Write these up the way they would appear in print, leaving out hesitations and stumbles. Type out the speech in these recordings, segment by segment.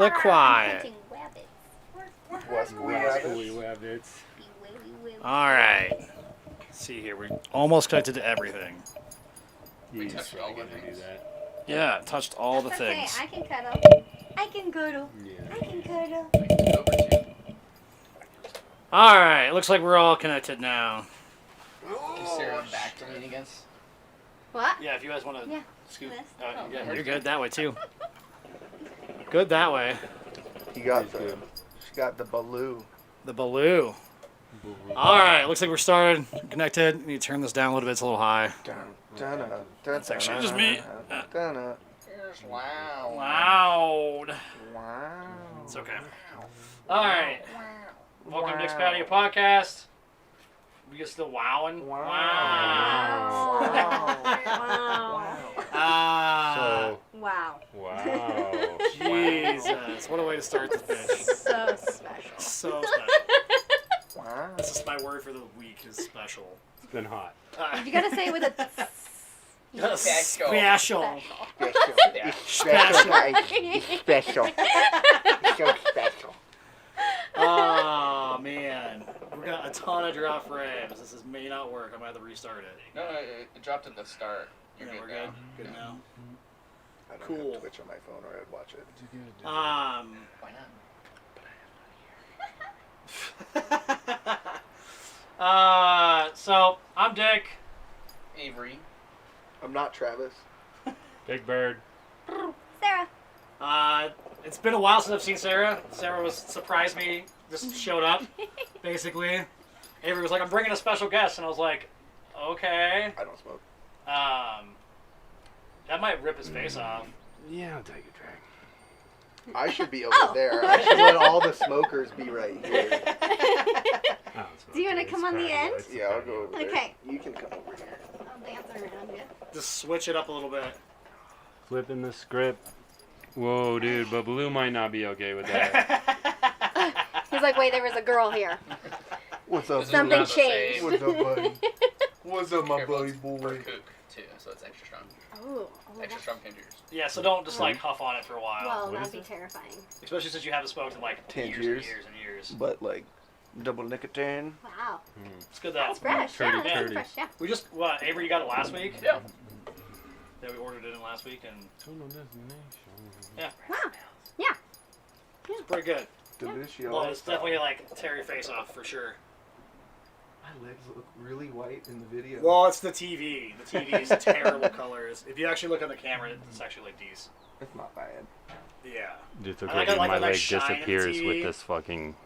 The quiet. Hunting rabbits. Wascally rabbits. Alright. Let's see here. We're almost connected to everything. He's touched really all the gonna do things. that. Yeah, touched all the That's okay. things. I can cuddle. I can cuddle. Yeah. I can cuddle. Over to. Alright, looks like we're all connected now. Is Sarah back to lean against? What? Yeah, if you guys want to Yeah. scoot. This. Yeah, you're good that way too. Good that way. She got the baloo. The baloo. Alright, looks like we're started. Connected. You need to turn this down a little bit. It's a little high. That's actually just me. Here's wow. Loud. Wow. It's okay. Alright. Welcome to Dick's Patio Podcast. We get still wowing. Wow. Wow. Wow. Wow. Jesus. What a way to start the fish. So special. So special. Wow. This is my word for the week is special. It's been hot. You gotta say it with a. Special. Special. Special. Special. So special. Oh, man. We got a ton of drop frames. This may not work. I might have to restart it. No, it dropped at the start. You're Yeah, good we're now. good. Good now. I don't Cool. have Twitch on my phone or I'd watch it. Why not? So I'm Dick. Avery. I'm not Travis. Big Bird. Sarah. It's been a while since I've seen Sarah. Sarah surprised me, just showed up, basically. Avery was like, "I'm bringing a special guest," and I was like, "Okay." I don't smoke. That might rip his face off. Yeah, I'll take a drag. I should be over there. I should let all the smokers be right here. Do you want to come on the end? Yeah, I'll go over there. Okay. You can come over here. I'll dance around you. Just switch it up a little bit. Flipping the script. Whoa, dude, but Blue might not be okay with that. He's like, wait, there was a girl here. What's up, Something Not the changed. same. What's up, buddy? What's up, my Careful, buddy it's boy? per kook, too, so it's extra strong. Oh, Extra strong fingers. Yeah, so don't just like huff on it for a while. well, What that'd is be it? terrifying. Especially since you haven't smoked in like 10 years years. and years and years. But like, double nicotine. Wow. It's good though. That's fresh. Turdy, Yeah, that's turdy. fresh. Yeah. We just, what, Avery, you got it last week? Yeah. Yeah, we ordered it in last week and Wow. Yeah. it's pretty good. Delicious. Well, it's definitely like tear your face off for sure. My legs look really white in the video. Well, it's the TV. The TV is terrible colors. If you actually look on the camera, it's actually like these. It's not bad. Yeah. It's I okay, like dude. a My nice leg shine in the disappears TV. with this fucking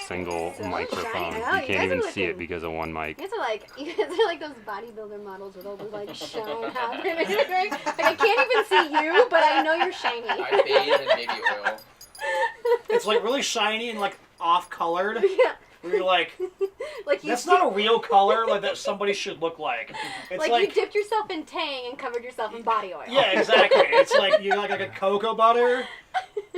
single So microphone. shiny. Oh, You you can't guys even are see it looking- because of one mic. You guys are like those bodybuilder models with all the like shine happening. Like I can't even see you, but I know you're shiny. I bathe in baby oil. It's like really shiny and like off-colored. Yeah. Where you're like, Like you that's not a real color like that somebody should look like. It's like you dipped yourself in Tang and covered yourself in body oil. Yeah, exactly. It's like you like a cocoa butter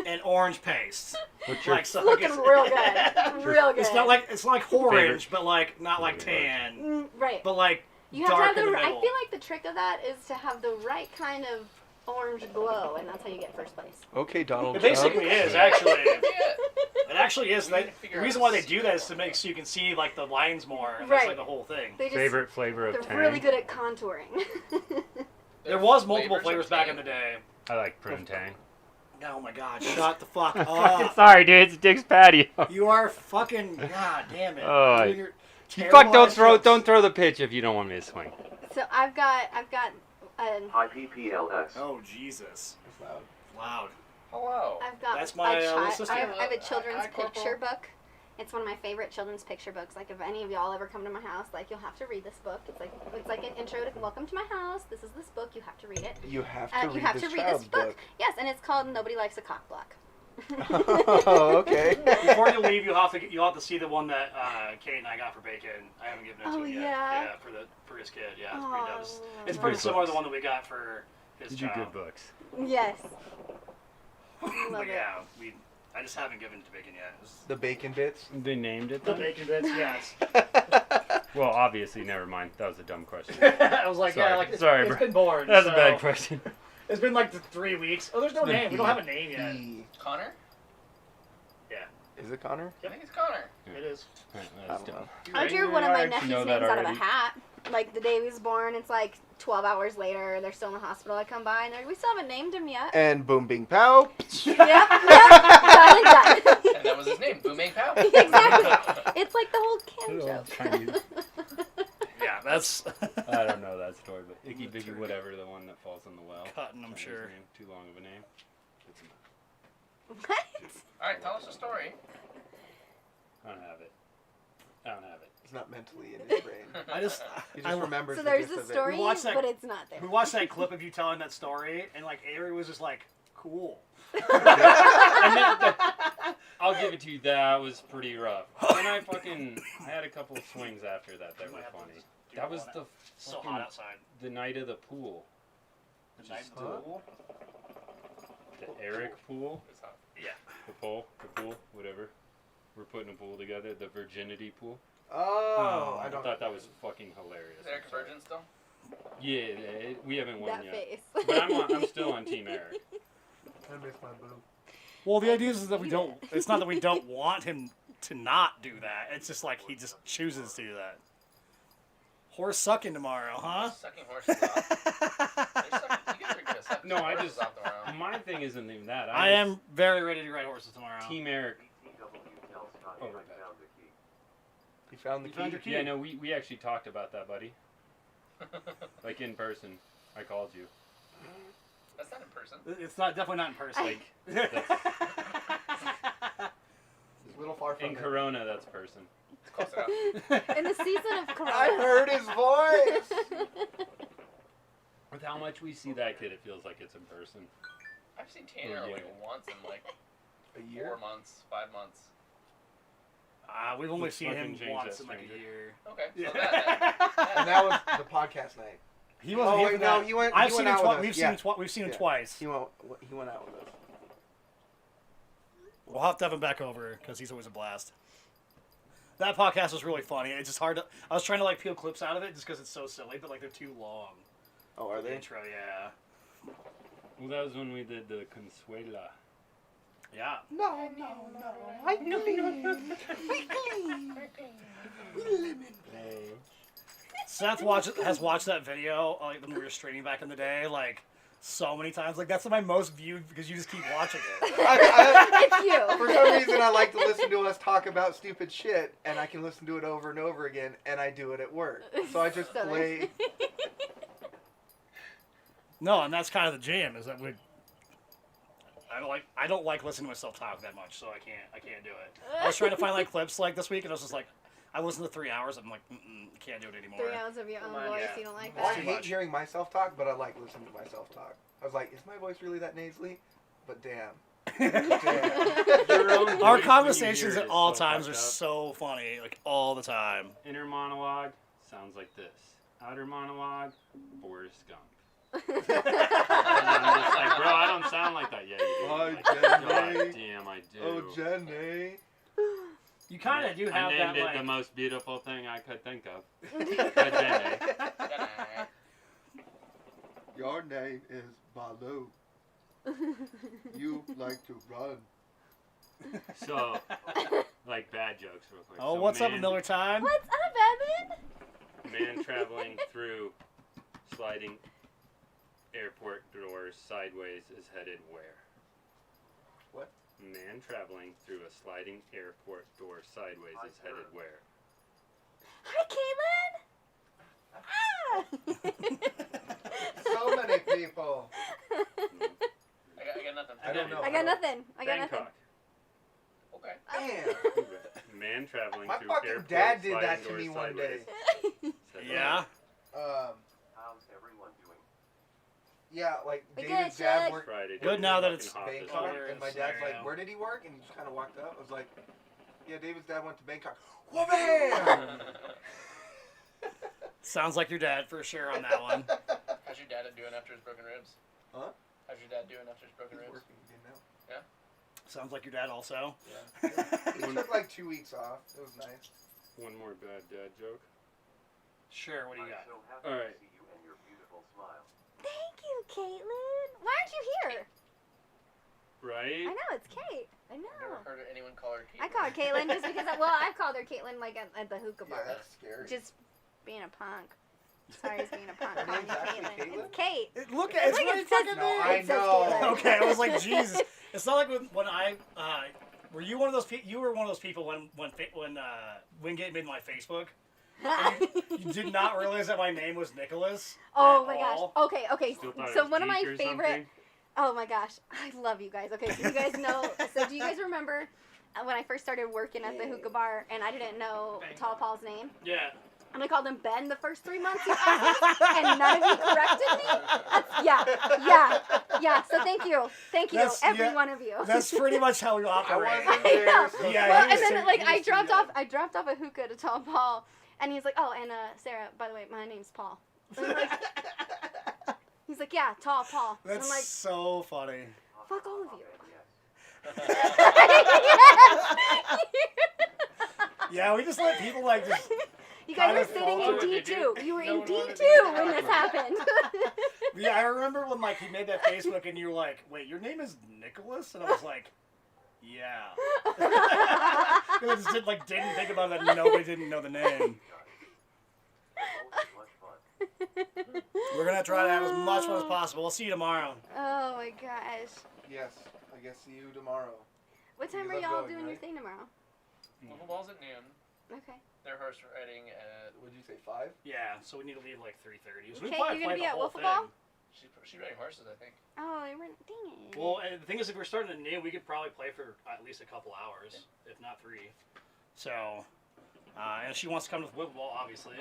and orange paste. What's your Like so Looking real good. Real good. It's not like orange, but like not like tan, right. but like You have to dark have in the. the I middle. feel like the trick of that is to have the right kind of orange glow, and that's how you get first place. Okay, Donald It Trump. basically is actually. Yeah. It actually is. You can The figure reason out why they the do that is to make so you can see like the lines more. And Right. That's like the whole thing. They just, favorite flavor of They're Tang? really good at contouring. There was multiple Flavors flavors of back Tang. in the day. I like prune Tang. Oh my god! Shut the fuck Fucking up! sorry, dude. It's Dick's Patio. You are fucking. God damn it! Oh, Doing your You terrible fuck! Don't ass throw! jokes. Don't throw the pitch if you don't want me to swing. So I've got IPPLS. Oh Jesus! It's loud. Loud. Hello. I've got That's my, a little sister. I have a children's Hi, Corporal. picture book. It's one of my favorite children's picture books. Like if any of y'all ever come to my house, like you'll have to read this book. It's like an intro to Welcome to My House. This is this book. You have to read it. You have to You read have this to read child's this book. Yes, and it's called Nobody Likes a Cock Block. Oh, okay. Before you leave, you'll have to see the one that Kate and I got for bacon. I haven't given it to Oh, him yet. yeah? Yeah, for his kid. Yeah, it's pretty dope. Oh. It's pretty Good similar to books. the one that we got for his These are child. good books. Yes. But Love it. yeah, I just haven't given it to bacon yet. It's- The bacon bits. They named it The then? bacon bits, yes. Well, obviously, never mind. That was a dumb question. I was like, Sorry. yeah, like it's Sorry, it's bro. been born. That's a so- bad question. It's been like 3 weeks. Oh, there's no name. We don't have a name yet. E. Connor? Is it Connor? I think it's Connor. It is. That's I don't dumb. know. I drew one of my nephew's know names that out of a already. hat. Like the day he was born, it's like 12 hours later. They're still in the hospital. I come by and they're like, we still haven't named him yet. And boom, bing, pow. Yep, done and done. And that was his name, Booming Pow. Exactly. It's like the whole Kim Little joke. Chinese. Yeah, that's I don't know that story, but Icky Bicky, whatever, the one that falls in the well. cutting, I'm Chinese sure. name, too long of a name. It's What? Alright, tell us a story. I don't have it. I don't have it. It's not mentally in his brain. I just He I, just remembers So the there's gist a of it. story, We watched that- but it's not there. we watched that clip of you telling that story, and like Avery was just like, cool. And I'll give it to you. That was pretty rough. Then I had a couple of swings after that You were might have to funny. just do That was one the So fucking- hot outside. the night of the pool. The night Just, of the pool? The Eric pool. It's hot. The pool, whatever. We're putting a pool together. The virginity pool. Oh, I I don't. thought that was fucking hilarious. Is Eric a virgin still? Yeah, we haven't won That yet. face. But I'm still on Team Eric. I miss my boo. Well, the idea is that we don't. It's not that we don't want him to not do that. It's just like he just chooses to do that. Horse sucking tomorrow, huh? Sucking horses off. You guys are good at sucking No, I horses just. off tomorrow. My thing isn't even that. I am very ready to ride horses tomorrow. Team Eric. Over that. You found the You found key. your key. Yeah, no, we actually talked about that, buddy. Like in person. I called you. That's not in person. It's not definitely not in person. Like It's a little far from in it. Corona, that's person. It's close enough. In the season of Corona. I heard his voice. With how much we see that kid, it feels like it's in person. I've seen Tanner Yeah. like once in like A year. 4 months, 5 months. We've only Let's seen him fucking change once that in like a stranger. year. Okay, so Yeah. that And that was the podcast night. He wasn't Oh, here wait, for no, that. he went- I've he seen went him out twice. with us, We've yeah. seen him Yeah. twice. He went out with us. We'll have to have him back over because he's always a blast. That podcast was really funny. It's just hard to. I was trying to like peel clips out of it just because it's so silly, but like they're too long. Oh, are The they? intro, yeah, Well, that was when we did the Consuela. yeah. No. I clean. Seth has watched that video like when we were streaming back in the day, like so many times. Like that's my most viewed because you just keep watching it. It's you. For some reason, I like to listen to us talk about stupid shit, and I can listen to it over and over again, and I do it at work. So I just So play. No, and that's kind of the jam. Is that I don't like listening to myself talk that much, so I can't do it. I was trying to find like clips like this week, and I was just like, I listened to 3 hours. I'm like, can't do it anymore. 3 hours of your own Come on, voice. yeah. You don't like Well, I that? too hate much. hearing myself talk, but I like listening to myself talk. I was like, is my voice really that nasally? But damn. Your own voice Our when you conversations hear at it all is so times are fucked up. so funny, like all the time. Inner monologue sounds like this. Outer monologue, Forrest Gump. And I'm just like, bro, I don't sound like that. Yeah, you do. Oh, Like, Jenny. God damn, I do. Oh, Jenny. You kind of do have I that named it like. the most beautiful thing I could think of. But Jenny. Your name is Baloo. You like to run. So, like bad jokes real quick. Oh, So what's up, man- Miller Time? What's up, Evan? Man traveling through sliding airport doors sideways is headed where? What? Man traveling through a sliding airport door sideways is headed where? Hi, Caitlin. So many people. I got nothing. I don't know. I got nothing. I got nothing. Bangkok. Okay. Damn. Man traveling My through fucking airport dad did sliding that to doors me one sideways. day. Said Yeah. How's everyone doing? Yeah, like We David's good, dad Shug. worked Friday. Good now that Fucking it's hot this Bangkok, week. Hilarious and my dad's scenario. like, "Where did he work?" And he just kind of walked up. I was like, "Yeah, David's dad went to Bangkok." Whoa, man! Sounds like your dad for sure on that one. How's your dad doing after his broken ribs? Huh? How's your dad doing after his broken He's ribs? working again now. Sounds like your dad also. He took like 2 weeks off. It was nice. One more bad dad joke. Sure. What do you I'm got? so happy All to right. see you and your beautiful smile. Thank you, Caitlin. Why aren't you here? Right? I know, it's Kate. I I've never know. heard anyone call her Caitlin. I call her Caitlin just because, I've called her Caitlin, like, at the hookah Yeah, bar. that's scary. Just being a punk. Sorry, it's being a punk. Her Calling name's me actually Caitlin. Caitlin? It's Kate. Look at it's Look, really it says- fucking No, big. I it says know. Caitlin. Okay, I was like, Jesus. It's not like when I were you one of those people? You were one of those people when Wingate made my Facebook. And you did not realize that my name was Nicholas. Oh at my gosh. all. Okay. Still thought it So was one of my Deke or favorite. something. Oh my gosh, I love you guys. Okay, so you guys know. So do you guys remember when I first started working at the hookah bar and I didn't know Tall Paul's name? Yeah. And I called him Ben the first 3 months he asked me, and none of you corrected me? Yeah. So thank you, That's- every yeah. one of you. That's pretty much how we I operate. wasn't I there. know. So Yeah, Well, he and was then too- like he I was too dropped young. off a hookah to Tall Paul, and he's like, oh, and Sarah, by the way, my name's Paul. And I'm like, he's like, yeah, Tall Paul. And That's I'm like, so funny. fuck all of you. Yeah, we just let people like just. You guys Kind were of sitting follow in it, did D2. You were No in one wanted to D2 get when this out. happened. Yeah, I remember when like he made that Facebook and you were like, "Wait, your name is Nicholas?" And I was like, "Yeah." I just didn't think about that. Nobody didn't know the name. Much fun. We're gonna try to have as much fun as possible. We'll see you tomorrow. Oh my gosh. Yes, I guess see you tomorrow. What time You are love y'all going, doing your right? thing tomorrow? Well, ball's at noon. Okay. They're horse riding at. Would you say 5? Yeah, so we need to leave like 3:30. So we Okay, probably you're gonna play be the at whole Wiffle Ball? thing. She's riding horses, I think. Oh, you weren't. Dang it. Well, and the thing is, if we're starting at noon, we could probably play for at least a couple hours, if not 3. So, and if she wants to come to Wiffle Ball, obviously,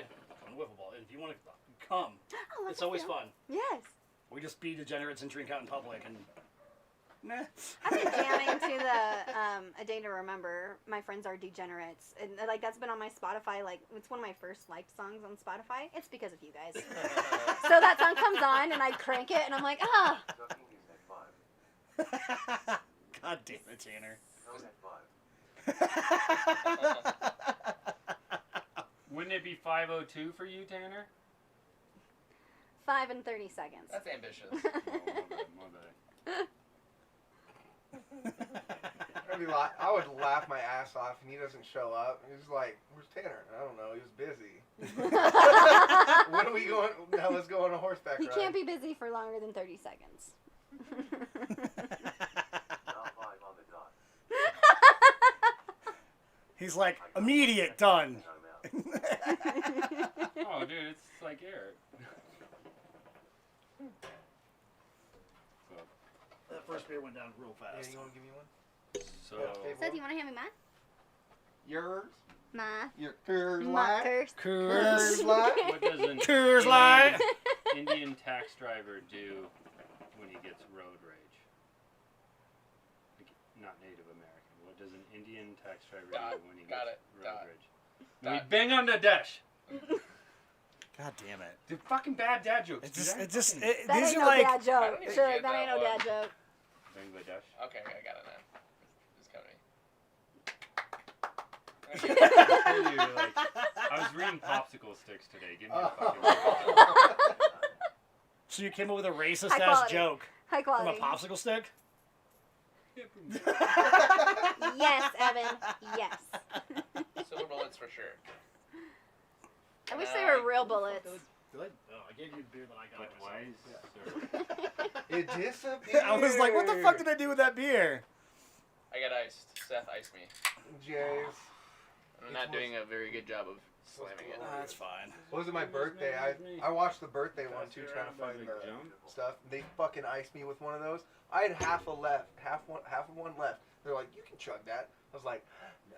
come to Wiffle Ball. And if you want to come, Oh, let's it's always go. fun. Yes. We just be degenerates and drink out in public, and nah. I've been jamming to the A Day to Remember. My friends are degenerates, and like that's been on my Spotify. Like it's one of my first liked songs on Spotify. It's because of you guys. So that song comes on, and I crank it, and I'm like, ah. Ducking is at 5. God damn it, Tanner. Goes at 5. Wouldn't it be 5:02 for you, Tanner? 5 and 30 seconds. That's ambitious. Oh, my bad. I would laugh my ass off and he doesn't show up. He's like, "Where's Tanner?" I don't know. He was busy. When are we going? Now let's go on a horseback He ride. can't be busy for longer than 30 seconds. Now 5 on the dot. He's like, immediate, done. And I'm out. Oh, dude, it's like Eric. That first beer went down real Yeah, fast. you want to give me one? So, Okay, So, do you want to hand me mine? Yours? Ma. Your Coors Ma Light? curse. Coors Light? what does an Coors Light. Indian tax driver do when he gets road rage? Like, not Native American. What does an Indian tax driver Dot. do when he Got gets it. road Dot. rage? No, he Dot. bang on the dash. God damn it. Dude, fucking bad dad jokes. It dude. just, I it just, fucking it, That these ain't are no like, dad joke. I don't even Sure, get that that ain't no one. dad joke. bang the dash. Okay, I got it now. It's coming. Dude, like, I was reading popsicle sticks today. Give me a fucking break. so you came up with a racist High ass quality. joke High from a quality. popsicle stick? Yes, Evan. Yes. Silver bullets for sure. I wish they were real bullets. Oh, I gave you the beer that I got. But why is It disappeared. I was like, what the fuck did I do with that beer? I got iced. Seth iced me. Jays. I'm not doing a very good job of slamming it. That's fine. What was it, my birthday? I watched the birthday one too, trying to find the stuff. They fucking iced me with one of those. I had half of one left. They're like, "You can chug that." I was like, "No."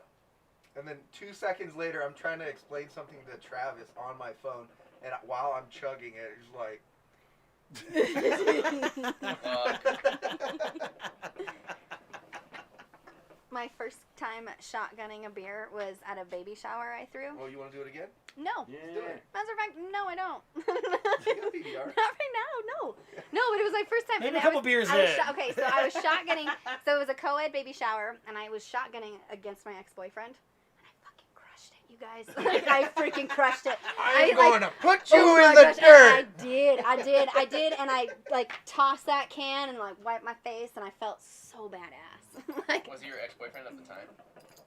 And then 2 seconds later, I'm trying to explain something to Travis on my phone, and while I'm chugging it, he's like, My first time shotgunning a beer was at a baby shower I threw. "Oh, you want to do it again?" No. Do Yeah. it. Matter of fact, no, I don't. You got a PBR. Not right now, no. No, but it was my first time. Maybe and a I couple was- beers I was in. Okay, so I was shotgunning. So it was a co-ed baby shower, and I was shotgunning against my ex-boyfriend. And I fucking crushed it. you guys. Like, I freaking crushed it. I'm like, going to put you oh in my the gosh, and dirt. I did, and I like tossed that can and like wiped my face, and I felt so badass. Like, Was he your ex-boyfriend at the time?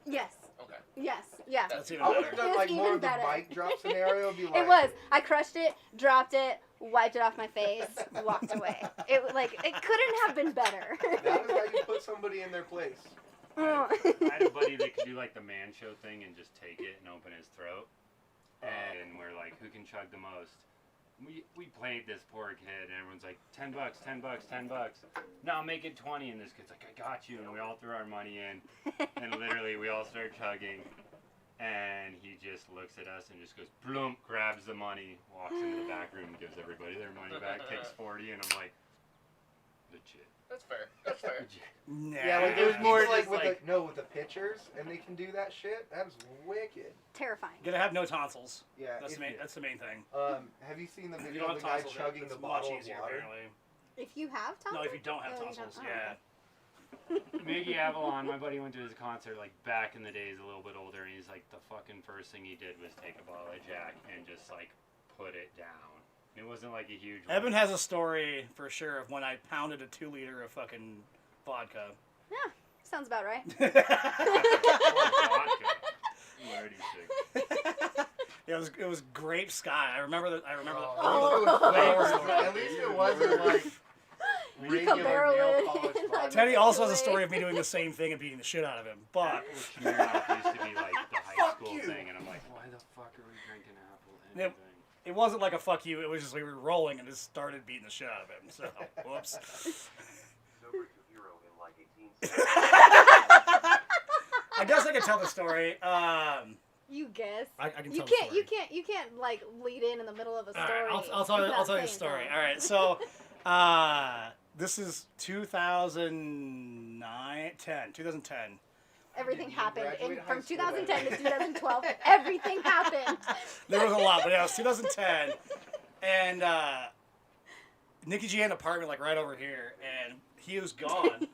yes, Okay. yes, yeah. That's even I would better. have done It like was more even of the better. mic drop scenario. Be like, It was. I crushed it, dropped it, wiped it off my face, walked away. It couldn't have been better. That is how you put somebody in their place. Oh. I had a buddy that could do like the man show thing and just take it and open his throat. And we're like, who can chug the most? We played this poor kid, and everyone's like, $10, $10, $10. No, make it 20. And this kid's like, I got you. And we all threw our money in, and literally we all start chugging. And he just looks at us and just goes, bloom, grabs the money, walks into the back room, gives everybody their money back, takes 40, and I'm like, legit. That's fair. That's fair. Legit. Nah. Yeah, like It was more people, just with like- with the pitchers, and they can do that shit. That is wicked. Terrifying. You gotta have no tonsils. Yeah. That's if- the main. That's the main thing. Have you seen the If you video don't of have the guy tonsils, chugging it's the much bottle of easier water? apparently. If you have tonsils? No, if you don't have Oh, you tonsils, don't? Oh, yeah. Miggy Avalon, my buddy went to his concert like back in the days, a little bit older, and he's like, the fucking first thing he did was take a bottle of Jack and just like put it down. It wasn't like a huge one. Evan has a story for sure of when I pounded a 2 liter of fucking vodka. Yeah, sounds about right. Vodka. I'm already sick. It was Grape Sky. I remember that. I remember Oh. that. At least it wasn't like regular barrel nail it. polish vodka. Teddy also has a story of me doing the same thing and beating the shit out of him. But Apple Smirnoff used to be like the high Fuck school you. thing, and I'm like, why the fuck are we drinking apple? Yep. Anything? it wasn't like a fuck you. It was just we were rolling and just started beating the shit out of him. So, whoops. Sober to hero in like 18 I guess I can tell the story. You guess. I can You tell can't. the You story. can't like lead in the middle of a All story. right, I'll tell you without the saying story. something. All right, so this is 2010. Everything Did you happened graduate high from school 2010 to then? 2012. Everything happened. There was a lot, but yeah, it was 2010, and Nikki G had an apartment like right over here, and he was gone.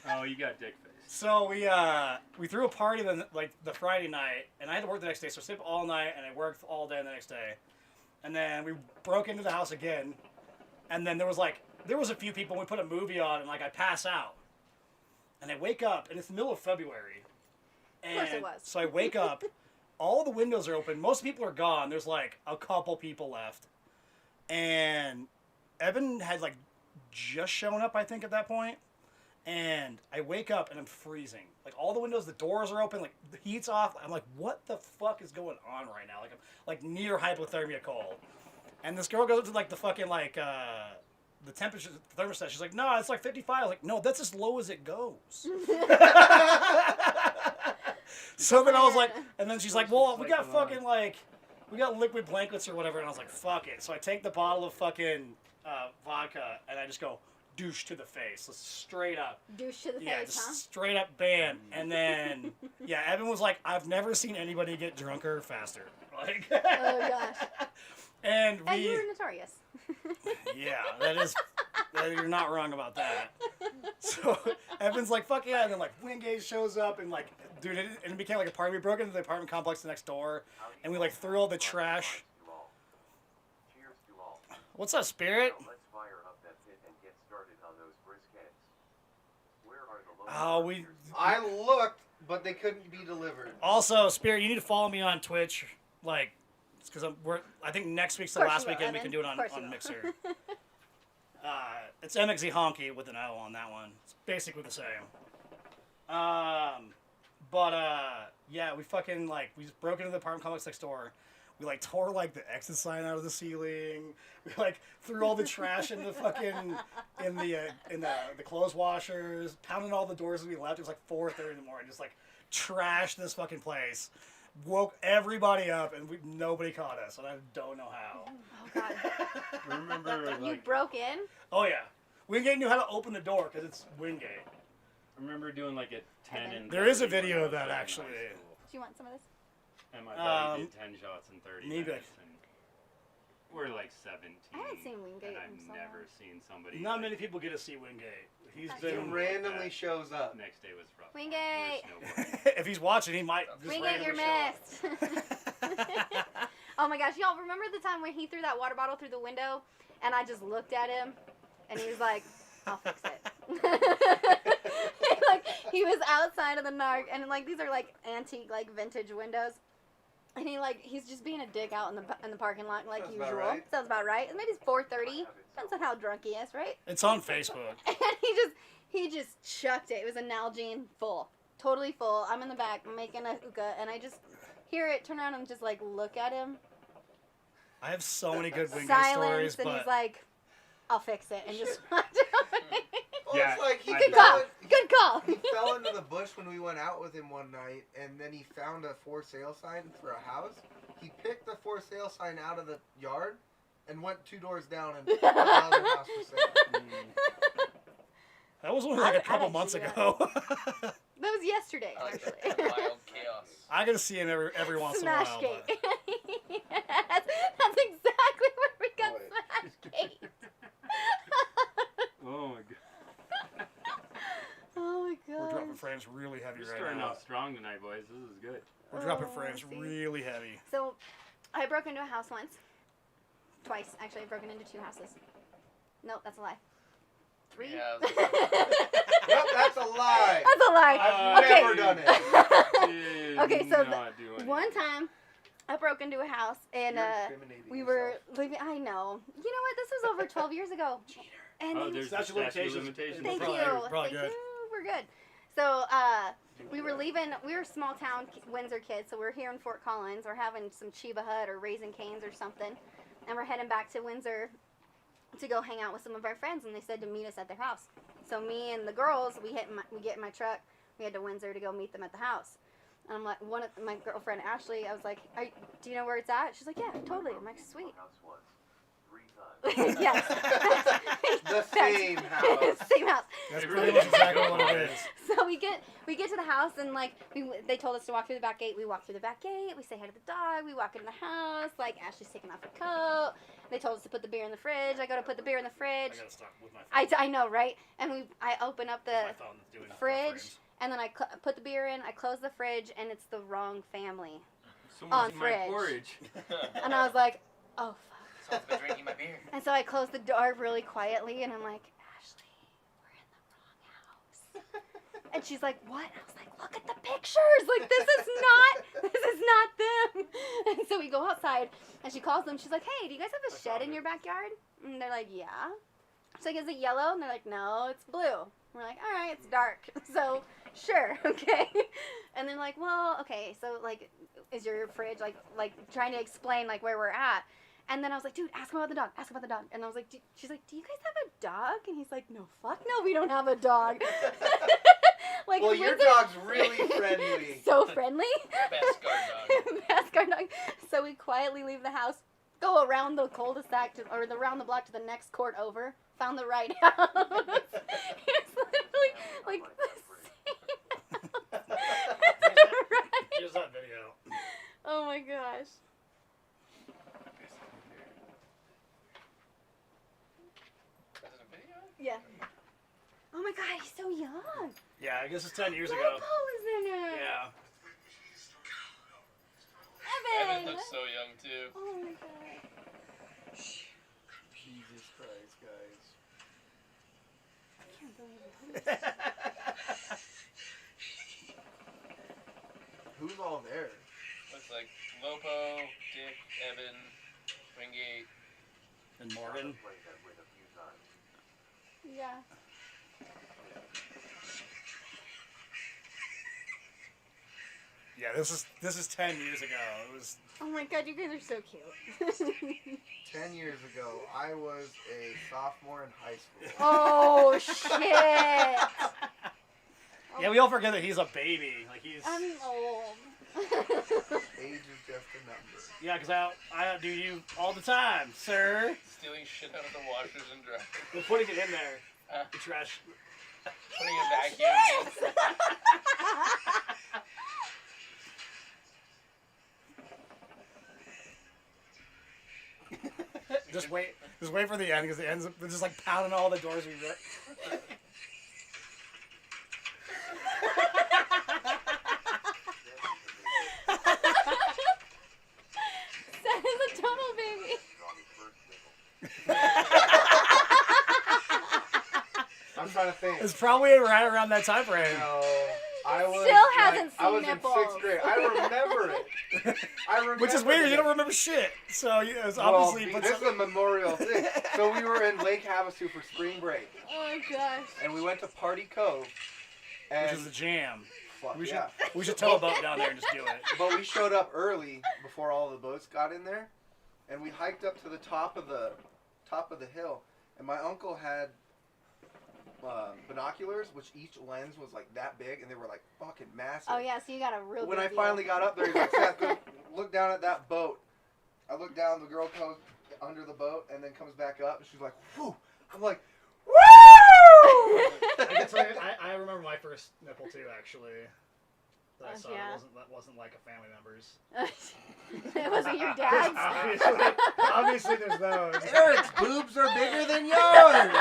Oh, you got dick face. So we threw a party the Friday night, and I had to work the next day, so I stayed up all night, and I worked all day the next day, and then we broke into the house again, and then there was a few people, and we put a movie on, and like I pass out, and I wake up, and it's the middle of February, and course it was. so I wake up, all the windows are open, most people are gone, there's like a couple people left, and Evan had like just shown up, I think, at that point. And I wake up and I'm freezing. Like all the windows, the doors are open, like the heat's off. I'm like, what the fuck is going on right now? Like I'm like near hypothermia cold. And this girl goes up to like the fucking like the temperature, the thermostat. She's like, no, it's like 55. I was like, no, that's as low as it goes. So then I was like, and then she's like, well, we got fucking like, we got liquid blankets or whatever. And I was like, fuck it. So I take the bottle of fucking vodka and I just go douche to the face, straight up. Douche to the Yeah, face, just huh? straight up bam. And then, yeah, Evan was like, I've never seen anybody get drunker faster. Like, Oh gosh. and And you we, were notorious. yeah, you're not wrong about that. So Evan's like, fuck yeah, and then like Wingate shows up and like, dude, it became like a party. We broke into the apartment complex next door, and we like threw all the trash. Cheers to all. What's up, Spirit? Now let's fire up that pit and get started on those briskets. Where are the Oh, local we. I looked, but they couldn't be delivered. Also, Spirit, you need to follow me on Twitch, like, because I think next week's the Of course last you will, weekend we Evan. can do it Of course you on will. Mixer. It's MXZ Honky with an O on that one. It's basically the same. Yeah, we fucking we just broke into the apartment complex next door. We like tore like the exit sign out of the ceiling. We like threw all the trash in the fucking in the clothes washers. Pounded all the doors as we left. It was like 4:30 in the morning. Just like trashed this fucking place. Woke everybody up and nobody caught us, and I don't know how. Oh god. I remember You broke in? Oh yeah, Wingate knew how to open the door because it's Wingate. I remember doing like a 10 and There is a 30 when video I of that, was in high actually. school. Do you want some of this? And my buddy did 10 shots in 30 maybe minutes. We're like 17. I haven't seen Wingate and I've in so never long. seen somebody. Not like, many people get to see Wingate. He's That's He been. true. randomly shows up. Next day was rough. Wingate. We were snowboarding. If he's watching, he might just Wingate, you're randomly show missed. Oh my gosh, y'all remember the time when he threw that water bottle through the window and I just looked at him and he was like, I'll fix it. Like, he was outside of the NARC and like these are like antique, like vintage windows. And he's just being a dick out in the parking lot like Sounds about usual. right. Sounds about right. Maybe it's 4:30. Depends on how drunk he is, right? It's on Facebook. And he just chucked it. It was a Nalgene full. Totally full. I'm in the back making a hookah and I just hear it, turn around and just like look at him. I have so many good Wingate Silence, stories, and but he's like, I'll fix it, and just walked away. Well, Yeah, it's like he Good fell call. in- Good call. He fell into the bush when we went out with him one night, and then he found a for sale sign for a house. He picked the for sale sign out of the yard and went 2 doors down and found the other house for sale. that was only like a I'd couple actually months do that. ago. That was yesterday, I like actually. that wild chaos. I get to see him every once in a while. Smashgate. But Yes, that's exactly where we got Boy. Smashgate. Oh my god. Oh my we're god. dropping frames really heavy We're right starting now. off strong tonight, boys. This is good. We're dropping Oh, frames see. really heavy. So, I broke into a house once. Twice, actually. I've broken into 2 houses. Nope, that's a lie. 3? Yeah, Nope, that's a lie. That's a lie. I've Okay. never done it. Did Okay, so not do anything. One time, I broke into a house and You're incriminating we were yourself. living. I know. You know what? This was over 12 years ago. And Oh, there's Statute the of statute of limitations. limitations. thank Probably- you. probably Thank good. you. We're good. So we were leaving. We were small town Windsor kids, so we're here in Fort Collins. We're having some Chiba Hut or Raising Cane's or something, and we're heading back to Windsor to go hang out with some of our friends. And they said to meet us at their house. So me and the girls, we get in my truck. We head to Windsor to go meet them at the house. And I'm like, my girlfriend Ashley, I was like, do you know where it's at? She's like, yeah, totally. I'm like, sweet. House once, 3 times. Yes. The same house. Same house. That's It pretty really much is. exactly what it is. So we get to the house and like they told us to walk through the back gate. We walk through the back gate. We say hi to the dog. We walk in the house. Like Ashley's taking off her coat. They told us to put the beer in the fridge. I go to put the beer in the I fridge. gotta stop with my phone. I know, right? And I open up the My phone is doing fridge and then I put the beer in. I close the fridge and it's the wrong family. Someone's on in my fridge. porridge. And I was like, oh fuck. Someone's been drinking my beer. And so I closed the door really quietly and I'm like, Ashley, we're in the wrong house. And she's like, what? And I was like, look at the pictures. Like, this is not them. And so we go outside and she calls them. She's like, hey, do you guys have a shed in your backyard? And they're like, yeah. She's like, is it yellow? And they're like, no, it's blue. We're like, all right, it's dark. So, sure, okay. And they're like, well, okay, so, like, is your fridge, like trying to explain, like, where we're at. And then I was like, dude, ask him about the dog. Ask him about the dog. And I was like, she's like, do you guys have a dog? And he's like, no, fuck no, we don't have a dog. Like, Well, your Windsor- dog's really friendly. So friendly. Best guard dog. Best guard dog. So we quietly leave the house, go around the cul-de-sac around the block to the next court over. Found the right house. It's literally like the same house. Right. Here's that video. Oh my gosh. This is a video? Yeah. Oh my god, he's so young. Yeah, I guess it's 10 years Grandpa ago. was in it. Yeah. Evan Evan. looks so young too. Oh my god. Jesus Christ, guys. I can't believe it. Who's all there? Looks like Lopo, Dick, Evan, Wingate. And Morgan. Played that with a few times. Yeah. Yeah, this is 10 years ago. It was. Oh my god, you guys are so cute. 10 years ago, I was a sophomore in high school. Oh shit. Yeah, we all forget that he's a baby. Like he's. I'm old. Age is just a number. Yeah, because I outdo you all the time, sir. Stealing shit out of the washers and dryers. We're putting it in there. Uh. The trash. Putting a vacuum. Yes! just wait for the end because the ends up they're just like pounding all the doors we rip. That is a total baby. I'm trying to think. It's probably right around that time frame. No, I was Still hasn't I was seen in nipples. 6th grade. I remember it. I remember Which is weird. it. You don't remember shit. So it's Well, obviously. this is a memorial thing. So we were in Lake Havasu for spring break, Oh gosh. and we went to Party Cove. And which is a jam. fuck, We should yeah. we should tow a boat down there and just do it. But we showed up early before all the boats got in there, and we hiked up to the top of the hill. And my uncle had binoculars, which each lens was like that big, and they were like fucking massive. Oh yeah, so you got a real. When good I view. finally got up there, he's like, Seth, go look down at that boat. I look down, the girl goes under the boat, and then comes back up, and she's like, whew. I'm like, woo! I remember my first nipple too, actually. That I Oh, saw. yeah. That wasn't like a family member's. It wasn't your dad's. Obviously, there's those. Eric's boobs are bigger than yours!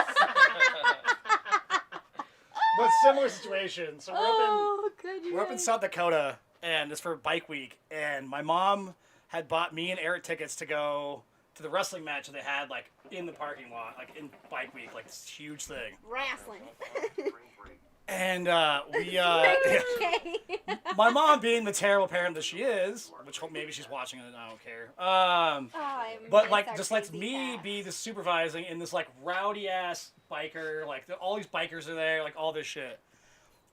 But similar situation. So Oh, good. we're up in South Dakota, and it's for Bike Week, and my mom had bought me and Eric tickets to go to the wrestling match that they had like in the parking lot, like in Bike Week, like this huge thing. Wrestling. And we Okay. my mom being the terrible parent that she is, which maybe she's watching it and I don't care. But like just lets me be the supervising in this like rowdy ass biker, like all these bikers are there, like all this shit.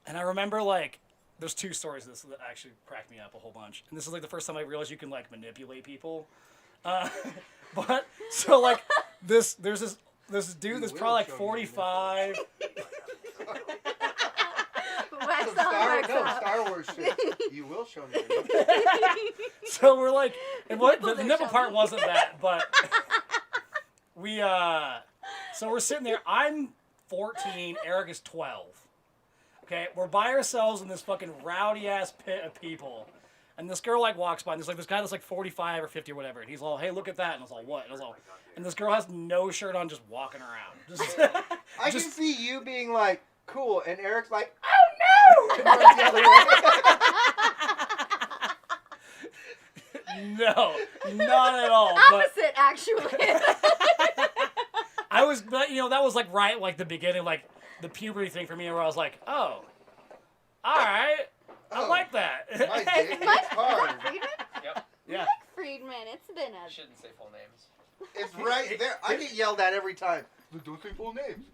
And I remember like there's two stories of this that actually cracked me up a whole bunch. And this is like the first time I realized you can like manipulate people. But so like there's this dude that's probably like 45. Wax on, wax off. Star Wars shit. You will show me. So we're like, and what the Nipples are nipple part showing. wasn't that, but we so we're sitting there. I'm 14. Eric is 12. Okay, we're by ourselves in this fucking rowdy ass pit of people, and this girl like walks by, and there's like this guy that's like 45 or 50 or whatever, and he's all, "Hey, look at that," and I was all, "What?" And I was all, and this girl has no shirt on, just walking around. Just, I just- can see you being like, cool, and Eric's like, oh no! And runs the other way. No, not at all. But Opposite, actually. I was, but that was like right, like the beginning, like the puberty thing for me, where I was like, oh, all right, I Oh, like that. my dick. It's hard. Friedman? Yep. Yeah. Friedman, it's been You a. shouldn't say full names. It's right there. I get yelled at every time. Look, don't say full names.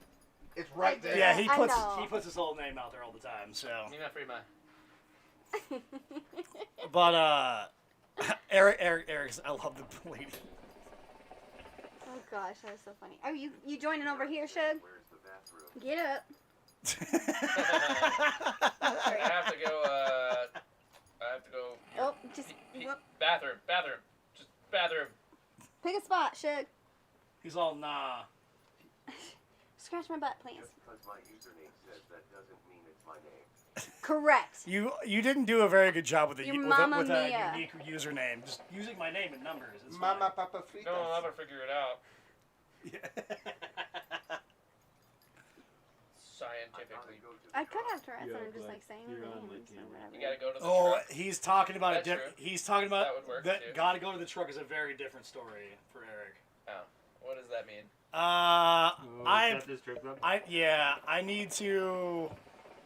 It's right there. Yeah, he I puts know. his whole name out there all the time. So, Nina Friedman. but Eric's, I love the lady. Oh gosh, that was so funny. Oh, you joining over here, Shug? Where's the bathroom? Get up. I have to go. Oh, just whoop. Bathroom. Just bathroom. Pick a spot, Shug. He's all nah. Scratch my butt, please. Just because my username says that doesn't mean it's my name. Correct. You didn't do a very good job with You with Mamma a Mia. unique username. Just using my name and numbers. It's Mama, Papa, Fritas. No one will ever figure it out fine. scientifically. I could have Tourette's and I'm just like saying the names or whatever. You gotta go to the Oh, truck. he's talking about That's a true. he's talking about That would work, that too. gotta go to the truck is a very different story for Eric. What does that mean? I I I need to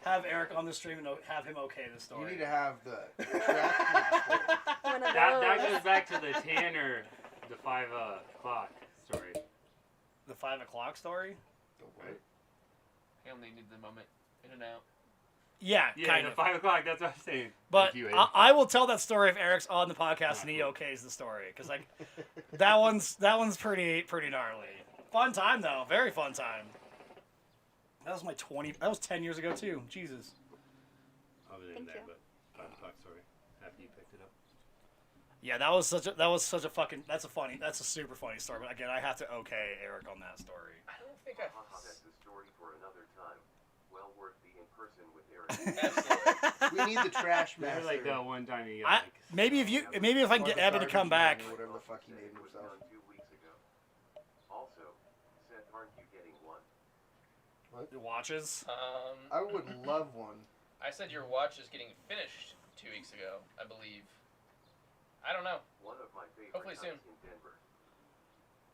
have Eric on the stream and have him okay the story. You need to have the track master. One of that those. goes back to the Tanner, the 5 o'clock story. The 5 o'clock story. He only needs the moment. In and out. Yeah, Yeah, kind the of. 5 o'clock. That's what I'm saying. But Thank you, Abe. I will tell that story if Eric's on the podcast and he okays the story, because like that one's pretty gnarly. Fun time though, very fun time. That was That was 10 years ago too. Jesus. Other than Thank that, you. but 5 o'clock story. After you picked it up. Yeah, that's a super funny story. But again, I have to okay Eric on that story. I don't think Haha, that's a story for another time. Well worth the in person with Eric. Absolutely. We need the trash Maybe master. like that one time you I got, like, maybe if I can Or get the Evan to garbage come back. man or whatever the fuck he named It was himself. done 2 weeks ago. aren't you getting one? Your watches. I would love one. I said your watch is getting finished 2 weeks ago, I believe. I don't know. One of my favorite Hopefully soon. nights in Denver.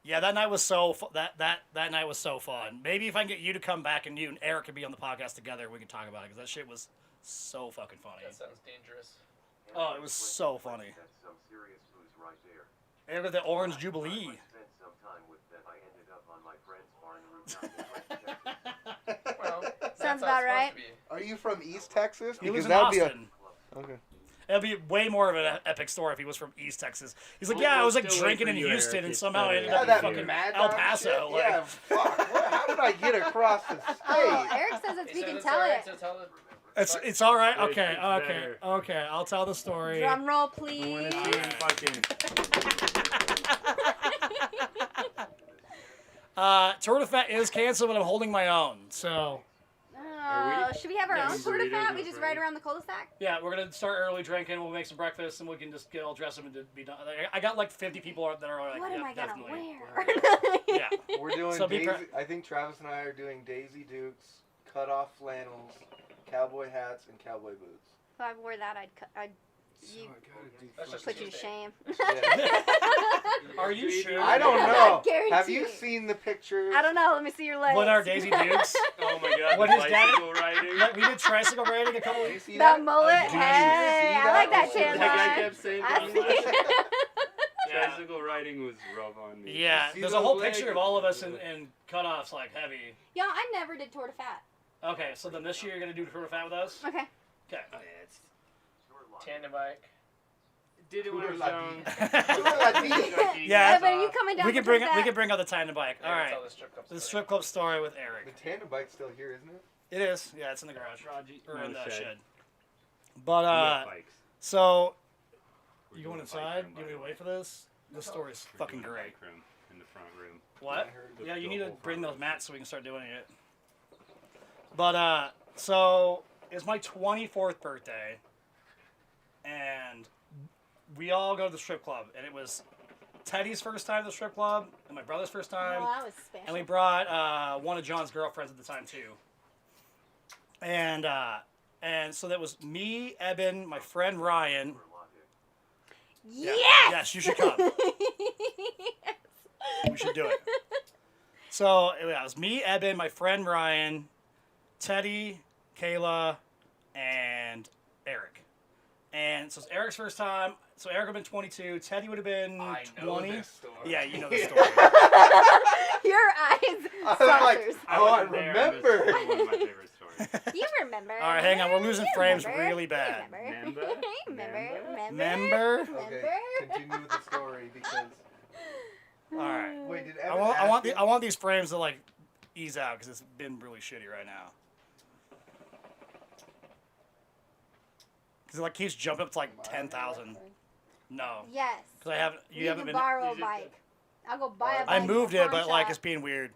Yeah, that night was so that night was so fun. Maybe if I can get you to come back and you and Eric could be on the podcast together, we can talk about it because that shit was so fucking funny. That sounds dangerous. And Oh, I it was went so to place funny. That's some serious booze right there. Eric with the Orange I Jubilee. spent some time with them. I ended up on my friend's barn roof down in West Texas. Well, that's Sounds how about it's right. supposed to be. Are you from East Texas? He lives in that'd Austin. be okay. It'd be way more of an epic story if he was from East Texas. He's like, We'll- yeah, I we'll was like still drinking wait in for you, Houston Eric. and It's somehow I better. ended Yeah, up that in fucking Mad El Dog Paso. shit? Like, Yeah, fuck. How did I get across the state? Oh, Eric says it's He we said can it's tell alright it. to tell it. it's all right. It's Okay, okay, better. okay. I'll tell the story. Drum roll, I want please. to see him fucking. Tour de Fête is canceled, but I'm holding my own. So Oh, should we have our Yeah, own some tour de burritos fat? on We just Friday. ride around the cul-de-sac? yeah, we're gonna start early drinking. We'll make some breakfast, and we can just get all dressed up and be done. I got like 50 people that are like, What yeah, am I gonna definitely. wear? Yeah. We're doing So be Daisy. pre- I think Travis and I are doing Daisy Dukes, cut off flannels, cowboy hats, and cowboy boots. If I wore that, I'd you That's just put you to Tuesday. shame. Yeah. Are you sure? I don't know. Guarantee Have you it. seen the pictures? I don't know. Let me see your legs. What are Daisy Dukes? Oh my god, What the is that? bicycle riding. Like, we did tricycle riding a couple Do you weeks. see That that? mullet? Oh, do you Hey, see I like that Oh, tan That guy line. kept saying I that. see. Tricycle riding was rough on me. Yeah, See there's a those whole legs? picture of all of us in cutoffs, like heavy. Yo, I never did tour de fat. Okay, so then this year you're gonna do Tour de Fête with us. Okay. Okay. Oh, yeah, it's Tandem bike. did it when I was Tour young. Yeah, Yeah, but are you coming down We for can bring tour de we fat? can bring out the tandem bike. All Yeah, right. tell the strip club The story. strip club story with Eric. The tandem bike's still here, isn't it? It is. Yeah, it's in the garage or in No the shed. shed. But We have bikes. so We're you doing going a bike inside? room, You by need the to way. wait for this? This story's We're fucking doing a great. bike room in the front room. What? I heard. Yeah, you The need to whole bring front those room. mats so we can start doing it. But so it's my 24th birthday, and we all go to the strip club, and it was Teddy's first time to the strip club, and my brother's first time, Well, that was special. and we brought one of John's girlfriends at the time too. And so that was me, Eben, my friend Ryan. Yes! Yes, you should come. We should do it. So it was me, Eben, my friend Ryan, Teddy, Kayla, and Eric. And so it's Eric's first time. So Eric would have been 22. Teddy would have been I know 20. this story. Yeah, you know the story. Your eyes, I was like, saucers. oh, I wasn't there, I'm just- remember. it's one of my favorite stories. You remember. All right, hang on. We're losing You frames remember. really You bad. Remember. Remember? Remember. Member? Okay, Remember? continue with the story because. All right. Wait, did I Evan want, I ask want, you? I want these frames to like ease out because it's been really shitty right now. Because it like keeps jumping up to like 10,000. No, Yes. because I haven't. You need haven't to been. borrow a Is it- bike. I'll go buy a bike. I moved at it, the but like pawn it's shop. being weird.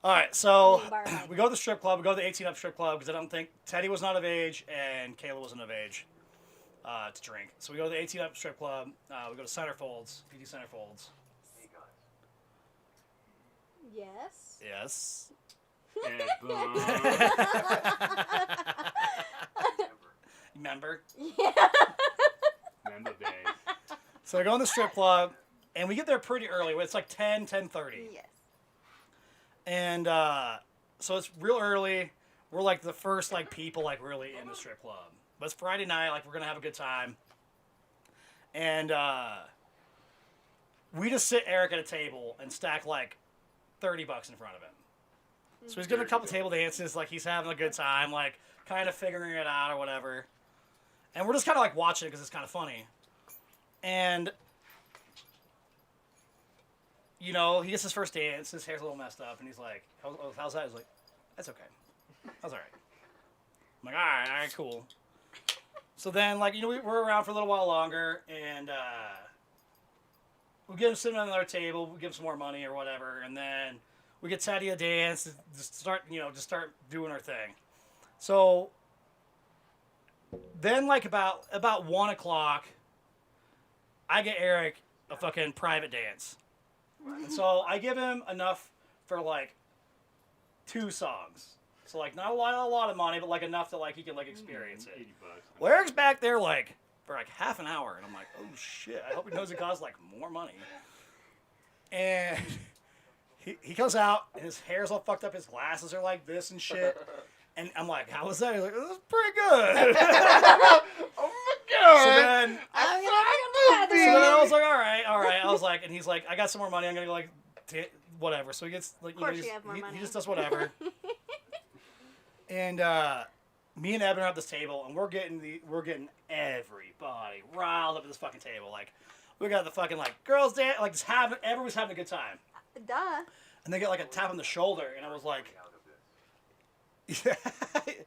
All right, so You borrow mine. we go to the strip club. We go to the 18 up strip club because I don't think Teddy was not of age and Kayla wasn't of age to drink. So we go to the 18 up strip club. We go to Centerfolds, PD Centerfolds. Hey guys, Yes. Yes. And boom. Remember? Yeah. Remember days. So we go in the strip club, and we get there pretty early. It's like 10:30. Yes. And so it's real early. We're like the first like people like really in the strip club. But it's Friday night, like we're gonna have a good time. And we just sit Eric at a table and stack like $30 in front of him. So he's doing a couple table dances, like he's having a good time, like kind of figuring it out or whatever. And we're just kind of like watching it because it's kind of funny. And you know, he gets his first dance, his hair's a little messed up, and he's like, how's that? He's like, that's okay. That's all right. I'm like, all right, cool. So then, like, you know, we're around for a little while longer, and we get him sitting on another table, we give him some more money or whatever, and then we get Teddy a dance, just start doing our thing. So then, like, about 1 o'clock, I get Eric a fucking private dance. And so I give him enough for like 2 songs. So like not a lot of money, but like enough that like he can like experience it. $80. Well, Eric's back there like for like half an hour, and I'm like, oh shit! I hope he knows it costs like more money. And he comes out, and his hair's all fucked up, his glasses are like this and shit. And I'm like, how was that? He's like, it was pretty good. Oh my god! So then I'm gonna I was like, all right. I was like, and he's like, I got some more money. I'm gonna go like, whatever. So he gets like, Of course he you have more money. just does whatever. And me and Evan are at this table, and we're getting everybody riled up at this fucking table. Like, we got the fucking like girls dance, like just everyone's having a good time. Duh. And they get like a tap on the shoulder, and I was like,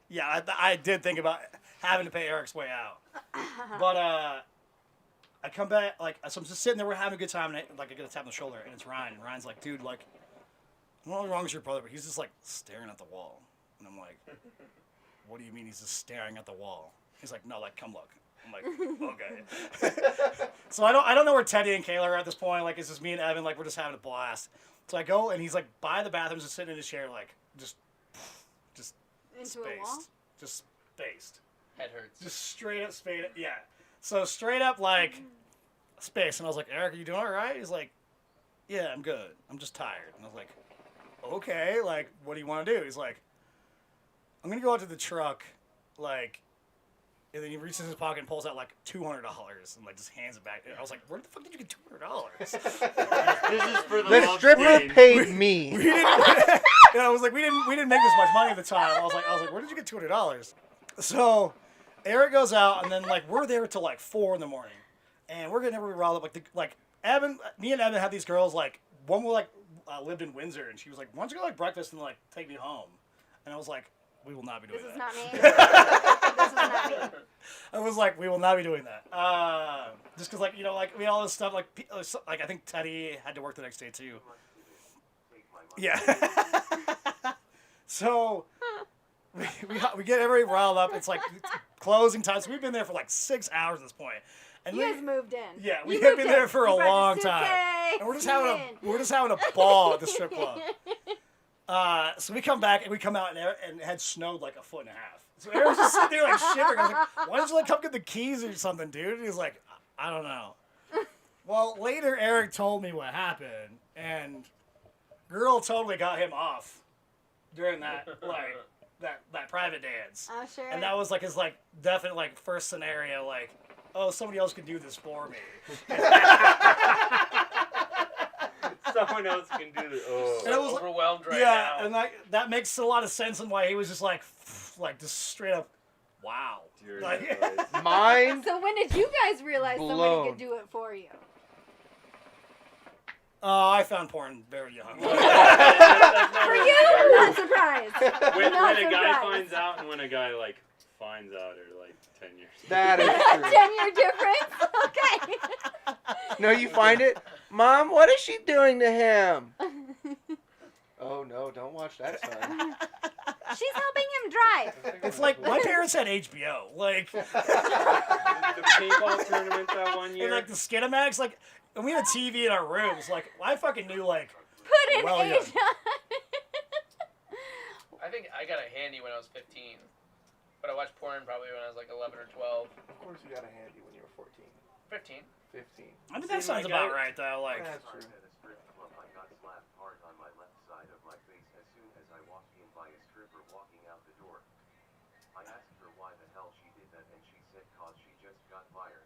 yeah, I did think about having to pay Eric's way out. But I come back, like, so I'm just sitting there, we're having a good time, and I get a tap on the shoulder, and it's Ryan. And Ryan's like, dude, like, I don't know what's wrong with your brother, but he's just like staring at the wall. And I'm like, what do you mean he's just staring at the wall? He's like, no, like, come look. I'm like, okay. So I don't know where Teddy and Kayla are at this point. Like, it's just me and Evan, like, we're just having a blast. So I go, and he's like by the bathroom, just sitting in his chair, like, just Into spaced. a wall? Just spaced. Head hurts. Just straight up spaced. Yeah. So straight up, like, space. And I was like, Eric, are you doing all right? He's like, yeah, I'm good. I'm just tired. And I was like, okay, like, what do you want to do? He's like, I'm going to go out to the truck, like, and then he reaches in his pocket and pulls out, like, $200 and, like, just hands it back. And I was like, where the fuck did you get $200? This is for the The love stripper game. paid me. We didn't. I was like, we didn't make this much money at the time. I was like, where did you get $200? So Eric goes out, and then like we're there till like 4 a.m, and we're getting everybody riled up. Like Evan, me and Evan had these girls like one like lived in Windsor, and she was like, why don't you go like breakfast and like take me home? And I was like, we will not be doing This is that. not me. This is not me. I was like, we will not be doing that. Just because like like we had all this stuff like I think Teddy had to work the next day too. Yeah. So we get everybody riled up. It's like closing time. So we've been there for like 6 hours at this point. And You guys moved in. yeah, we You have moved been in. there for a You brought your long time. suitcase. And we're just You having a ball at the strip club. So we come back and we come out and it had snowed like 1.5 feet. So Eric's just sitting there like shivering. I was like, why don't you like come get the keys or something, dude? And he's like, I don't know. Well, later Eric told me what happened, and girl totally got him off during that like that private dance. Oh, sure. And that was like his like definite like first scenario, like, oh, somebody else can do this for me. Someone else can do this. Oh. And it was Overwhelmed right yeah, now. and that makes a lot of sense on why he was just like just straight up, wow. Dear Like- God. Mind So when did you guys realize somebody blown. could do it for you? Oh, I found porn very young. For you, I'm not surprised. When Not a guy surprised. finds out and when a guy like finds out are like 10 years. that is A true. 10-year difference? Okay. No, you find it? Mom, what is she doing to him? Oh no, don't watch that, son. She's helping him drive. It's like my parents had HBO, like The paintball tournament that one and year. like the Skinamax, like, and we had a TV in our rooms. Like I fucking knew like Put an Well, age yeah. on I think I got a handy when I was 15. But I watched porn probably when I was like 11 or 12. Of course you got a handy when you were 14. 15. 15. I think that See, sounds like, about I- right though. Like That's true. At a strip club, I got slapped hard on my left side of my face as soon as I walked in by a stripper walking out the door. I asked her why the hell she did that, and she said cause she just got fired.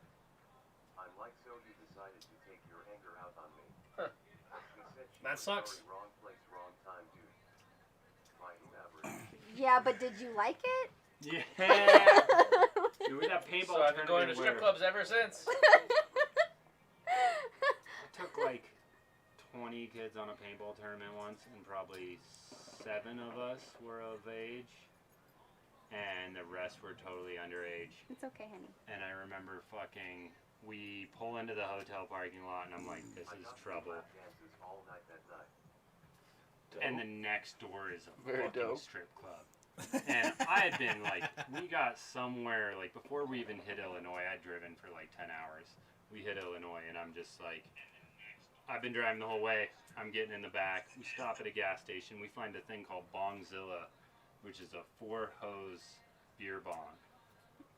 I'm like, so you decided to take your anger out on me. Huh. She said she That was sucks. sorry, wrong place, wrong time, dude. My whoever. Yeah, but did you like it? Yeah. Dude, with that paintball So I've been going to tournament strip where clubs ever since. I took like 20 kids on a paintball tournament once, and probably 7 of us were of age, and the rest were totally underage. It's okay, honey. And I remember we pull into the hotel parking lot, and I'm like, this I is got trouble. lap dances all night that night. And the next door is a Very fucking dope. strip club. And I had been like, we got somewhere, like before we even hit Illinois, I'd driven for like 10 hours. We hit Illinois, and I'm just like, I've been driving the whole way. I'm getting in the back. We stop at a gas station. We find a thing called Bongzilla, which is a 4-hose beer bong.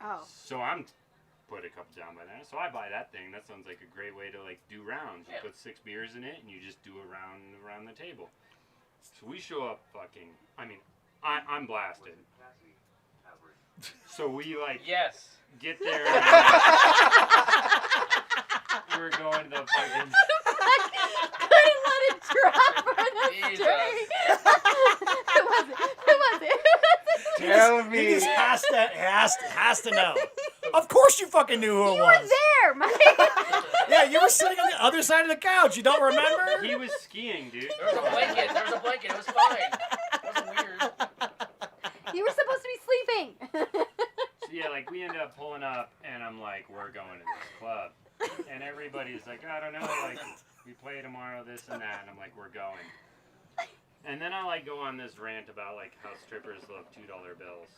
Oh. So I'm put a couple down by that. So I buy that thing. That sounds like a great way to like do rounds. You put 6 beers in it and you just do a round around the table. So we show up fucking. I mean, I'm blasted. So we like Yes. get there. And we're going to the fucking. Couldn't let it drop for the Jesus. story. Who was it? Who was it? Tell He me. just has to know. Of course you fucking knew who it You was. were there, Mike. Yeah, you were sitting on the other side of the couch. You don't remember? He was skiing, dude. There was a blanket. There was a blanket. It was fine. It wasn't weird. You were supposed to be sleeping. So yeah, like we end up pulling up, and I'm like, we're going to this club, and everybody's like, I don't know, like we play tomorrow, this and that, and I'm like, we're going. And then I like go on this rant about like how strippers love $2 bills.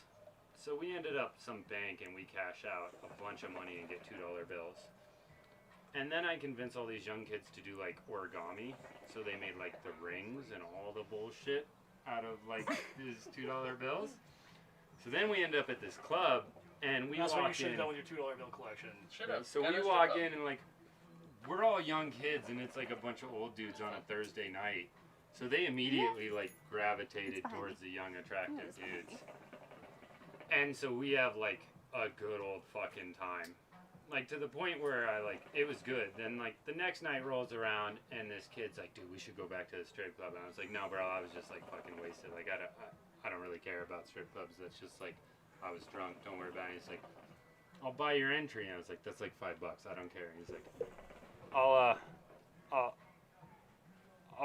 So we ended up some bank, and we cash out a bunch of money and get $2 bills. And then I convinced all these young kids to do like origami, so they made like the rings and all the bullshit out of like these $2 bills. So then we end up at this club, and we That's what you walk should have in. done with your $2 bill collection. Should have. So we walk in, and like we're all young kids, and it's like a bunch of old dudes on a Thursday night. So they immediately like gravitated It's fine. towards the young, attractive it's fine. dudes. And so we have like a good old fucking time. Like to the point where I like it was good. Then like the next night rolls around and this kid's like, dude, we should go back to the strip club. And I was like, no, bro, I was just like fucking wasted. Like I don't really care about strip clubs. That's just like I was drunk. Don't worry about it. He's like, I'll buy your entry. And I was like, that's like $5. I don't care. And he's like, I'll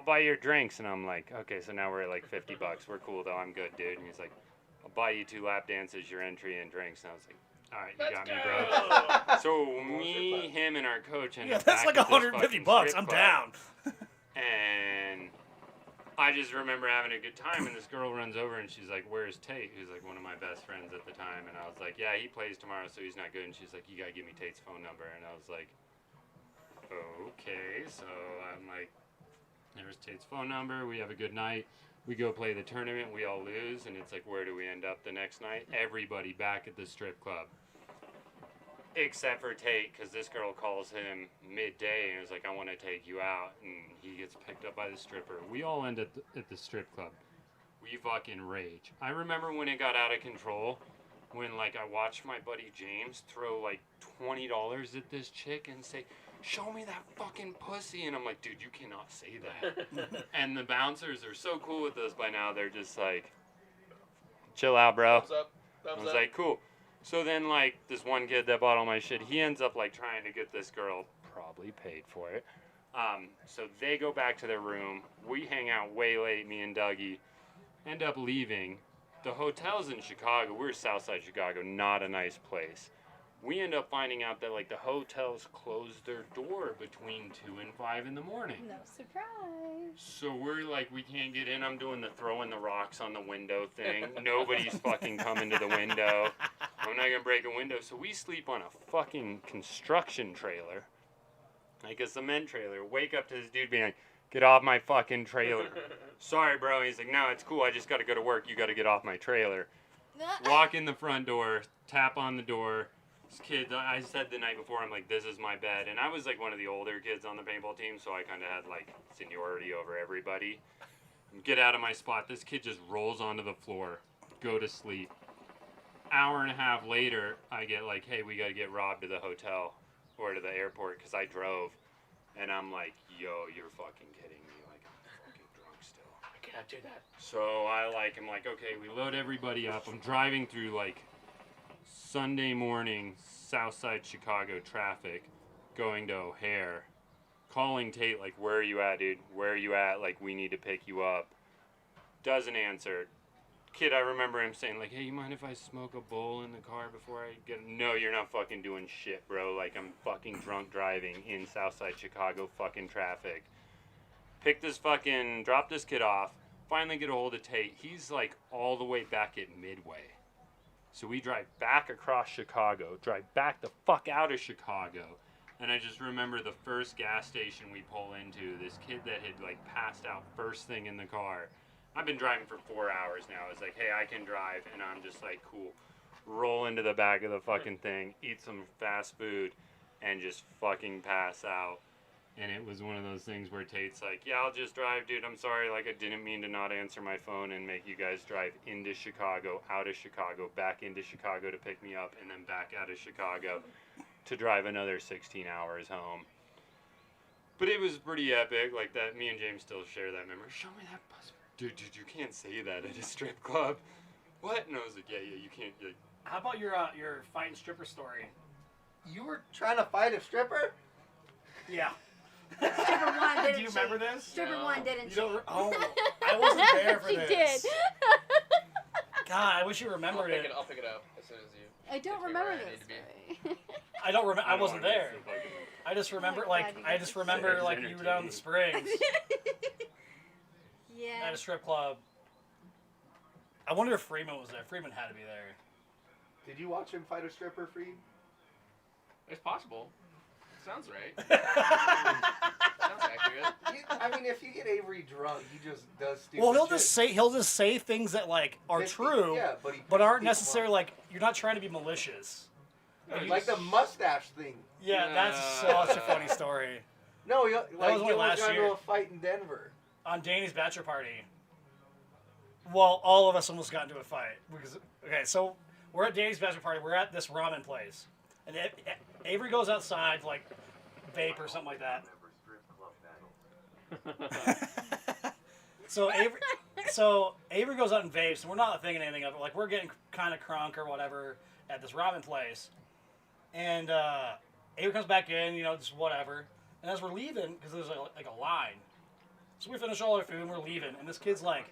buy your drinks. And I'm like, okay, so now we're at like $50. We're cool though. I'm good, dude. And he's like, I'll buy you 2 lap dances, your entry, and drinks. And I was like, all right, you got me, bro. So me, him, and our coach ended Yeah, up that's back like at this $150. fucking strip I'm club. down. And I just remember having a good time, and this girl runs over and she's like, where's Tate? Who's like one of my best friends at the time. And I was like, yeah, he plays tomorrow, so he's not good. And she's like, you gotta give me Tate's phone number. And I was like, okay. So I'm like, there's Tate's phone number. We have a good night. We go play the tournament. We all lose. And it's like, where do we end up the next night? Everybody back at the strip club. Except for Tate, because this girl calls him midday and is like, I want to take you out. And he gets picked up by the stripper. We all end at the strip club. We fucking rage. I remember when it got out of control, when like I watched my buddy James throw like $20 at this chick and say, show me that fucking pussy. And I'm like, dude, you cannot say that. And the bouncers are so cool with us by now. They're just like, chill out, bro. Thumbs up. I Thumbs was up. like, cool. So then, like, this one kid that bought all my shit, he ends up, like, trying to get this girl, probably paid for it. So they go back to their room. We hang out way late, me and Dougie. End up leaving. The hotel's in Chicago. We're Southside Chicago, not a nice place. We end up finding out that, like, the hotels close their door between 2 and 5 in the morning. No surprise. So we're like, we can't get in. I'm doing the throwing the rocks on the window thing. Nobody's fucking coming to the window. I'm not gonna break a window. So we sleep on a fucking construction trailer. Like a cement trailer. Wake up to this dude being like, get off my fucking trailer. Sorry, bro. He's like, no, it's cool. I just gotta go to work. You gotta get off my trailer. Walk in the front door. Tap on the door. This kid, I said the night before, I'm like, this is my bed. And I was like one of the older kids on the paintball team, so I kind of had like seniority over everybody. Get out of my spot. This kid just rolls onto the floor. Go to sleep. Hour and a half later, I get like, hey, we got to get Rob to the hotel or to the airport because I drove. And I'm like, yo, you're fucking kidding me. Like, I'm fucking drunk still. I cannot do that. So I like, I'm like, okay, we load everybody up. I'm driving through like Sunday morning, Southside Chicago traffic, going to O'Hare, calling Tate like, where are you at, dude? Where are you at? Like, we need to pick you up. Doesn't answer. Kid, I remember him saying like, hey, you mind if I smoke a bowl in the car before I get... No, you're not fucking doing shit, bro. Like, I'm fucking drunk driving in Southside Chicago fucking traffic. Drop this kid off, finally get a hold of Tate. He's like all the way back at Midway. So we drive back across Chicago, drive back the fuck out of Chicago, And I just remember the first gas station we pull into, this kid that had like passed out first thing in the car. I've been driving for 4 hours now. It's like, hey, I can drive, and I'm just like, cool. Roll into the back of the fucking thing, eat some fast food, and just fucking pass out. And it was one of those things where Tate's like, yeah, I'll just drive, dude. I'm sorry. Like, I didn't mean to not answer my phone and make you guys drive into Chicago, out of Chicago, back into Chicago to pick me up, and then back out of Chicago to drive another 16 hours home. But it was pretty epic. Like, that, me and James still share that memory. Show me that bus. Dude, you can't say that at a strip club. What? And I was like, yeah, you can't. Like, How about your fighting stripper story? You were trying to fight a stripper? Yeah. Stripper one, didn't Do you she? remember this? Stripper one, didn't You she? don't. Oh, I wasn't there for she this. did. God, I wish you remembered it. I'll pick it up as soon as you. I don't Take me remember where I this need to be. story. I don't remember. I don't wasn't wanna there. miss the fucking- I just remember, Oh my like, God, I just remember, It's like, you were down in the Springs Yeah. at a strip club. I wonder if Freeman was there. Freeman had to be there. Did you watch him fight a stripper, Freed? It's possible. Sounds right. Sounds accurate. I mean, if you get Avery drunk, he just does stupid Well, shit. he'll just say things that like are That he- true, yeah, but, he but pisses aren't people necessarily off. like you're not trying to be malicious. Like the mustache thing. Yeah, that's such a funny story. No, he, was like, only he last got year. into a fight in Denver. On Danny's bachelor party. Well, all of us almost got into a fight because so we're at Danny's bachelor party. We're at this ramen place, and Avery goes outside to, like vape or something like that. Remember strip club battles. So Avery goes out and vapes, and we're not thinking anything of it. Like, we're getting kind of crunk or whatever at this ramen place. And Avery comes back in, just whatever. And as we're leaving, because there's like a line. So we finish all our food, and we're leaving. And this kid's like,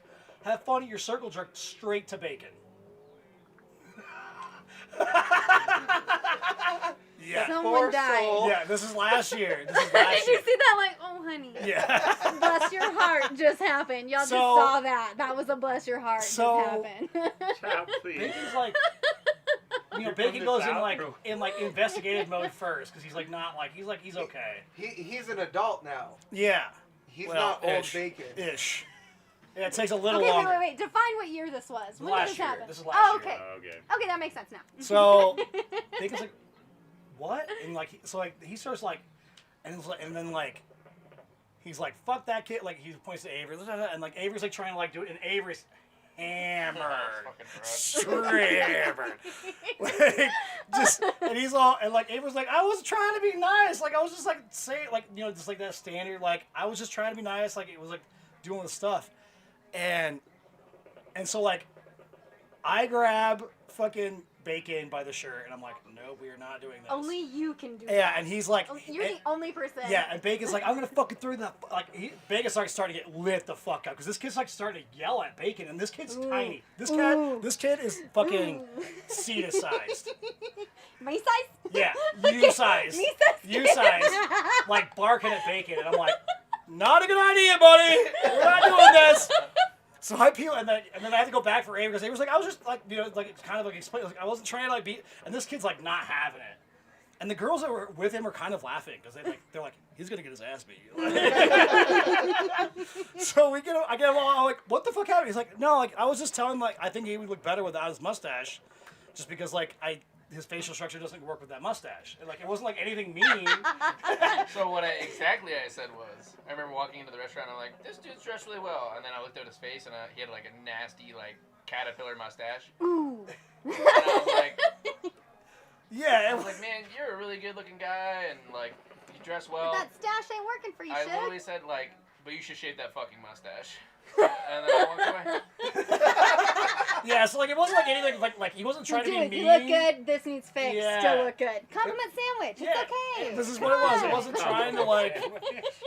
have fun at your circle jerk straight to bacon. Yeah. Someone died. soul. Yeah, this is last year. Did you see that? Like, oh, honey. Yeah. Bless your heart just happened. Y'all just So- saw that. That was a bless your heart So- just happened. Child, please. Bacon's like, You're Bacon from goes the in South, like bro. investigative mode first because he's like not like he's okay. He's an adult now. Yeah. He's Well, not old ish. bacon. Ish. Yeah, it takes a little Okay, longer. wait. Define what year this was. When Last did this year. happen? This is last oh, year. okay. Okay. Okay, that makes sense now. So Bacon's like, what? And like, so like he starts like, and then like, he's like, fuck that kid. Like he points to Avery, and like Avery's like trying to like do it, and Avery's hammered, hammered, like just, and he's all, and like Avery's like, I was trying to be nice, like I was just like saying, like just like that standard, like I was just trying to be nice, like it was like doing the stuff, and so like, I grab fucking Bacon by the shirt, and I'm like, no, we are not doing this. Only you can do Yeah, that. and he's like, You're the only person. yeah, and Bacon's like, I'm gonna fucking throw that. Like, Bacon's like starting to get lit the fuck up because this kid's like starting to yell at Bacon, and this kid's Ooh. tiny. This Ooh. kid is fucking Ooh. Ceta sized. My size? Yeah, Okay, you sized. me size. You sized. Like barking at Bacon, and I'm like, not a good idea, buddy. We're not doing this. So I peel, and then I have to go back for Avery because Avery's like, I was just like, like it's kind of like explain, like I wasn't trying to like be, and this kid's like not having it, and the girls that were with him were kind of laughing because they're like, he's gonna get his ass beat. So I get him all like, what the fuck happened? He's like, no, like I was just telling him like I think he would look better without his mustache, just because like his facial structure doesn't work with that mustache, and like it wasn't like anything mean. So what I said was, I remember walking into the restaurant and I'm like, this dude's dressed really well. And then I looked at his face and he had like a nasty like caterpillar mustache. Ooh. And I was like, Yeah, I was like, man, you're a really good looking guy and like, you dress well. But that stash ain't working for you, I shit. literally said like, but you should shave that fucking mustache. And then I walked away. yeah. So like it wasn't like anything like he wasn't trying to be Dude, mean. you look good. This needs fixed. Yeah. Still look good. Compliment sandwich. Yeah, It's okay. this is Come what it was. It on. wasn't trying to like.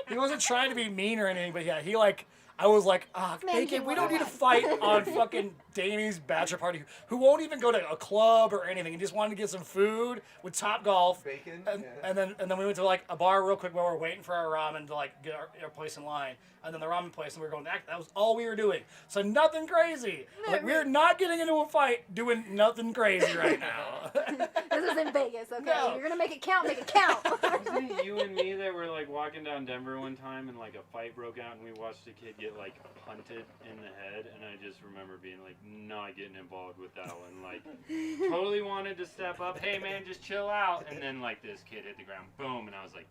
He wasn't trying to be mean or anything, but yeah, he like. I was like, Man, Bacon, you we don't need to want. fight on fucking Danny's bachelor party, who won't even go to a club or anything. He just wanted to get some food with Top Golf. Bacon. And, Yeah. and then we went to like a bar real quick while we were waiting for our ramen to like get our place in line. And then the ramen place, and we were going back. That was all we were doing. So nothing crazy. Like, we're not getting into a fight doing nothing crazy right now. This is in Vegas, okay? No. You're gonna make it count, make it count. Wasn't it you and me that were like walking down Denver one time and like a fight broke out and we watched a kid get like punted in the head, and I just remember being like not getting involved with that one. Like totally wanted to step up, hey man, just chill out, and then like this kid hit the ground, boom, and I was like,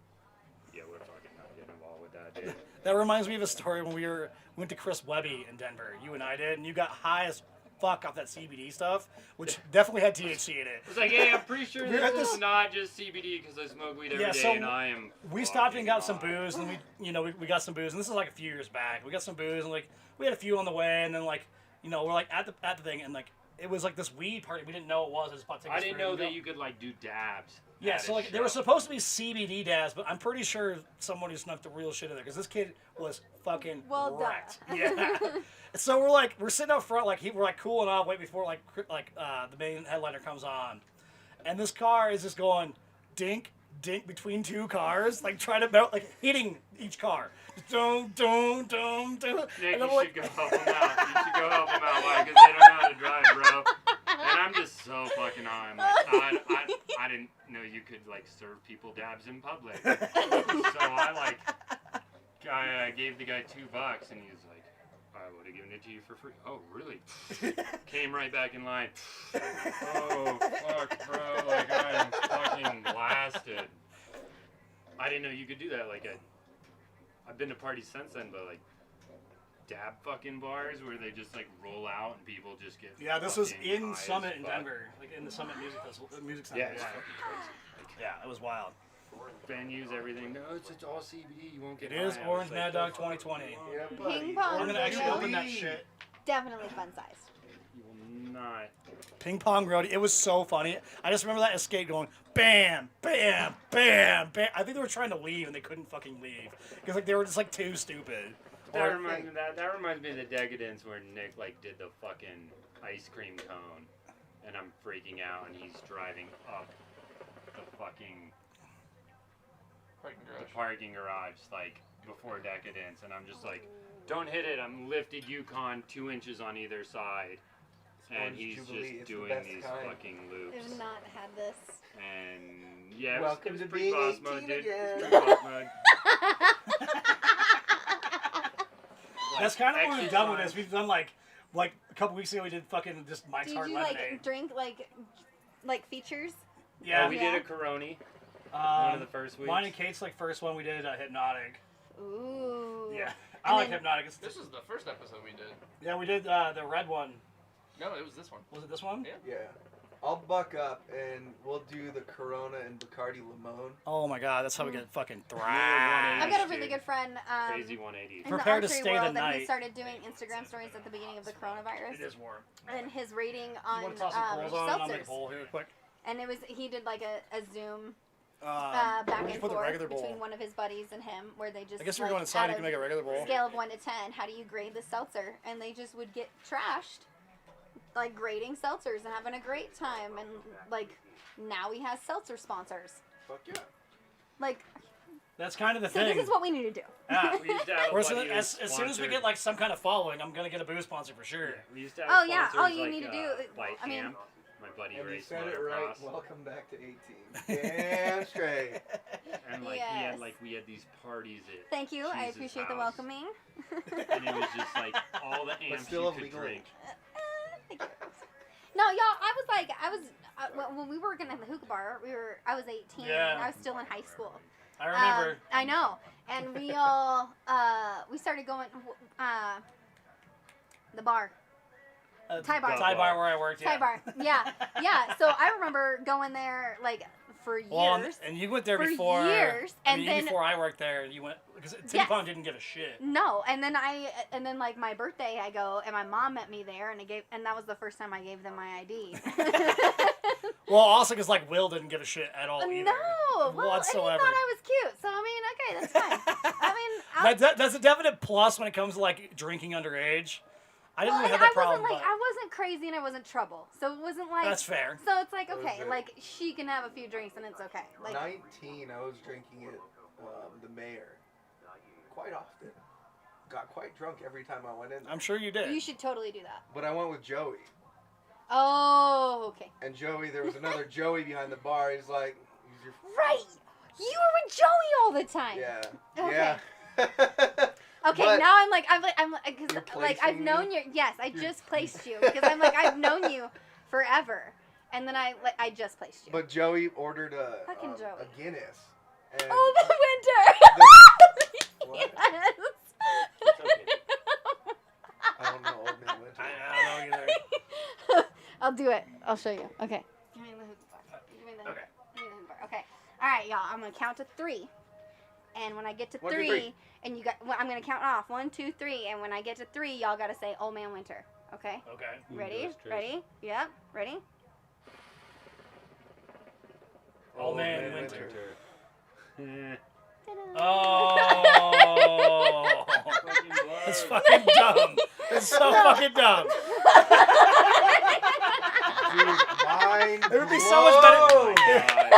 yeah, we're fucking not getting involved with that, dude. That reminds me of a story when we went to Chris Webby in Denver. You and I did, and you got high as fuck off that CBD stuff, which definitely had THC in it. It's like, hey, I'm pretty sure We're at this this- is not just CBD because I smoke weed every day, so and I am. We stopped and got fucking some high. booze, and we got some booze, and this is like a few years back. We got some booze, and like we had a few on the way, and then like we're like at the thing, and like it was like this weed party. We didn't know it was. It was about to take I us didn't through, know and we that go- you could like do dabs. Yeah, at so a like they were show. supposed to be CBD dabs, but I'm pretty sure somebody snuck the real shit in there because this kid was fucking Well, duh. wrecked. Yeah. So we're sitting up front, like we're like cooling off, wait before the main headliner comes on, and this car is just going dink dink between two cars, like trying to melt, like hitting each car. Dum dum dum dum. Nick, And you I'm like, should go help him out. You should go help him out, why? Because they don't know how to drive, bro. And I'm just so fucking high. I'm like, I didn't know you could like serve people dabs in public. So I gave the guy $2, and he was like, I would have given it to you for free. Oh, really? Came right back in line. Oh, fuck, bro. Like, I'm fucking blasted. I didn't know you could do that. Like, I've been to parties since then, but like, dab fucking bars where they just like roll out and people just get. yeah, this was fucking in high as Summit in fuck. Denver, like in the Summit Music Festival, music center. Yeah, it's fucking crazy. Yeah, it was wild. Venues, everything. No, it's all CBD. You won't get. It is high. I was Orange like, Mad go Dog fuck 2020. yourself. Yeah, buddy. Ping pong. We're gonna actually rodeo. open that shit. Definitely fun size. You will not. Ping pong rodeo. It was so funny. I just remember that escape going bam, bam, bam, bam. I think they were trying to leave and they couldn't fucking leave because like they were just like too stupid. That Or- reminds me that reminds me of the Decadence where Nick like did the fucking ice cream cone, and I'm freaking out, and he's driving up the fucking the parking garage like before Decadence, and I'm just like, don't hit it. I'm lifted Yukon 2 inches on either side, and Orange he's Jubilee, just it's the doing best these kind. fucking loops. I've not had this. And yeah, it Welcome was to pre being boss 18 mode, dude. again. Pre boss mode. That's kind of what we've done with exercise. this. We've done like a couple weeks ago we did fucking just Mike's Did Hard you Lemonade. like drink like features? Yeah, Oh, we did a Coroni. One of the first weeks. Mine and Kate's like first one we did Ooh. Hypnotic. Yeah, I And like then- Hypnotic. It's This was the first episode we did. yeah, we did the red one. No, it was this one. Was it this one? Yeah. Yeah. I'll buck up and we'll do the Corona and Bacardi Limon. Oh my god, that's how we get fucking I've thrashed. got a really good friend Crazy 180. in Prepare the to archery stay the world, and night. he started doing Instagram stories at the beginning of the coronavirus. It is warm. And his rating You on want to toss some coals on? I'll make a seltzers. bowl here quick. And he did like a Zoom Where'd back you and put the forth regular between bowl? one of his buddies and him, where they just I guess if like, we're going inside, out you can of make a regular bowl. scale of 1 to 10, how do you grade the seltzer? And they just would get trashed, like grading seltzers and having a great time. And like now he has seltzer sponsors. Fuck yeah. Like, That's kind of the so thing. this is what we need to do. Yeah. We used to have a Or as, buddy who as soon as we sponsored- get like some kind of following, I'm gonna get a booze sponsor for sure. Yeah, we used to have Oh, yeah, all sponsors you like, need to do- White I mean- Camp. My buddy And you raced said it right. motocross. Welcome back to 18. Damn straight. And like Yes. we had these parties at Thank you. I Jesus' appreciate the house. welcoming. and it was just like all the amps still you could illegal. drink. Thank you. No, y'all. When we were working at the hookah bar, I was 18 Yeah. and I was still in high school. I remember. I know, and we all we started going the bar. Thai bar. Thai bar where I worked. Yeah. Thai bar. Yeah. So I remember going there like for years. Well, and you went there For before. years, I and mean, then- before I worked there, you went because Tim Yes. Pong didn't give a shit. No, and then like my birthday, I go, and my mom met me there, and that was the first time I gave them my ID. Well, also because like Will didn't give a shit at all either. No, well, and he whatsoever. thought I was cute, so I mean, okay, that's fine. I mean, That's a definite plus when it comes to like drinking underage. I didn't really have that problem. wasn't like but I wasn't crazy and I wasn't trouble, so it wasn't like. that's fair. So it's like That was okay, it. like she can have a few drinks and it's okay. Like 19, I was drinking at the Mayor quite often. Got quite drunk every time I went in there. I'm sure you did. you should totally do that. But I went with Joey. Oh, okay. And Joey, there was another Joey behind the bar. He's like, he's your Right. You were with Joey all the time. yeah, Okay. yeah. Okay, But now I'm because You're like I've placing known me? you. Yes, I just placed you because I'm like I've known you forever, and then I just placed you. But Joey ordered Fucking a Joey. Guinness. And Oh, the winter. What? Yes. It's okay. I don't know, Old Man Winter. I don't know either. I'll do it. I'll show you. Okay. Give me the hoop bar. Give me the Okay. Give me the hoop bar. Okay. All right, y'all. I'm gonna count to 3, and when I get to 1, 2, 3, 3. and you got, well, I'm gonna count off 1, 2, 3, and when I get to 3, y'all gotta say "Old Man Winter." Okay. Okay. Ready? Goes Trish. Ready? Yep. Ready? Old Man Winter. Eh. Ta-da. Oh. That's fucking dumb. That's so fucking dumb. Dude, mind It would be so much better. Oh my God.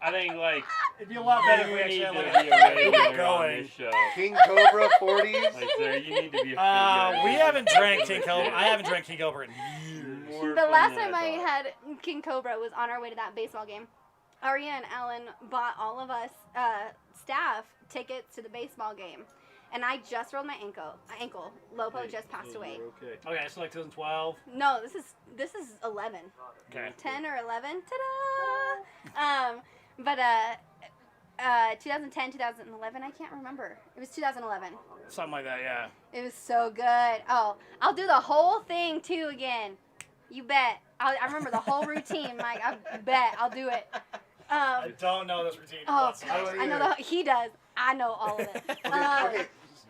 I think like It'd be a lot better if we you actually need had to like be a a regular on going. this show. King Cobra 40s. Like, sir, you need to be a We haven't drank King Cobra. I haven't drank King Cobra in years. More The fun last than time I thought. had King Cobra was on our way to that baseball game. Aria and Alan bought all of us staff tickets to the baseball game, and I just rolled my ankle. Lopo Hey, just passed hey, away. you're okay. Okay, so like 2012. No, this is 11, Okay. 10 or 11. Ta-da! But 2010, 2011, I can't remember. It was 2011. Something like that, yeah. It was so good. Oh, I'll do the whole thing too again. You bet. I remember the whole routine, Mike. I bet I'll do it. I don't know this routine. Oh, whatsoever. gosh, I know he does. I know all of it. Okay,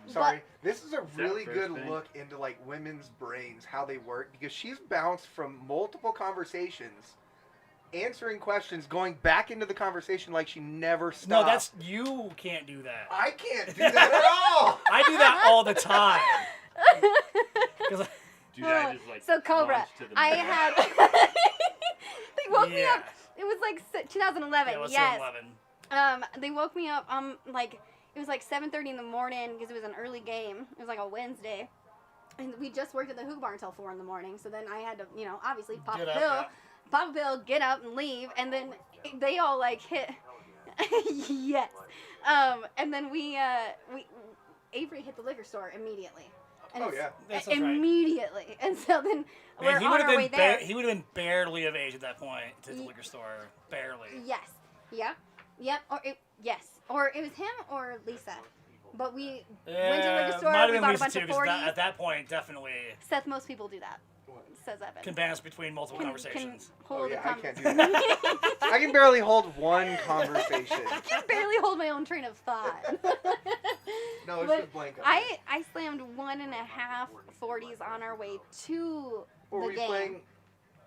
sorry. This is a that really first good thing? look into like women's brains, how they work, because she's bounced from multiple conversations, answering questions, going back into the conversation like she never stopped. No, that's you can't do that. I can't do that at all. I do that all the time. 'Cause Dude, I just like So Cobra, launched to the I moon. had. They woke me Yeah. up. It was like 2011. Yeah, it was yes. 2011. They woke me up. Like it was like 7:30 in the morning because it was an early game. It was like a Wednesday, and we just worked at the Hoog Bar until 4 in the morning. So then I had to, obviously pop Get a up, pill, yeah. pop a pill, get up and leave, and then they all like hit. Yes. And then we Avery hit the liquor store immediately. And Oh, it's- yeah. That's right. Immediately, and so then we're Man, he on would have our way been there. he would have been barely of age at that point to the liquor store. Barely. Yes. Yep. Yep. Yes. Or it was him or Lisa. But we went to the liquor store. Might have We been bought a Lisa bunch too, of because 40s. at that point, definitely Seth, most people do that. Says Evan. can balance between multiple conversations. hold Oh, a yeah, I can't do conversation. I can barely hold one conversation. I can barely hold my own train of thought. No, it's But just blank. up I slammed 1.5 40s on our way to Were the we game. playing?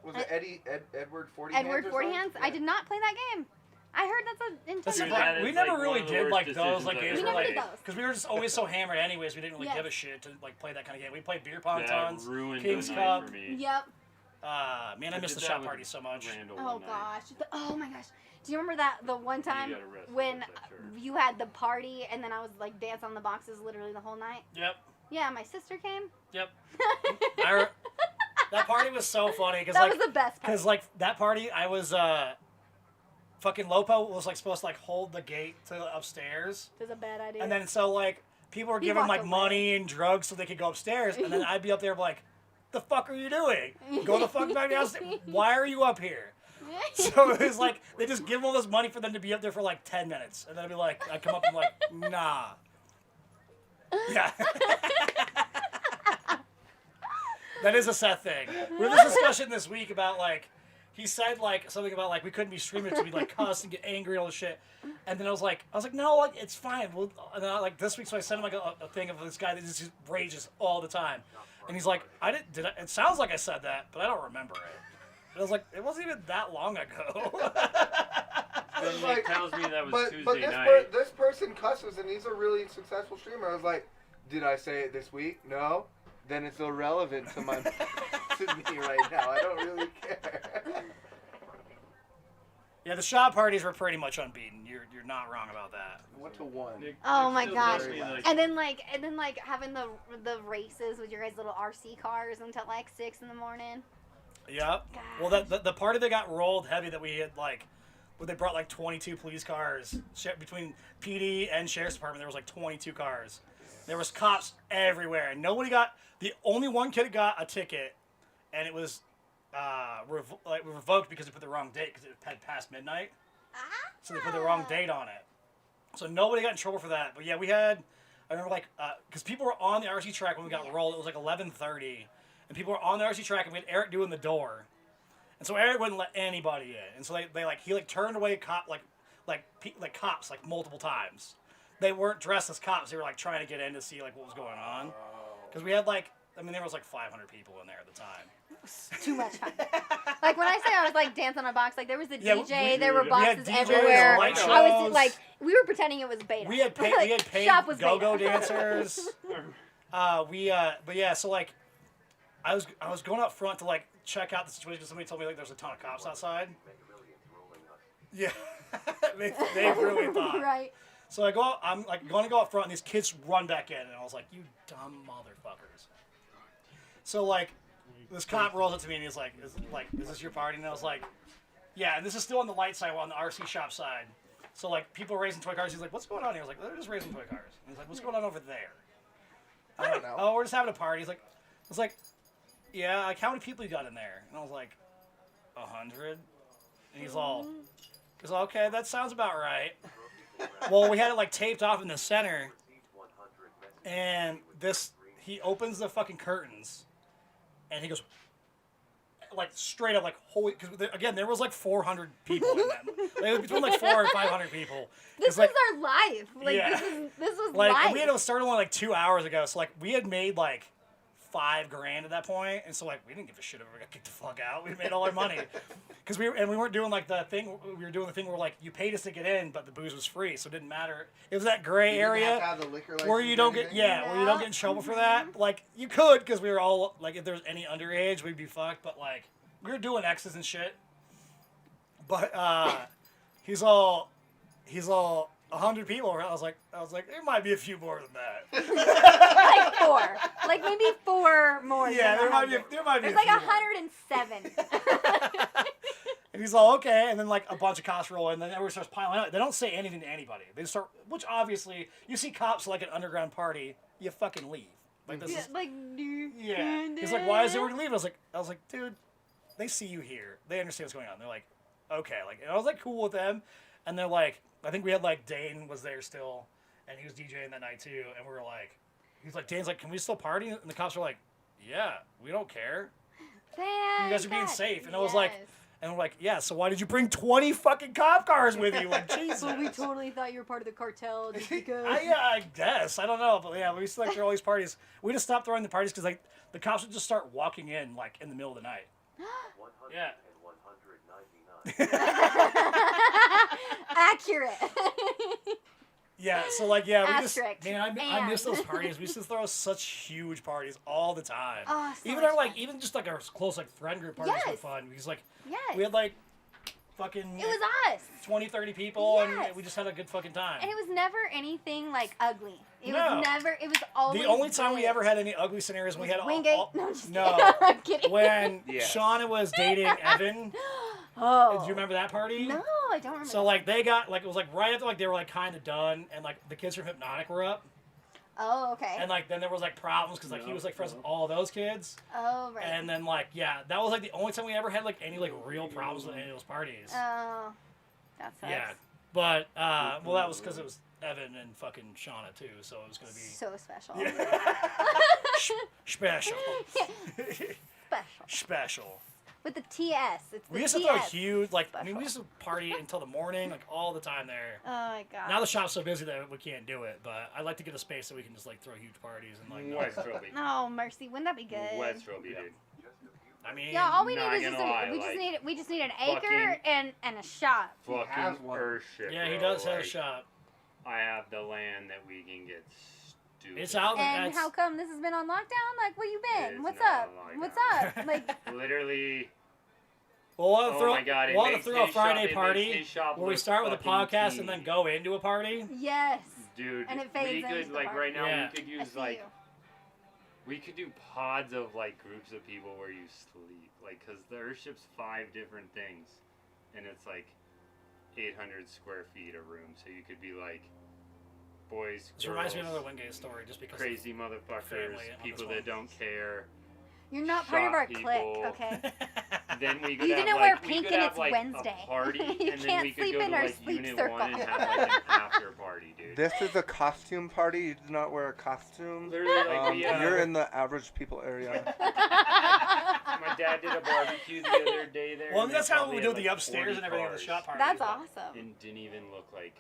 Was it Edward 40 Edward Hands or 40 something? Hands. Yeah. I did not play that game. I heard that's an That's intense. the Dude, fun- that we is, never like, really one of the did worst like those decisions like I've games We where never like did those. because we were just always so hammered anyways. We didn't really give a Yes. shit to like play that kind of game. We played beer pong That tons. ruined King's the Cup. night for me. Yep. Man, I I missed the did that shop with party so much. Randall Oh one night. gosh. Oh my gosh. Do you remember that the one time got arrested, when that's like, sure. you had the party and then I was like dance on the boxes literally the whole night? Yep. Yeah, my sister came. Yep. That party was so funny because That like was the best part. because like that party I was fucking Lopo was like supposed to like hold the gate to upstairs. It was a bad idea. And then so like people were He giving walked like away. money and drugs so they could go upstairs, and then I'd be up there like, "The fuck are you doing? Go the fuck back downstairs. Why are you up here?" So it was like they just give them all this money for them to be up there for like 10 minutes, and then I'd be like, I come up and I'm like, nah. Yeah. That is a Seth thing. We had this discussion this week about like. He said like something about like we couldn't be streaming to be like cuss and get angry and all this shit, and then I was like no, like it's fine. And then like this week, so I sent him like a thing of this guy that just rages all the time, and he's like, it sounds like I said that, but I don't remember it. And I was like, it wasn't even that long ago. Then he Like, tells me that was but Tuesday this, night. this person cusses and he's a really successful streamer. I was like, did I say it this week? No. Then it's irrelevant to my to me right now. I don't really care. Yeah, the shop parties were pretty much unbeaten. You're not wrong about that. I went to one. Oh my Still gosh. very, like- And then like having the races with your guys' little RC cars until like 6 in the morning. Yep. Well, the party that got rolled heavy that we had like, where they brought like 22 police cars between PD and sheriff's department. There was like 22 cars. There was cops everywhere, and nobody got. The only one kid got a ticket, and it was revoked because they put the wrong date because it had passed midnight. So they put the wrong date on it. So nobody got in trouble for that. But yeah, we had. I remember like because people were on the RC track when we got rolled. It was like 11:30, and people were on the RC track, and we had Eric doing the door. And so Eric wouldn't let anybody in, and so he turned away cops like multiple times. They weren't dressed as cops; they were like trying to get in to see like what was going on. Because we had there was like 500 people in there at the time. Too much fun. Like when I say I was like dancing on a box, like there was a Yeah, DJ, there were we had boxes DJs, everywhere. light I was shows. like, we were pretending it was beta. We had paid Shop was go-go beta. dancers. But yeah, so like, I was going up front to like check out the situation. Somebody told me like there's a ton of cops outside. Yeah, they really thought. Right. So I'm like going to go up front, and these kids run back in, and I was like, "You dumb motherfuckers!" So like, this cop rolls up to me, and he's like, "Is this your party?" And I was like, "Yeah." And this is still on the light side, on the RC shop side. So like, people are raising toy cars. He's like, "What's going on here?" I was like, "They're just raising toy cars." And he's like, "What's going on over there?" I don't know. Oh, we're just having a party. I was like, "Yeah." Like, how many people you got in there? And I was like, 100. And he's all, "Okay, that sounds about right." Well, we had it like taped off in the center, and he opens the fucking curtains, and he goes, like straight up, like holy, because again there was like 400 people in them, like, it was between like 400 and 500 people. This It's was like, our life. Like Yeah. this was like life. we had started only like 2 hours ago, so like we had made like $5,000 at that point, and so like we didn't give a shit if we got kicked the fuck out. We made all our money because we weren't doing like the thing. We were doing the thing where like you paid us to get in, but the booze was free, so it didn't matter. It was that gray You didn't have area to have the liquor where license you or don't get anything? where you don't get in trouble for that. Like you could, because we were all like, if there was any underage, we'd be fucked. But like we were doing X's and shit. But he's all 100 people. I was like, there might be a few more than that. like 4. Like maybe 4 more. Yeah, than there might 100. be There's a like few more. 107. And he's all okay, and then like a bunch of cops roll in, and then everyone starts piling out. They don't say anything to anybody. They just start, which obviously you see cops like an underground party, you fucking leave. Like this is like yeah. He's like, why is everyone leaving? I was like, dude, they see you here. They understand what's going on. They're like, okay, like, and I was like cool with them, and they're like, I think we had like Dane was there still, and he was DJing that night too, and we were like, he's like, Dane's like, can we still party? And the cops were like, yeah, we don't care. You guys are being safe, and I was like. And we're like, yeah, so why did you bring 20 fucking cop cars with you? Like, Jesus. But we totally thought you were part of the cartel just because. I guess. I don't know. But yeah, we used to like throw all these parties. We just stopped throwing the parties because like the cops would just start walking in like in the middle of the night. Yeah. And 199. Accurate. Yeah, so like, yeah, we just, Asterisk. man, I miss And. those parties. We used to throw such huge parties all the time. Oh, so Even much our like, fun. even just like our close like friend group parties were Yes. fun because like Yes. we had like fucking It was us. 20, 30 people Yes. and we just had a good fucking time. And it was never anything like ugly. It No. was never. It was always. The only time we good. ever had any ugly scenarios, we had Wingate. all, No, I'm just no. kidding. I'm kidding. when Yes. Shauna was dating Evan. Oh. Do you remember that party? No, I don't remember. So like they got like it was like right after like they were like kind of done and like the kids from Hypnotic were up Oh, okay. and like then there was like problems because like he was like friends with all those kids Oh, right. and then like yeah that was like the only time we ever had like any like real problems with any of those parties. Oh, that sucks. Yeah, but well that was because it was Evan and fucking Shauna too, so it was gonna be So special. special. Special. Special. With the TS. It's the We used to TS. throw huge like I mean Special. we used to party until the morning like all the time there. Oh my god. Now the shop's so busy that we can't do it, but I'd like to get a space so we can just like throw huge parties and like. West Roby. Oh mercy, wouldn't that be good? West Roby, Yeah. dude. I mean, Yeah, all we need Not is just gonna lie, we just need an fucking- acre and a shop. has Fucking one. earth shit. yeah, he bro. does have a Like, shop. I have the land that we can get stupid. It's out. And That's, how come this has been on lockdown? Like, where you been? It's What's not up? on What's lockdown. up? Like, Literally, Well, Oh my God! we'll It throw a makes Friday his party shop where we look start with a fucking podcast and teeny. then go into a party. Yes. Dude, And it we fades into could the like party. right now Yeah. we could I use see like you. we could do pods of like groups of people where you sleep, like because the Earthship's 5 different things, and it's like 800 square feet a room, so you could be like boys, This reminds me of girls, another Wingate story, just because. crazy motherfuckers, family on people this that don't care. You're not part of shop our people. clique, okay? Then we could You have didn't like, wear we pink could and have, it's like, Wednesday. a party, You and then can't we could sleep go in to our like sleep Unit circle. 1 and have like an after party, dude. This is a costume party. You do not wear a costume. Literally, like we You're in the average people area. My dad did a barbecue the other day there. Well, and that's they how probably we had, do the like, upstairs 40 and everything at the cars. shop party. That's awesome. And didn't even look like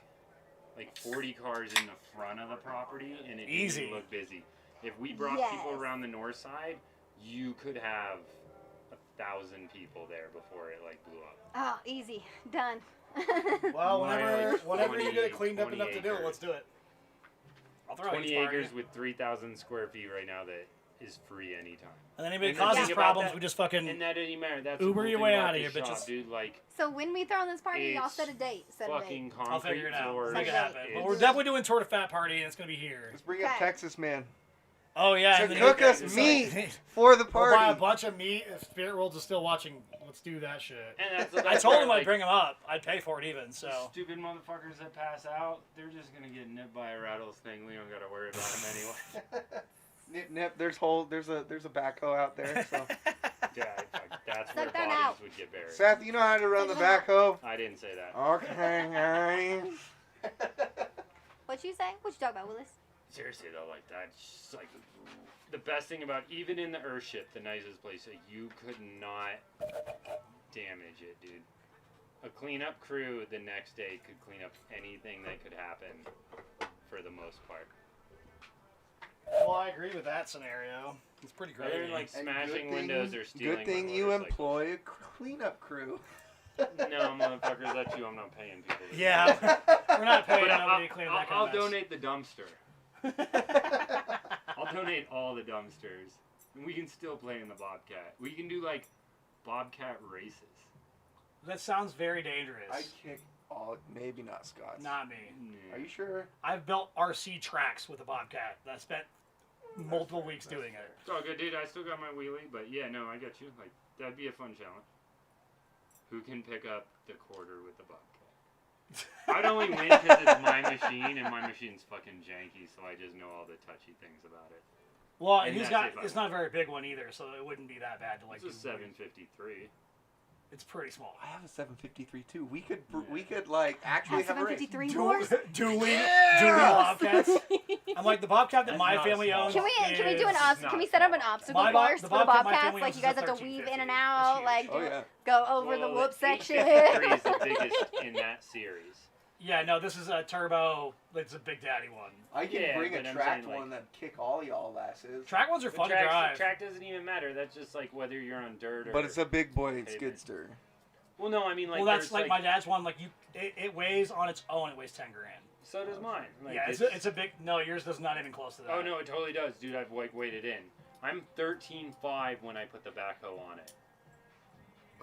40 cars in the front of the property, and it Easy. didn't look busy. If we brought people Yes. around the north side, you could have 1,000 people there before it like blew up. Oh, easy. Done. Well, Like whenever you get 20 it cleaned up enough to do it, acres. let's do it. I'll throw 20 each party. acres with 3,000 square feet right now that is free anytime. And then anybody And the causes thing about problems, that- we just fucking. And that doesn't matter. That's Uber the cool your thing way about outta the here, shop, bitches. dude. Like So when we throw this party, y'all It's set a date. Set a fucking date. concrete I'll figure it out. floors. Make it happen. Well, we're It's- definitely doing Tour de Fat party, and it's gonna be here. Let's bring up Okay. Texas man Oh yeah, to and then cook you- us it's meat like- for the We'll buy a party. bunch of meat. If Spirit Worlds is still watching, let's do that shit. And that's the I best told part, him like, I'd bring him up. I'd pay for it even. So stupid motherfuckers that pass out, they're just gonna get nipped by a rattlesnake. We don't gotta worry about them anyway. Nip, nip. There's a backhoe out there. So Yeah, that's where Suck that bodies out. would get buried. Seth, you know how to run the backhoe? I didn't say that. Okay, guys. What you say? What you talking about, Willis? Seriously though, like that's just, like the best thing about even in the Earthship, the nicest place, like, you could not damage it, dude. A cleanup crew the next day could clean up anything that could happen for the most part. well, I agree with that scenario. It's pretty great. Other than like And smashing good windows thing- or stealing. Good thing my you motorcycle. employ a cleanup crew. No, motherfuckers, that's you. I'm not paying people. to do Yeah, that. we're not paying But nobody to clean that I'll kind of mess. donate the dumpster. I'll donate all the dumpsters. And we can still play in the Bobcat. We can do like Bobcat races. That sounds very dangerous. I kick all. Maybe not Scott's. Not me. Are you sure? I've built RC tracks with a Bobcat. I spent multiple weeks doing it. It's all good, dude. I still got my wheelie, but yeah, no, I got you. Like, that'd be a fun challenge. Who can pick up the quarter with the Bobcat? I'd only win because it's my machine, and my machine's fucking janky, so I just know all the touchy things about it. Well, And he's that's got. if I It's not a very big one either, so it wouldn't be that bad to like. It's a do- 753. It's pretty small. I have a 753 too. We could like actually Have have a race. 753 Do horse? we Yeah! Bobcats? I'm like the Bobcat that That's my not a family small owns. Can we do an It's Can we not set up an small. obstacle My course the for the Bobcat my Bobcats? family Like owns you is guys a have to weave 1350. in and It's out, huge. like Oh yeah. go over the Well, whoop the section. 853 is the biggest in that series. Yeah, no, this is a turbo. It's a Big Daddy one. I can Yeah, bring a but I'm tracked saying, like- one that'd kick all y'all asses. Track ones are fun to drive. Track doesn't even matter. That's just like whether you're on dirt or. But it's a big boy Pavement. skidster. Well, no, I mean like. Well, that's there's, like my dad's one. Like it weighs on its own. It weighs 10 grand. So does mine. Like, Yeah, it's a big. No, yours does not even close to that. Oh no, it totally does, dude. I've like weighted in. I'm 13.5 when I put the backhoe on it.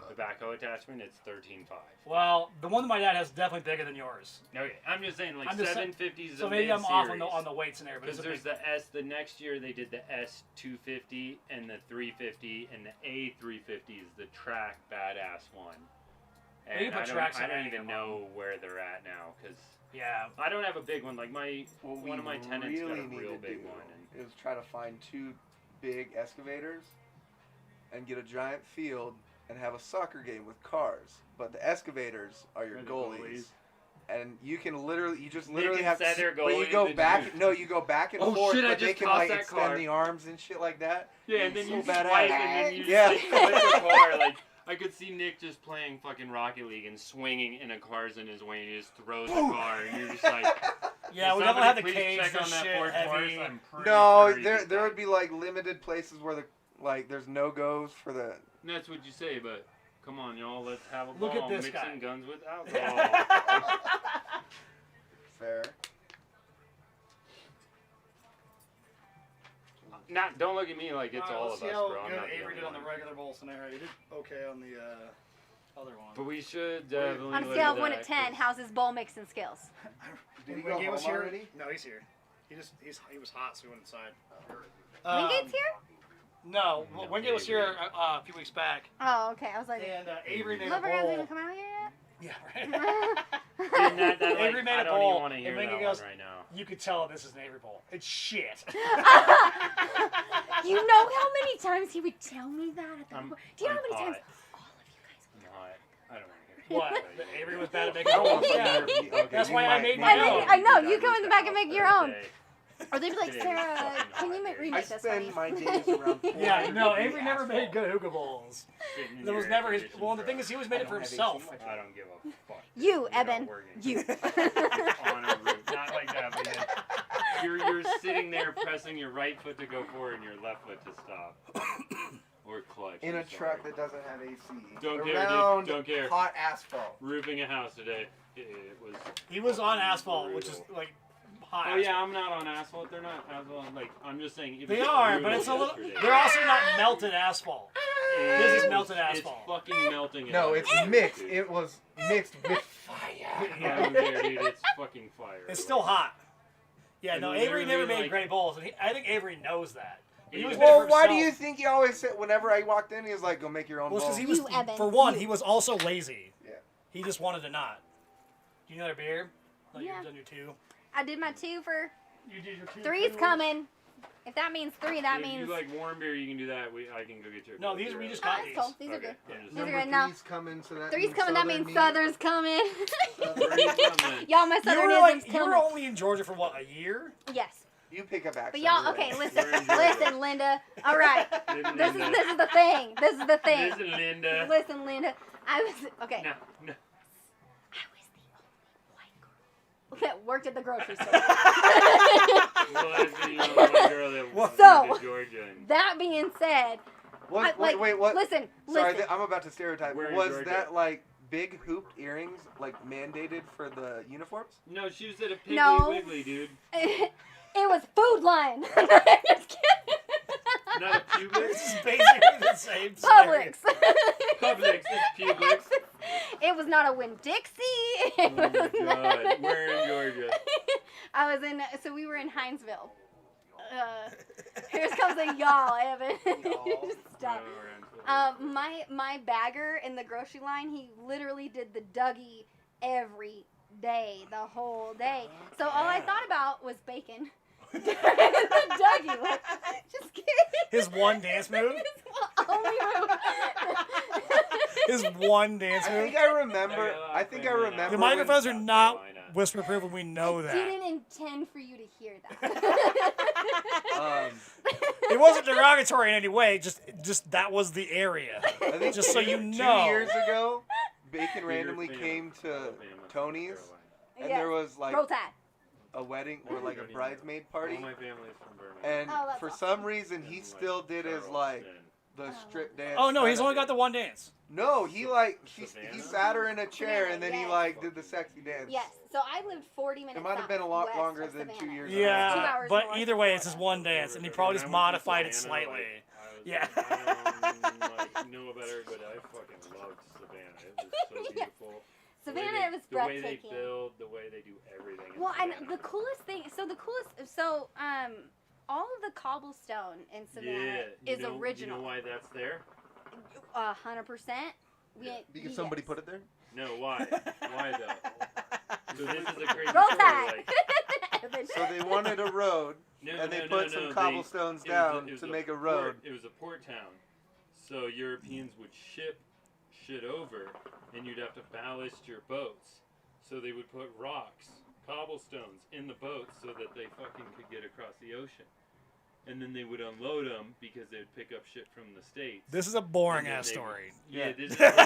The backhoe attachment, it's 13.5. Well, the one that my dad has is definitely bigger than yours. Okay, I'm just saying like I'm just saying- 750s is So a maybe I'm off on mid-series. the weights and everything. Because there's the S. The next year they did the S250 and the 350, and the A350 is the track badass one. Well, you And put tracks I on don't any even of them. know where they're at now because Yeah. I don't have a big one. Like my What one of my tenants got a real big do one. And is try to find 2 big excavators and get a giant field and have a soccer game with cars. But the excavators are your They're the goalies. goalies. And you can literally, you just Nick literally and have Seth are but you goalies, go and back, you- no, you go back and Oh, forth, shit, I but they just can tossed like that extend car. the arms and shit like that. yeah, and then So you badass. swipe and then you Yeah. just like, flip the car. Like I could see Nick just playing fucking Rocket League and swinging, and a car's in his way, and he just throws the car, and you're just like, Yeah, "Will we definitely somebody have the please cage. check This on that shit Ford heavy. Taurus? I'm pretty No, sure he there did there that." would be like limited places where the like there's no goes for the. That's what you say, but come on, y'all, let's have a Look ball at this mixing guy. guns with alcohol. Fair. Don't look at me like it's all let's of see us, how bro. I'm good not the Avery only did on the one. regular bowl scenario. He did okay on the other one. But we should definitely. On a look scale at of 1 to that, 10, 'cause- how's his bowl mixing skills? Did he When go Wingate was home here? already? No, he's here. He was hot, so he went inside. Wingate's here? No, No, Wingate was Avery. here a few weeks back, Oh, okay. I was like, and Avery made a Lover hasn't even bowl. come out here Yeah, yet? right. Dude, that, Avery made I a don't bowl, even want to and hear Wingate that goes, one right now. You could tell this is an Avery bowl. It's shit. You know how many times he would tell me that at the I'm- Do you know how I'm many times hot. all of you guys I'm hot. I don't want to hear What? That Avery was bad at making I don't bowls? want Yeah. to hear- okay, That's you why I might- made might my know. own. I know, Dude, you I go was in the the back and house make your the own. other day. Or they'd be like, It is Sarah, fucking can you hot, make dude. remake I this for spend me? my days around Yeah, no, pouring Avery never made asphalt. good hookah bowls. Sitting in That was your never his. air-conditioned Well, the thing truck. is, he always made it for I don't have himself. AC in my I don't give a fuck. You, You're not Eben. working. You. On a roof. Not like that, but you're sitting there pressing your right foot to go forward and your left foot to stop. Or clutch. In I'm a truck sorry. that doesn't have AC. Don't care, dude. Around Don't care. hot asphalt. Roofing a house today. It was. He was on asphalt, which is brutal. like hot. Oh yeah, I'm not on asphalt. They're not asphalt. Like I'm just saying. It They was are, but brutal it's a little. yesterday. They're also not melted asphalt. This is It melted was- asphalt. It's fucking melting. No, in it's my mouth, mixed. dude. It was mixed with fire. I don't care, dude. It's fucking fire. It's still hot. Yeah, And no, Avery never literally, made like- great bowls, and I think Avery knows that. He Yeah. was made it Well, for why do himself. you think he always said whenever I walked in, he was like, "Go make your own Well, bowl." because he was, You, Evan, for one, you. he was also lazy. Yeah. He just wanted to not. Do you know their beer? Like Yeah. you've done your two. I did my 2 for You did your two. 3's two coming. If that means 3, that If means. you like warm beer, you can do that. I can go get you. a No, cold these beer we out just of Oh, got that's these. cool. These are Okay. good. Yeah. These are Number good. Now, three's coming, so that 3's means coming. That Southern means meat. Southern's coming. Three's coming. Y'all, my You were Southernism's you killing were me. only in Georgia for what, a year? Yes. You pick up accent. But y'all, you're okay, right. listen, We're in Georgia. listen, Linda. All right, this is the thing. This is the thing. Listen, Linda. Listen, Linda. I was okay. No. I was the only white girl that worked at the grocery store. Was the only girl that went So- to Georgia. And That being said, What, I, like, wait, what? Listen, Sorry, listen. I'm about to stereotype. We're in Was Georgia. that like big hooped earrings like mandated for the uniforms? no, she was at a Piggly No. Wiggly, dude. It was Food Line. Just kidding. Not a Publix. This is basically the same scenario. Publix. Publix. It's Publix. It was not a Winn-Dixie. It Oh my was not- God. We're in Georgia. I was in. So we were in Hinesville. Here comes a y'all, Evan. Y'all. Stop. No, we're in My bagger in the grocery line, he literally did the Dougie every day, the whole day. So all I thought about was bacon. the Dougie, like, just kidding. His one dance move. His only move. His one dance I move. think I remember. I think I remember. The when- microphones are not Carolina. whisper proof, and we know that. Didn't intend for you to hear that. It wasn't derogatory in any way. Just that was the area. I think Just so you 2 know. years ago, Bacon Bigger randomly fan came of to Alabama, Tony's, Carolina. and Yes. there was like Roll Tide. a wedding or like a bridesmaid party, All my family is from Birmingham. and Oh, that's for awesome. some reason he And, still did his like Charleston. the strip dance. Oh no, he's kinda- only got the one dance. No, he like he Savannah? sat her in a chair and then he Yes. like did the sexy dance. Yes. So I lived 40 minutes. It might have been a lot southwest longer of than 2 Savannah. years. 2 Yeah, hours but north either of way, it's his Florida. one dance, and he When probably I just went to modified it Savannah, slightly. I was Yeah. like, I don't know better, but I fucking loved Savannah. It was so Yes. beautiful. Savannah was The way they breathtaking. build, the way they do everything. in Well, and Savannah. the coolest thing, all of the cobblestone in Savannah is original. You know why that's there? 100%. Because somebody put it there. No, why? Why though? So this is a crazy Roll story. Tide. Like, So they wanted a road, no, and they no, put no, some no, cobblestones it was a- down it was to a make a port- road. It was a port town, so Europeans would ship shit over, and you'd have to ballast your boats. So they would put rocks, cobblestones in the boats so that they fucking could get across the ocean. And then they would unload them because they would pick up shit from the States. This is a boring And then ass they- story. Yeah, Yeah. this is history. It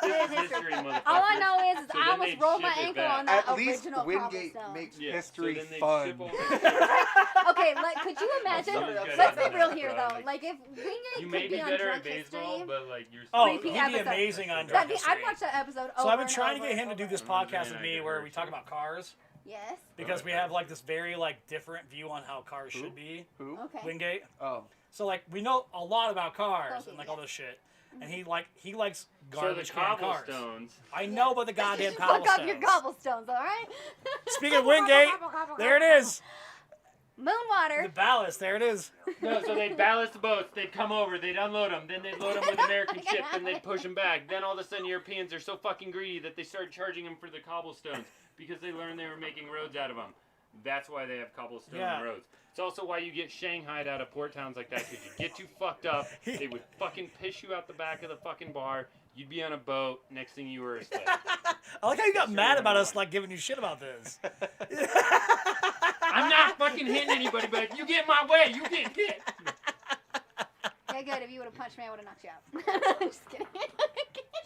This is is history. history, motherfucker. All I know is So I then almost they'd rolled my ship it ankle back. on that At least original Wingate cobblestone. makes Yeah, history so then they'd fun. ship all the shit. Okay, could you imagine? Some of you guys Let's don't be real know, here bro. though. Like, Like if Wingate You could may be be on better Drunk at baseball, History, but like you're. Oh, Repeat he'd be episode. amazing on That'd Drunk I'd History. watch that episode over So I've been and trying to over get him and to do this over. podcast Yeah, with I me get where her we talk too. about cars Yes. because we have like this very like different view on how cars should be. Who? Okay. Wingate. Oh, So like we know a lot about cars Okay, and like all yeah. this shit. and he likes So the garbage can cars. cobblestones. I know about the goddamn Fuck cobblestones. up your cobblestones, all right? Speaking of Wingate, there it is. The Moonwater. ballast, there it is. No, so they'd ballast the boats, they'd come over, they'd unload them, then they'd load them with American ships, then they'd push them back. Then all of a sudden Europeans are so fucking greedy that they started charging them for the cobblestones because they learned they were making roads out of them. That's why they have cobblestone roads. It's also why you get shanghaied out of port towns like that, because you get too fucked up, they would fucking piss you out the back of the fucking bar, you'd be on a boat, next thing you were a slave. I like how you got mad about us like giving you shit about this. I'm not fucking hitting anybody, but if you get in my way, you get hit. Yeah, good. If you would have punched me, I would have knocked you out. Just kidding.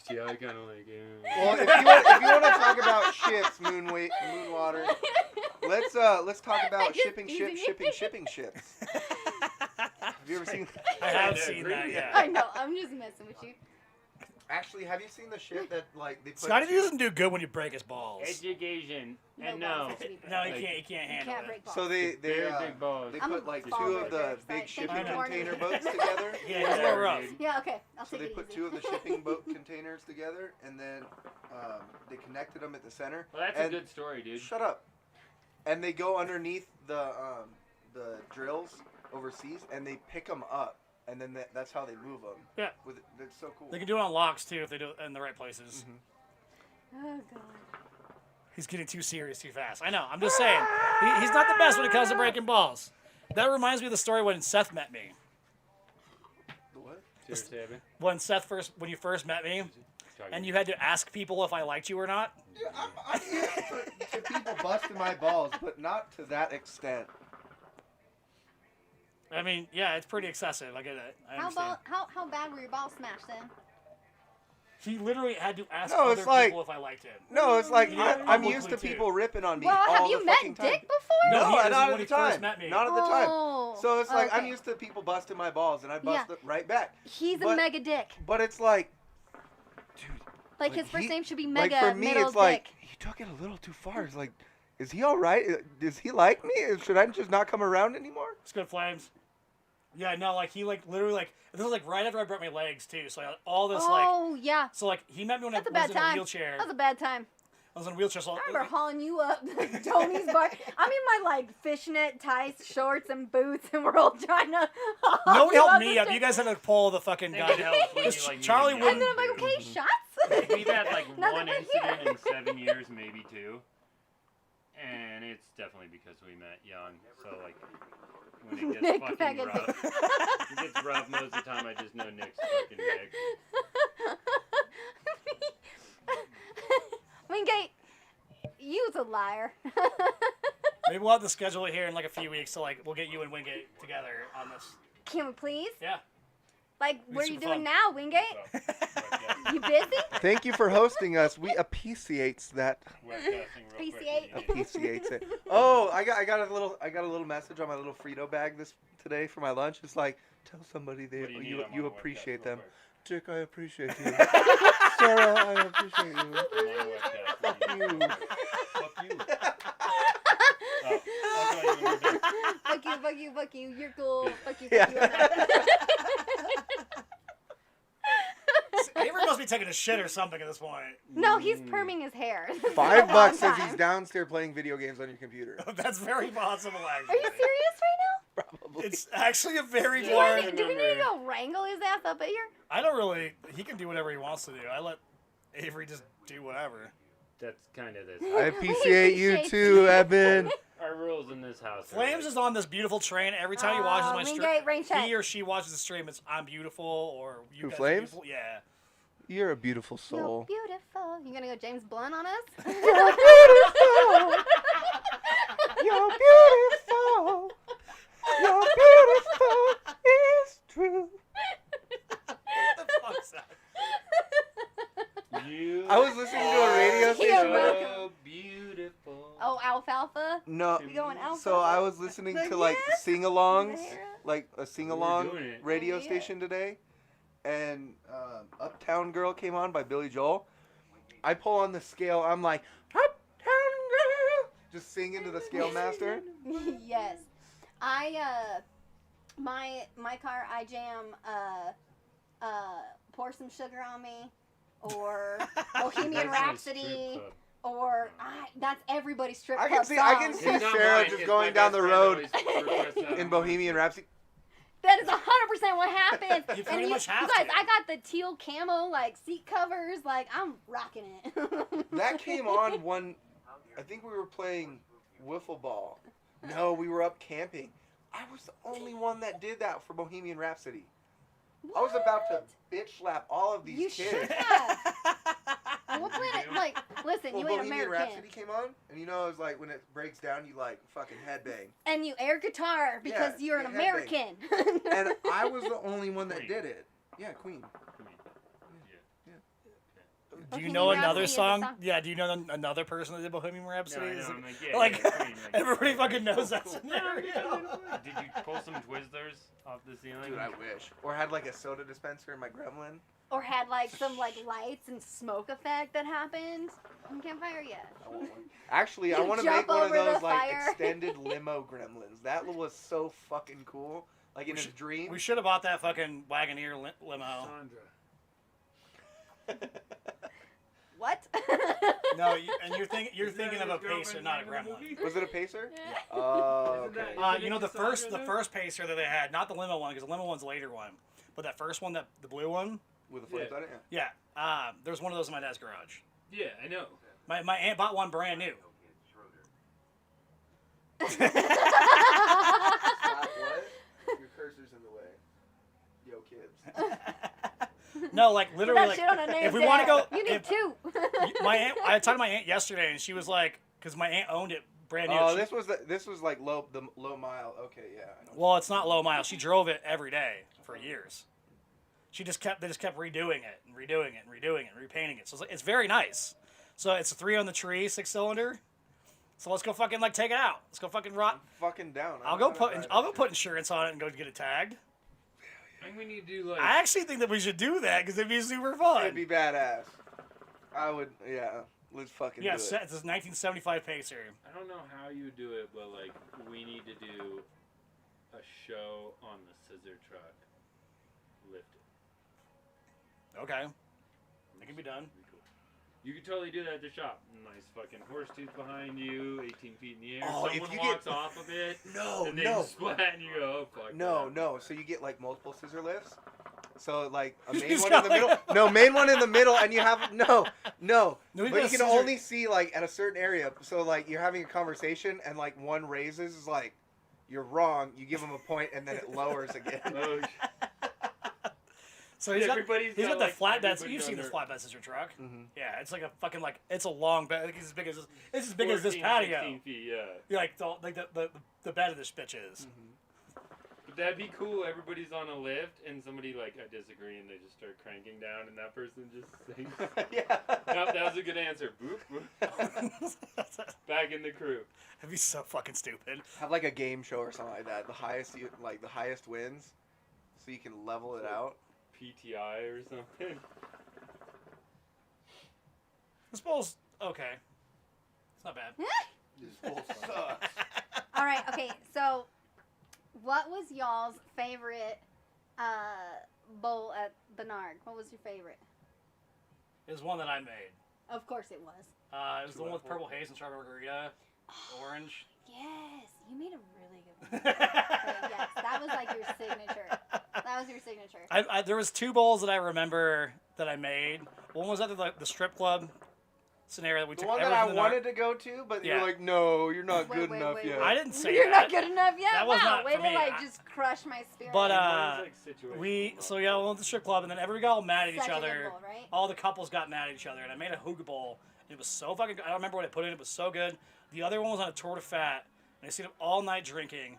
See, I kind of like it. Well, if you want to talk about ships, Moonwater, let's talk about Just shipping teasing ships. Have you ever seen? I have seen that, yeah. I know. I'm just messing with you. Actually, have you seen the ship that like they put? Scotty doesn't do good when you break his balls. Education. And No no. balls have to be No, broken. he can't You handle can't it. break balls. So they Very big balls. they I'm put a like ball two of the breaker, so big I shipping can't warn container you. boats together. Yeah, it's a little rough. Yeah, okay. I'll So take they it put easy. two of the shipping boat containers together, and then they connected them at the center. Well, that's and a good story, dude. Shut up. And they go underneath the drills overseas, and they pick them up, and then that's how they move them. Yeah. That's so cool. They can do it on locks too if they do it in the right places. Oh, God. He's getting too serious too fast. I know. I'm just saying. He's not the best when it comes to breaking balls. That reminds me of the story when Seth met me. The what? Seriously, Evan? When you first met me, and you had to ask people if I liked you or not. Yeah, I'm used to people busting my balls, but not to that extent. I mean, yeah, it's pretty excessive. I get it. I How understand. how bad were your balls smashed then? He literally had to ask No, other it's like- people if I liked him. No, it's like Yeah, I'm publicly used to too. people ripping on me Well, all have you the met fucking time. Dick before? No, he not isn't at when the he time. first met me. Not at the time. Oh, So it's like I'm okay. used to people busting my balls, and I bust it right back. He's a but- mega dick. But it's like, dude, Like, like his first he- name should be like mega for me, middle it's like dick. he took it a little too far. It's like, is he all right? Does he like me? Should I just not come around anymore? It's good flames. Yeah, no, like he literally this was like right after I broke my legs too. So I had all this Oh, yeah. so he met me when That's a I bad was in a time. wheelchair. That was a bad time. I was in a wheelchair. So I remember hauling you up Tony's bar. I'm in my like fishnet tights, shorts, and boots, and we're all trying to. nobody haul helped you me up. the You guys had to pull the fucking I think it goddamn. helps when you, This like, Charlie meet And wouldn't. then I'm like, okay, shots. Like, we've had like Nothing one but incident here. in 7 years, maybe 2. And it's definitely because we met young. So like when it Nick gets fucking Megan. rough, it gets rough most of the time. I just know Nick's fucking Nick. Wingate, you's a liar. Maybe we'll have to schedule it here in like a few weeks. So we'll get you and Wingate together on this. Can we please? Yeah. Like, Be what are you super doing fun. now, Wingate? So, webcast- You busy? Thank you for hosting us. We appreciates that. webcasting real quick Appreciate. when you need it. Appreciates it. Oh, I got a little message on my little Frito bag today for my lunch. It's like, tell somebody What do you need? I'm on you a appreciate webcast them. real Dick, I appreciate you. Sarah, I appreciate you. quick. I'm on a webcast. Fuck you. Fuck you. Oh, I'll tell you when we're done. Fuck you, fuck you, fuck you. You're cool. Fuck you, Yeah. fuck you. I'm not. Avery must be taking a shit or something at this point. No, he's perming his hair. This is a $5 long says time. he's downstairs playing video games on your computer. That's very possible, actually. Are you serious right Probably. It's actually a very now? boring. Do we need to go wrangle his ass up at here? I don't really. He can do whatever he wants to do. I let Avery just do whatever. That's kind of this. I appreciate you too, Evan. Our rules in this house. are Flames like- is on this beautiful train. Every time he watches my stream, Wingate, rain check. he or she watches the stream, it's I'm beautiful or you Who, guys are Flames? beautiful. Yeah. You're a beautiful You're soul. beautiful. You gonna go James Blunt on us? You're beautiful. You're beautiful. You're beautiful. It's true. What the fuck's that? You I was listening to a radio Yeah, station. bro. so beautiful. Oh, alfalfa. No. You going alfalfa? So I was listening to like Yes. sing-alongs, Yeah. like a sing-along doing it. radio Yeah. station today, and Uptown Girl came on by Billy Joel. I pull on the scale. I'm like, Uptown Girl, just sing into the scale master. Yes. My car I jam Pour Some Sugar on Me, or Bohemian Rhapsody, or that's everybody's strip club song. I can see Sarah just going down the road in Bohemian Rhapsody. That is 100% what happens. You pretty much have you guys, to. I got the teal camo like seat covers. Like I'm rocking it. That came on one. I think we were playing wiffle ball. No, we were up camping. I was the only one that did that for Bohemian Rhapsody. I was about to bitch slap all of these You kids. should have. What planet? Like, listen, Well, you ain't Bohemian American. Rhapsody came on, and you know, it's like when it breaks down, you like fucking headbang. And you air guitar because Yeah, you're an you headbang. American. And I was the only one that did it. Yeah, Queen. Do you Bohemian know Rhapsody another is a song? song? Yeah, do you know another person that did Bohemian Rhapsody? No, I Is know, it- I'm like, yeah, like, yeah, Queen, like, everybody yeah, fucking yeah. knows that scenario. Did you pull some Twizzlers off the ceiling? Dude, I wish. Or had like a soda dispenser in my gremlin. Or had like some like lights and smoke effect that happened on campfire. Yeah. I want one. Actually, I You want to jump make one of over the those like fire. extended limo gremlins. That was so fucking cool. Like in his dream. We should have bought that fucking Wagoneer limo. What? No, and you're thinking of a Pacer, not a Gremlin. Was it a Pacer? Yeah. Oh, Isn't okay. that- You know the first Pacer that they had, not the limo one, because the limo one's a later one, but that first one, the blue one, With the flames on it? yeah. There's one of those in my dad's garage. Yeah, I know. My aunt bought one brand new. Stop what? Your cursor's in the way. Yo, kids. No, like Put literally, that like shit on a name if we want to tag. go, You need if- two. my aunt, I talked to my aunt yesterday, and she was like, because my aunt owned it brand new. Oh, She- this was like low mile. Okay, yeah. I know. Well, it's not low mile. She drove it every day for years. They just kept redoing it and redoing it and redoing it and repainting it. So it's very nice. So it's a 3 on the tree, 6-cylinder. So let's go fucking like take it out. Let's go fucking rot. Fucking down. I'll go put insurance on it and go get it tagged. I think we need to do like. I actually think that we should do that because it'd be super fun. It'd be badass. I would. Yeah. Let's fucking Yeah, do it's it. a 1975 Pacer. I don't know how you do it, but like we need to do a show on the scissor truck. Lift it. Okay, it can be done. Pretty cool. You could totally do that at the shop. Nice fucking horse tooth behind you, 18 feet in the air. Oh, if Someone you walks get- off of it. No, and they no. just splat and you go, oh fuck. No, that. no. So you get like multiple scissor lifts. So like a main He's one in the got middle. like No, main one in the middle, and you have no. No, you But got you a can scissor- only see like at a certain area. So like you're having a conversation, and like one raises is like, you're wrong. You give them a point, and then it lowers again. Oh, So he's got everybody's the like, flatbed. everybody You've seen on this their- flatbed scissor truck. Mm-hmm. Yeah, it's like a fucking like it's a long bed. Like, it's as big as it's as big as this 14, patio. 16 feet, yeah. Yeah, like the bed of this bitch is. But that'd be cool. Everybody's on a lift, and somebody like I disagree, and they just start cranking down, and that person just sings. Yeah. Nope, that was a good answer. Boop, boop. Back in the crew. That'd be so fucking stupid. Have like a game show or something like that. The highest wins, so you can level it out. PTI or something. This bowl's okay. It's not bad. This bowl sucks. All right. Okay. So, what was y'all's favorite bowl at the Nard? What was your favorite? It was one that I made. Of course it was. It was the one with purple haze and strawberry margarita, orange. Yes, you made a really good one. But yes, that was like your signature. That was your signature. There was 2 bowls that I remember that I made. One was at the strip club scenario that we The took one that everything I to the Nard. wanted to go to, but Yeah. you're like, no, you're not Wait, good wait, enough wait, yet. wait. I didn't say You're that. not good enough yet. That was wow, not way for to me. like just crush my spirit. But, Everyone's, like, situational. So yeah, we went to the strip club, and then everybody got all mad at Such each a good other. bowl, right? All the couples got mad at each other, and I made a hookah bowl. It was so fucking good. I don't remember what I put in it. It was so good. The other one was on a tour de fat, and I stayed up all night drinking.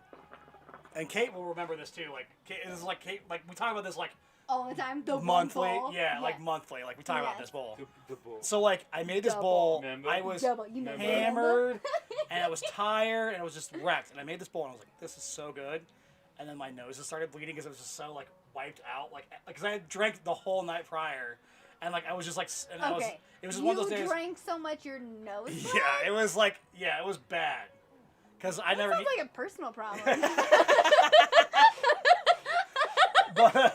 And Kate will remember this too. Like, Kate, this is like Kate. Like we talk about this like all the time. The monthly. one bowl. Yeah, like Yes. monthly. Like we talk about Yes. this bowl. The bull. So like I made this Double. bowl. Remember? I was Double. You know, Remember? hammered, and I was tired, and I was just wrecked. And I made this bowl, and I was like, "This is so good." And then my nose just started bleeding because it was just so like wiped out, like because I had drank the whole night prior, and like I was just like, and I was, Okay. it was just You one of those days. drank so much your nose. Yeah, it was like, yeah, it was bad. Because I That never. sounds like a personal problem. but,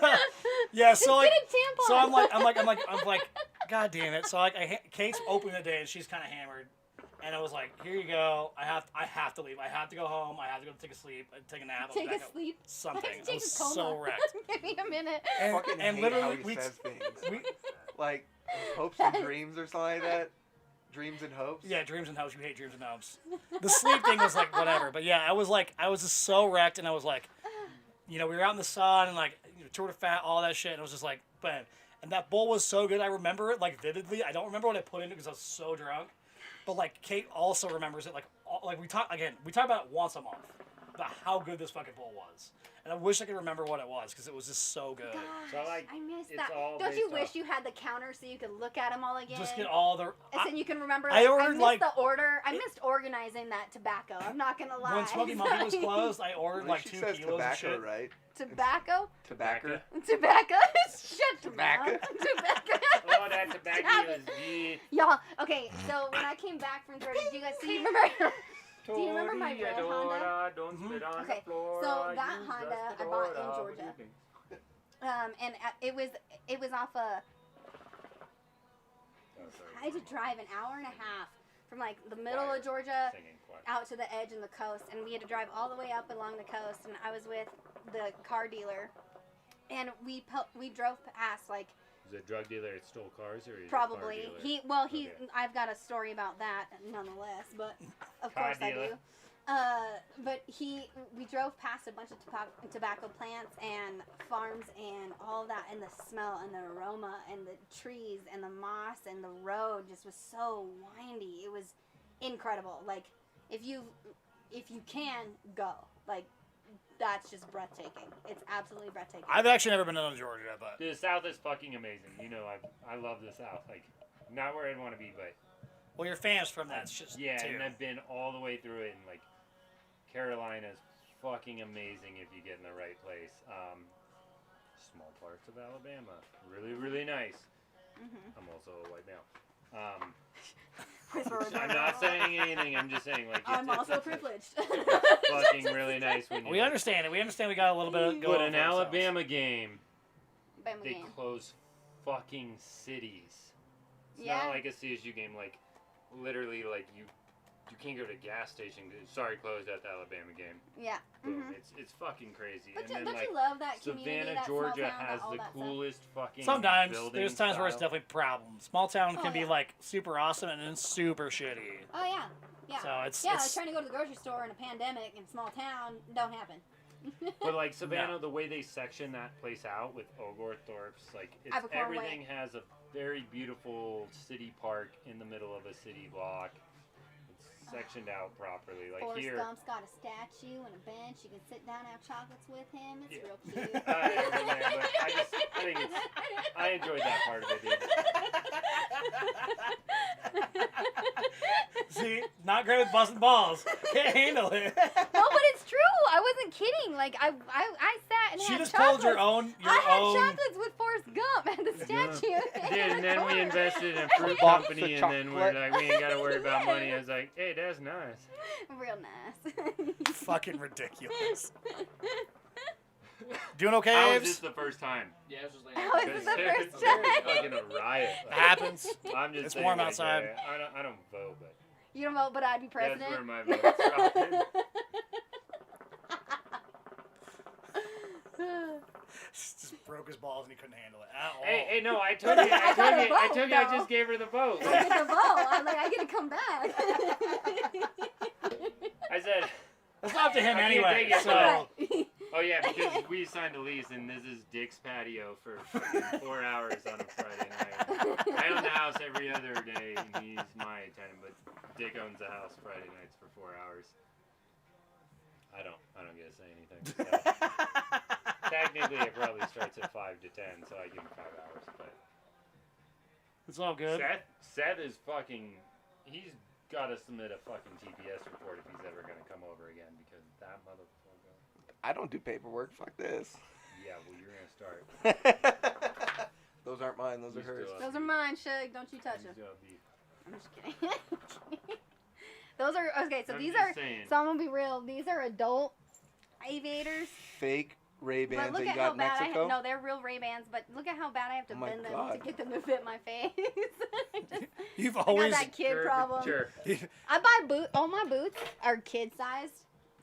Yeah, so like, Get a tampon. so I'm like, God damn it. So like, Kate's opening the day and she's kind of hammered, and I was like, here you go. I have to leave. I have to go home. I have to go take a sleep, take a nap. I'll be Take back a up. sleep. Something. I have to I take was a coma. so wrecked. Give me a minute. And, Fucking and hate literally, how he we, says things. we, Like hopes and dreams or something like that. Dreams and hopes. yeah, dreams and hopes. You hate dreams and hopes. The sleep thing was like whatever, but yeah, I was just so wrecked, and I was like, we were out in the sun and like Tour de Fat, all that shit, and it was just like, bam. And that bowl was so good. I remember it like vividly. I don't remember what I put in it because I was so drunk. But like Kate also remembers it. Like we talk about it once a month about how good this fucking bowl was. And I wish I could remember what it was because it was just so good. Gosh, So, like, I missed it's that. all Don't you based wish off- you had the counter so you could look at them all again? Just get all the. And then you can remember. I ordered, missed like- the order. I missed organizing that tobacco. I'm not gonna lie. When Smoky Monkey was closed, I ordered At like least she 2 says kilos of tobacco, shit. right? Tobacco? Tobacco. Tobacco? Shut your Tobacco. mouth. Tobacco. Oh, that tobacco is good. Y'all, okay, so when I came back from Georgia, do you guys see? Remember? Do you remember my red Honda? Don't spit on Okay, the floor, so that use Honda the I bought in Fedora. Georgia. And it was off a. Oh, sorry. I had to drive an hour and a half from like the middle of Georgia Singing choir. out to the edge and the coast, and we had to drive all the way up along the coast. And I was with the car dealer, and we drove past like Is it a drug dealer that stole cars, or is it a probably car dealer? he. Okay. I've got a story about that nonetheless, but of Car course I dealer. do. But we drove past a bunch of tobacco plants and farms and all that, and the smell and the aroma and the trees and the moss and the road just was so windy. It was incredible. Like if you can go, like that's just breathtaking. It's absolutely breathtaking. I've actually never been to Georgia, but Dude, the South is fucking amazing. I love the South. Like, not where I'd want to be, but well, your fans from that shit yeah, too. and I've been all the way through it, and like Carolina's fucking amazing if you get in the right place. Small parts of Alabama, really, really nice. Mm-hmm. I'm also a white male. I'm not saying anything. I'm just saying, like, I'm it's also privileged. fucking really nice when you. We understand it. We understand we got a little bit of go But over an ourselves. Alabama game, Bama they game. close fucking cities. It's Yeah. not like a CSU game. Like, literally, like you can't go to a gas station. Sorry, closed at the Alabama game. Yeah. Boom. Mm-hmm. It's fucking crazy. But and then don't like you love that community, Savannah, that small Georgia town, has all the that stuff? coolest fucking. Sometimes building there's times where it's style. definitely problems. Small town Oh, can be yeah. like super awesome and then super shitty. Oh yeah, yeah. So it's Yeah, like it's trying to go to the grocery store in a pandemic in a small town don't happen. But like Savannah, the way they section that place out with Oglethorpe's, like it's, Abercorn everything Way. has a very beautiful city park in the middle of a city block. It's sectioned out properly. Like Forrest here, Gump's got a statue and a bench. You can sit down and have chocolates with him. It's Yeah. real cute. I never been there, but I think I enjoyed that part of it, dude. see, not great with busting balls. Can't handle it. No, but it's true. I wasn't kidding. Like I sat and She had just chocolates. pulled your own. I had chocolates with Forrest Gump at the statue. Dude, and then we invested in a fruit Box of company, and then we're chocolate. like, we ain't got to worry about money. I was like, hey, that's nice. Real nice. Fucking ridiculous. Doing okay, How was Aves? this the first time? Yeah, it was just like. How was Because this the there's first time? fucking a riot. It happens. I'm just It's saying, warm like, outside. I don't vote, but You don't vote, but I'd be president. that's where my vote's from. Just broke his balls and he couldn't handle it at all. Hey, no, I told you, I just gave her the vote. I get the vote. I'm like, I get to come back. I said, It's up to him I can't anyway. take it, So oh yeah, because we signed a lease, and this is Dick's patio for fucking 4 hours on a Friday night. I own the house every other day, and he's my tenant, but Dick owns the house Friday nights for 4 hours. I don't get to say anything. So. Technically, it probably starts at 5 to 10, so I give him 5 hours. But it's all good. Seth is fucking. He's got to submit a fucking TPS report if he's ever gonna come over again, because that motherfucker. I don't do paperwork. Fuck this. Yeah, well, you're gonna start. Those aren't mine. Those are You hers. still Those are mine, Shug. Don't you touch them. He's got beef. I'm just kidding. Those are okay. So I'm these just are. saying. So I'm gonna be real. These are adult aviators. Fake Ray-Bans But look that you at got how in bad Mexico? no, they're real Ray-Bans, but look at how bad I have to Oh my bend them God. to get them to fit my face. You've I got always. that kid problem. Sure. I buy all my boots are kid-sized.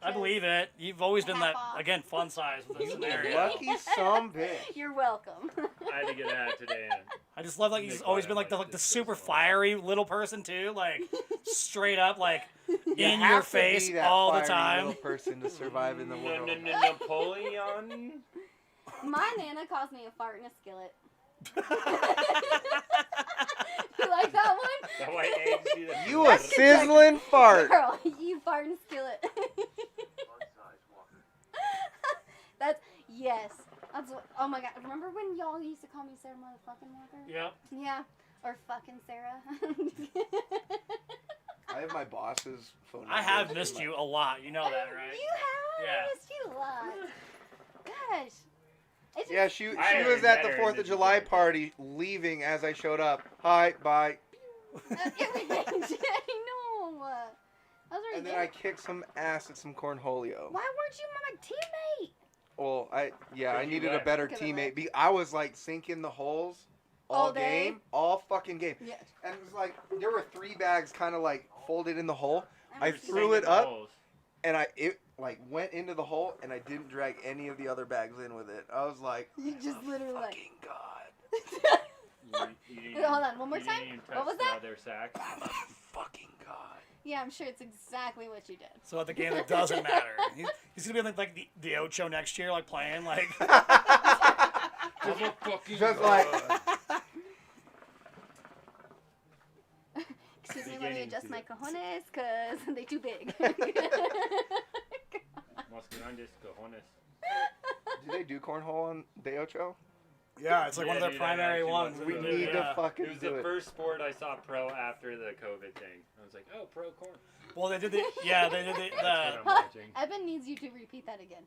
I believe it. You've always been that, Half off. again, fun size with this scenario. Lucky some bitch. You're welcome. I had to get a hat today. I just love like he's always been like the super fiery little person too, like straight up like You in have your to face be that all the fiery time. little person to survive in the world. Napoleon. My nana calls me a fart in a skillet. You like that one? The white eggs do that. You a sizzling fart. Girl, you fart in a skillet. That's yes. That's what, oh my god. Remember when y'all used to call me Sarah motherfucking Walker? Yep. Yeah. Or fucking Sarah. I have my boss's phone number. I have missed you a lot. You know that, right? You have? Yeah. I missed you a lot. Gosh. It's Yeah, just, she I was at the met her 4th in of the July Detroit. party, leaving as I showed up. Hi, bye. I know. I was And then I kicked some ass at some cornholio. Why weren't you my teammate? Well, I Because you needed a left. better Because I teammate. left. I was like sinking the holes all All day? game, all fucking game. Yeah. And it was like there were 3 bags kind of like folded in the hole, I You're threw it singing up. holes. and it like went into the hole, and I didn't drag any of the other bags in with it. I was like, You just literally like. fucking god, You Wait, hold on, one more you time? didn't even What touch was the that? other sack. fucking god. Yeah, I'm sure it's exactly what you did. So at the game that doesn't matter. He's gonna be like the Ocho next year, like playing like. Just like Excuse me, let me Beginning adjust to my it. cojones because they too big. Los grandes cojones. do they do cornhole on De Ocho? Yeah, it's like one of their dude, I primary actually ones. went We to need it. to Yeah. fucking It was do the it. first sport I saw pro after the COVID thing. I was like, oh, pro corn. Well, they did the That's what I'm watching. Evan needs you to repeat that again.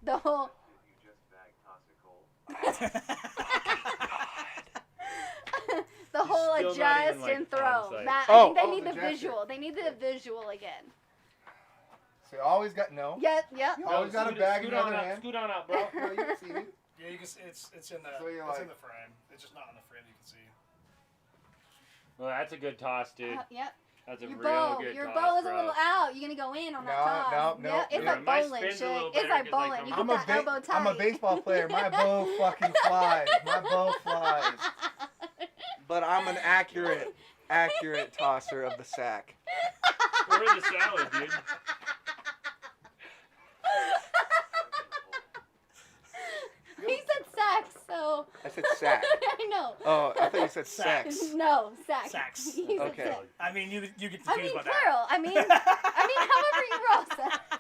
The whole. You just bagged Tossicle. The whole Still not adjust even, like, and throw. on site. That, Oh, I think they oh, need the the gesture. visual. They need the visual again. So you always got no. Yep, yep. You always got a bag in scoot the on other up, hand. Scoot on up, bro. No, you can see me. Yeah, you can. It's in the So you're it's in like- the frame. It's just not in the frame. You can see. Well, that's a good toss, dude. Yep. That's a Your real bow. good Your toss, bow is a bro. little out. You're gonna go in on that No, toss. no, Yep, it's yeah. like Mine bowling, spins a chick. little It's better like 'cause, like, bowling. You I'm get that elbow tight. I'm a baseball player. My bow fucking flies. My bow flies. But I'm an accurate tosser of the sack. Or the salad, dude. He said sax, so I said sack. I know. Oh, I thought you said Sax. sex. No, sax. Sax. He said Okay. sax. I mean, you get I confused mean about plural. I mean however you roll sax. that.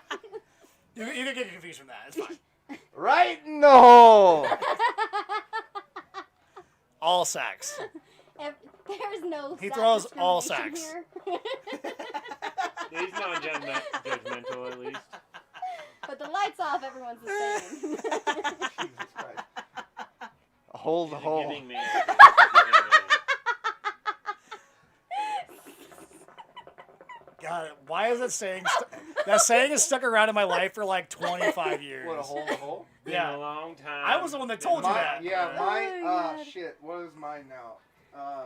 You can get confused from that. It's fine. Right in the hole. All sacks. If there's no He sax throws all discrimination sacks. here. He's not judgmental, at least. But the lights off, everyone's the same. Jesus Christ. A hole the He's a hole. giving man. God, why is that saying? That saying has stuck around in my life for like 25 years. What, a hole the hole? Been Yeah. a long time. I was the one that told you Mine- that. Yeah, mine. Oh, God. Shit. What is mine now? I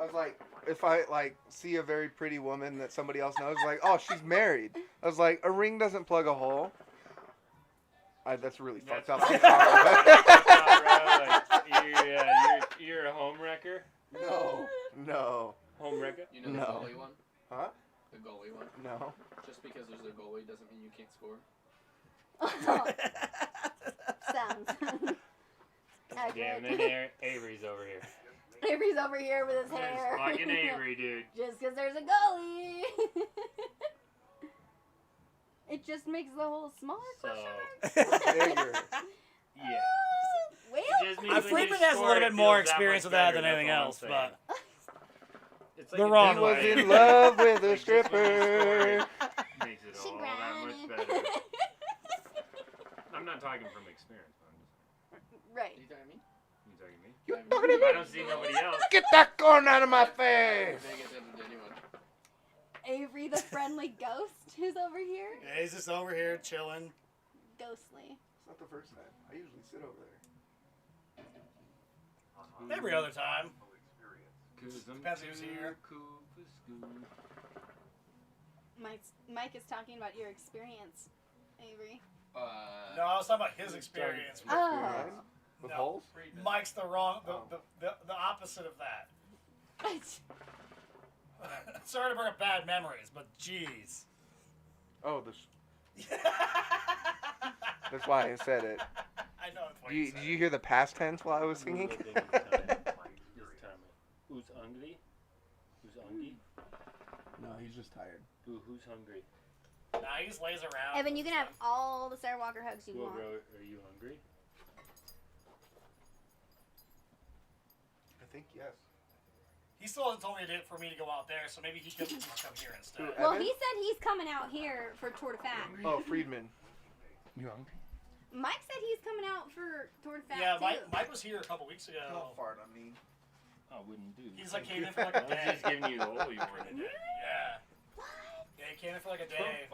was like, if I like see a very pretty woman that somebody else knows, like, oh, she's married. I was like, a ring doesn't plug a hole. That's really That's fucked up. I'm sorry. You're a home wrecker? No. Home wrecker? You know the No. goalie one? Huh? The goalie one? No. Just because there's a goalie doesn't mean you can't score. Sounds. Damn, then Avery's over here. Avery's over here with his hair. There's fucking Avery, dude. Just because there's a goalie. It just makes the hole smaller. So, Bigger. yeah. Well, It just means I when Freeman you has a score, little it bit more feels that experience much with that better, than anything that's all I'm else, saying. but It's the a wrong He good was way. way. in love with a Like, just when you score, stripper. it makes it she all that much grinding. better. I'm not talking from experience. Right. Are you talking to me? You talking to me? You I'm talking to I me? don't see nobody else. Get that corn out of my I face. don't pay attention to anyone. Avery, the friendly ghost who's over here. Yeah, he's just over here chilling. Ghostly. It's not the first time. I usually sit over there. Every other time. Cause I'm Depends who's here. cool for school. Mike is talking about your experience, Avery. No, I was talking about his experience. Oh. With No. holes? Mike's the opposite of that. Sorry to bring up bad memories, but jeez. Oh, that's why I said it. I know it's what Did you hear the past tense while I was singing? Who's hungry? Who's hungry? No, he's just tired. Who's hungry? Nah, he just lays around. Evan, you can have all the Sarah Walker hugs you Well, want. bro, are you hungry? I think yes. He still hasn't told me a date for me to go out there, so maybe he could just come here instead. Who, Well, Evan? he said he's coming out here for Tour de Fat. Oh, Friedman. You hungry? Mike said he's coming out for Tour de Fat Yeah, too. Mike was here a couple weeks ago. Don't fart on me. I wouldn't do. He's like came in for like a I was day. just giving you the holy word. Yeah. Yeah, he came in for like a day.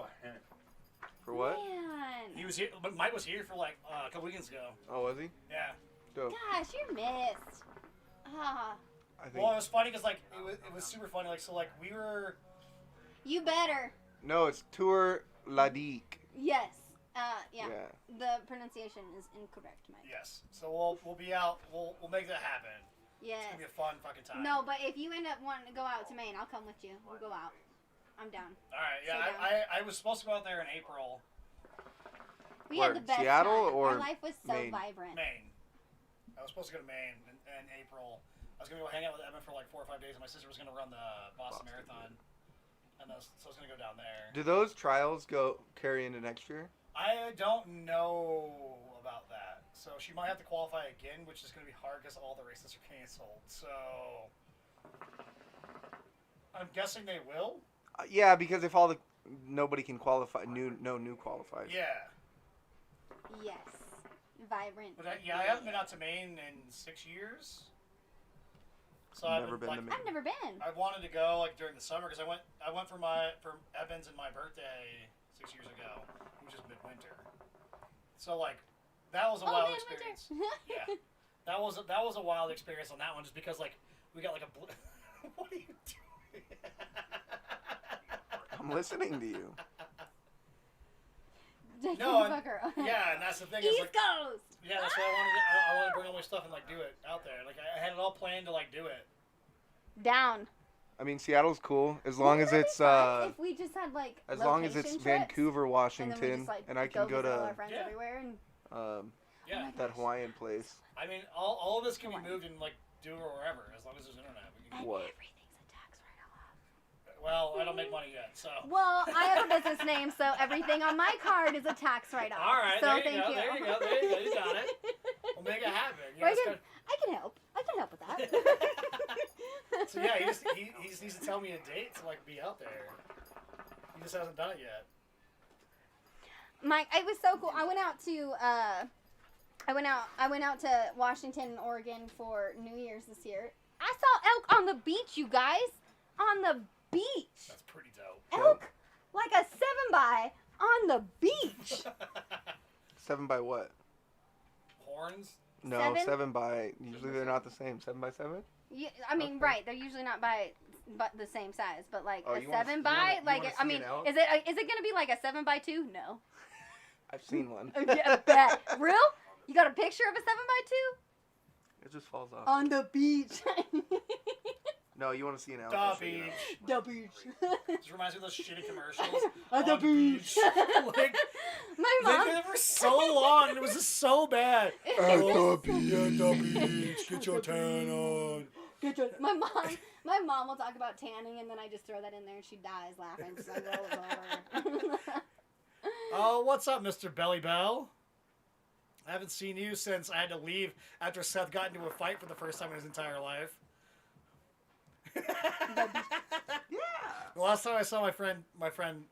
For what? Man. He was here, but Mike was here for like a couple weekends ago. Oh, was he? Yeah. Dope. Gosh, you're missed. Ah, I think. Well, it was funny because like it was super funny. Like so, like we were. you better. No, it's Tour Ladique. Yes. Yeah. Yeah. The pronunciation is incorrect, Mike. Yes. So we'll be out. We'll make that happen. It's Yes. gonna be a fun fucking time. No, but if you end up wanting to go out to Maine, I'll come with you. We'll go out. I'm down. All right. Yeah. So I was supposed to go out there in April, We Where, had the best Seattle time. or Our life was so Maine? vibrant. Maine. I was supposed to go to Maine in April. I was gonna go hang out with Evan for like 4 or 5 days, and my sister was gonna run the Boston Marathon, and so I was gonna go down there. Do those trials carry into next year? I don't know about that. So she might have to qualify again, which is going to be hard because all the races are canceled. So I'm guessing they will. Yeah, because if nobody can qualify, no new qualifiers. Yeah. Yes. Vibrant. But I haven't been out to Maine in 6 years. So Never been to Maine. I've never been. I wanted to go like during the summer because I went for Evans and my birthday 6 years ago, which is midwinter. So like that was a wild experience. Yeah, that was a wild experience on that one, just because like we got like a. What are you doing? I'm listening to you. No, Fucker. Yeah, and that's the thing. Is East like, Coast. yeah, that's why I wanted to bring all my stuff and like do it out there. Like I had it all planned to like do it. Down. I mean, Seattle's cool as long as Wouldn't it's that be fun if we just had like as long as it's location trips, Vancouver, and then we Washington, just, like, and I can go visit all our to friends Yeah. everywhere and Yeah, that Hawaiian place. I mean all of this can be moved and like do it wherever as long as there's internet. We can, and What? everything's a tax write-off. well, I don't make money yet, so. Well, I have a business name, so everything on my card is a tax write-off. All right, so there you thank go, you. there you go, there you go, you got it. We'll make it happen. Well, Yeah, it's I can help. I can help with that. good. So yeah, he just needs to tell me a date to like be out there. He just hasn't done it yet. Mike, it was so cool. I went out to Washington and Oregon for New Year's this year. I saw elk on the beach, you guys. On the beach. That's pretty dope. Elk like a 7x on the beach. 7 by what? Horns. No, 7? 7 by. Usually they're not the same. 7 by 7. Yeah, I mean, Okay. right? They're usually not but the same size, but like Oh, a you wanna- 7 you by, wanna- you like wanna I see mean, an elk? is it gonna be like a 7x2? No. I've seen one. Yeah, bet. Real? You got a picture of a 7x2 It just falls off. on the beach? No, you want to see an elk? The I'll show you an beach. elk. The beach. This reminds me of those shitty commercials. On the On beach. Like, My mom. they were so long. And it was just so bad. At the beach. At the beach. Get your tan on. My mom will talk about tanning, and then I just throw that in there, and she dies laughing because I roll over. Oh, what's up, Mr. Belly Bell? I haven't seen you since I had to leave after Seth got into a fight for the first time in his entire life. Yeah. The last time I saw my friend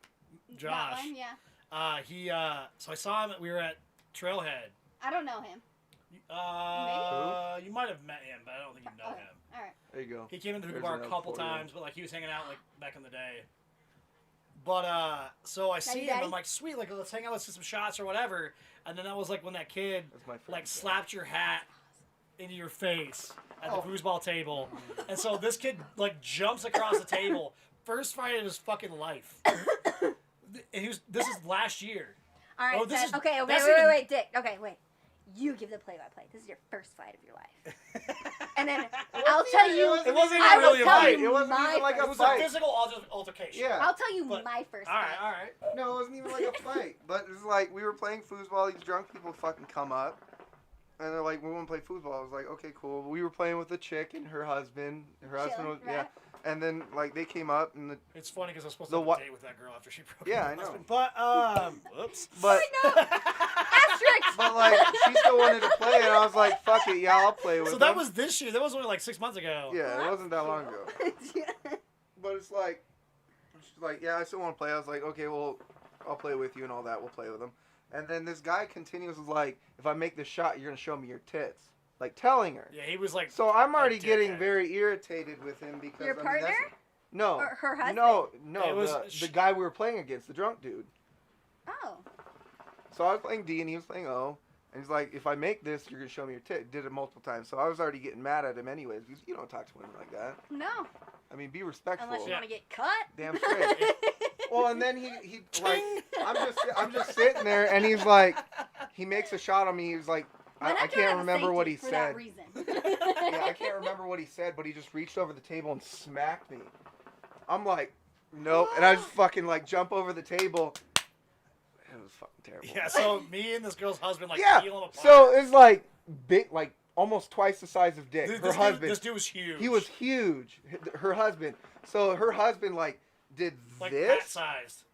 Josh, That one, yeah. so I saw him. We were at Trailhead. I don't know him. You might have met him, but I don't think you know Okay. him. All right. There you go. He came into the There's hookah bar an a elk couple for you. times, but like he was hanging out like back in the day. But so I see him. Daddy? I'm like, sweet, like let's hang out, let's get some shots or whatever. And then that was like when that kid That's my friend. like slapped your hat into your face at the Oh. foosball table. And so this kid like jumps across the table. First fight of his fucking life. And this is last year. All right. Oh, this is- okay. that's even- Wait, Dick. Okay, wait. You give the play-by-play. This is your first fight of your life. And then I'll tell you. It wasn't I even will really a tell fight. you It wasn't my even like It a was fight. a physical altercation. Yeah. I'll tell you But- my first All right, fight. all right. No, it wasn't even like a fight. But it was like we were playing foosball. These drunk people fucking come up, and they're like, "We want to play foosball." I was like, "Okay, cool." We were playing with a chick and her husband. Her husband was Chilling, right? And then like they came up and It's funny because I was supposed The to have what- a date with that girl after she broke Yeah, up I with her know. husband. But oops. but Asterisk. but like she still wanted to play, and I was like, "Fuck it, yeah, I'll play with." So that them." was this year. That was only like 6 months ago. Yeah, it wasn't that long ago. Yeah. But it's like, she's like, "Yeah, I still want to play." I was like, "Okay, well, I'll play with you and all that. We'll play with them." And then this guy continues was like, "If I make the shot, you're gonna show me your tits." Like telling her. Yeah, he was like. So I'm already dickhead. getting very irritated with him because Your I mean, partner? that's, no, Or her husband? no, It was- the guy we were playing against, the drunk dude. Oh. So I was playing D and he was playing O, and he's like, "If I make this, you're gonna show me your tit." Did it multiple times, so I was already getting mad at him anyways because you don't talk to women like that. No. I mean, be respectful. Unless you Yeah. want to get cut. Damn straight. Well, and then he like, I'm just sitting there, and he's like, he makes a shot on me. He's like, Why not I try to can't have a remember what he safety for that said. reason? Yeah, I can't remember what he said, but he just reached over the table and smacked me. I'm like, nope, and I just fucking like jump over the table. It was fucking terrible. Yeah, so me and this girl's husband like yeah. peel him apart. So it's like big, like almost twice the size of Dick. This Her husband. Dude, this dude was huge. He was huge. Her husband. So her husband like did like this. pat sized.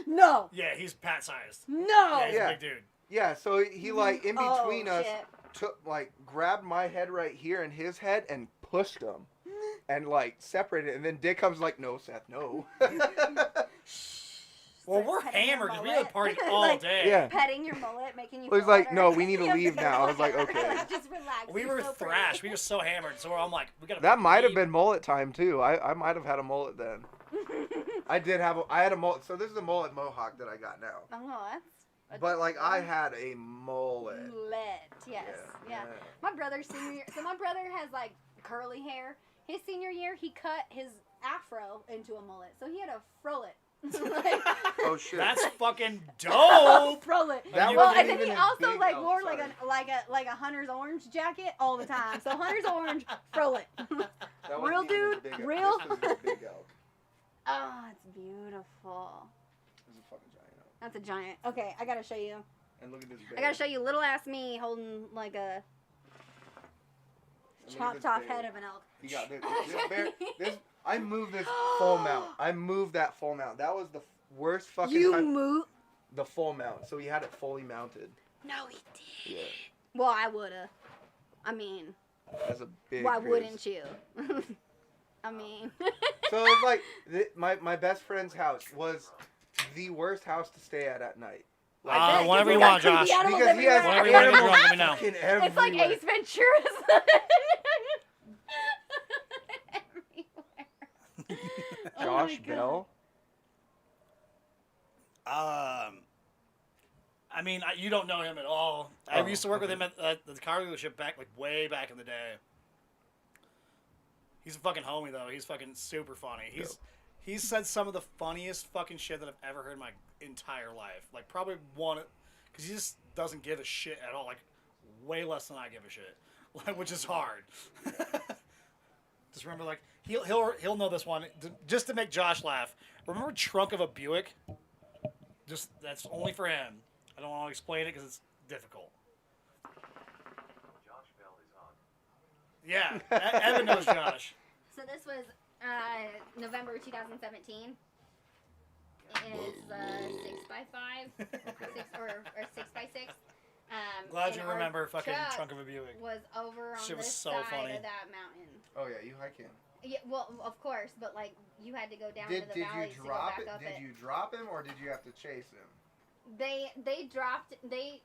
No. Yeah, he's pat sized. No. Yeah, he's Yeah. a big dude. Yeah. So he like in between Oh, us shit. took like grabbed my head right here and his head and pushed him. And like separated it, and then Dick comes like, "No, Seth, no." Well, Starts we're petting your hammered because we mullet. had party all Like, day. Yeah. Petting your mullet, making you Well, he's feel like, better. "No, we need to You have leave now." I was like, "Okay." Just relax. We You're were so pretty. thrashed. We were so hammered. So I'm like, we gotta. That might have leave. been mullet time too. I might have had a mullet then. I did have I had a mullet. So this is a mullet mohawk that I got now. Oh, that's. But like I had a mullet. Yes. Yeah. My brother's senior year. So my brother has like curly hair. His senior year, he cut his afro into a mullet. So he had a frollet. Like, Oh shit. That's fucking dope. frollet. That You- Well, wasn't and then he even also big like wore outside. like a hunter's orange jacket all the time. So hunter's orange, frollet. That wasn't real even dude, as big a- real. This was a big elk. Oh, it's beautiful. This is a fucking giant elk. That's a giant. Okay, I gotta show you. And look at this bear. I gotta show you little ass me holding like a And look at chopped this off bear. head of an elk. He got this bear. I moved this full mount. I moved that full mount. That was the worst fucking You time. move? The full mount. So he had it fully mounted. No, he did. Yeah. Well, I woulda. I mean, That's a big. why craze. wouldn't you? I mean. So it's like my best friend's house was the worst house to stay at night. Like, Whatever you got want, creepy Josh. animals because he has everywhere. Whatever you want to animals drunk, let me know. fucking It's like everywhere. Ace Ventura. Everywhere. Oh my Josh God. Bell. I mean, you don't know him at all. I Oh, used to work with okay. him at the car dealership way back in the day. He's a fucking homie though. He's fucking super funny. He's said some of the funniest fucking shit that I've ever heard in my entire life. Like probably one, because he just doesn't give a shit at all. Like way less than I give a shit, like, which is hard. Just remember, like he'll know this one just to make Josh laugh. Remember Trunk of a Buick? Just that's only for him. I don't want to explain it because it's difficult. Josh Bell is on. Yeah, Evan knows Josh. So this was November 2017. It's 6x5, 6x6. Glad and you our remember fucking truck Trunk of a Buick. Was over on Shit was this so side funny. of that mountain. Oh yeah, you hike him. Yeah, well, of course, but like you had to go down Did to the valleys you to go drop back it? up Did it. you drop him or did you have to chase him? They dropped they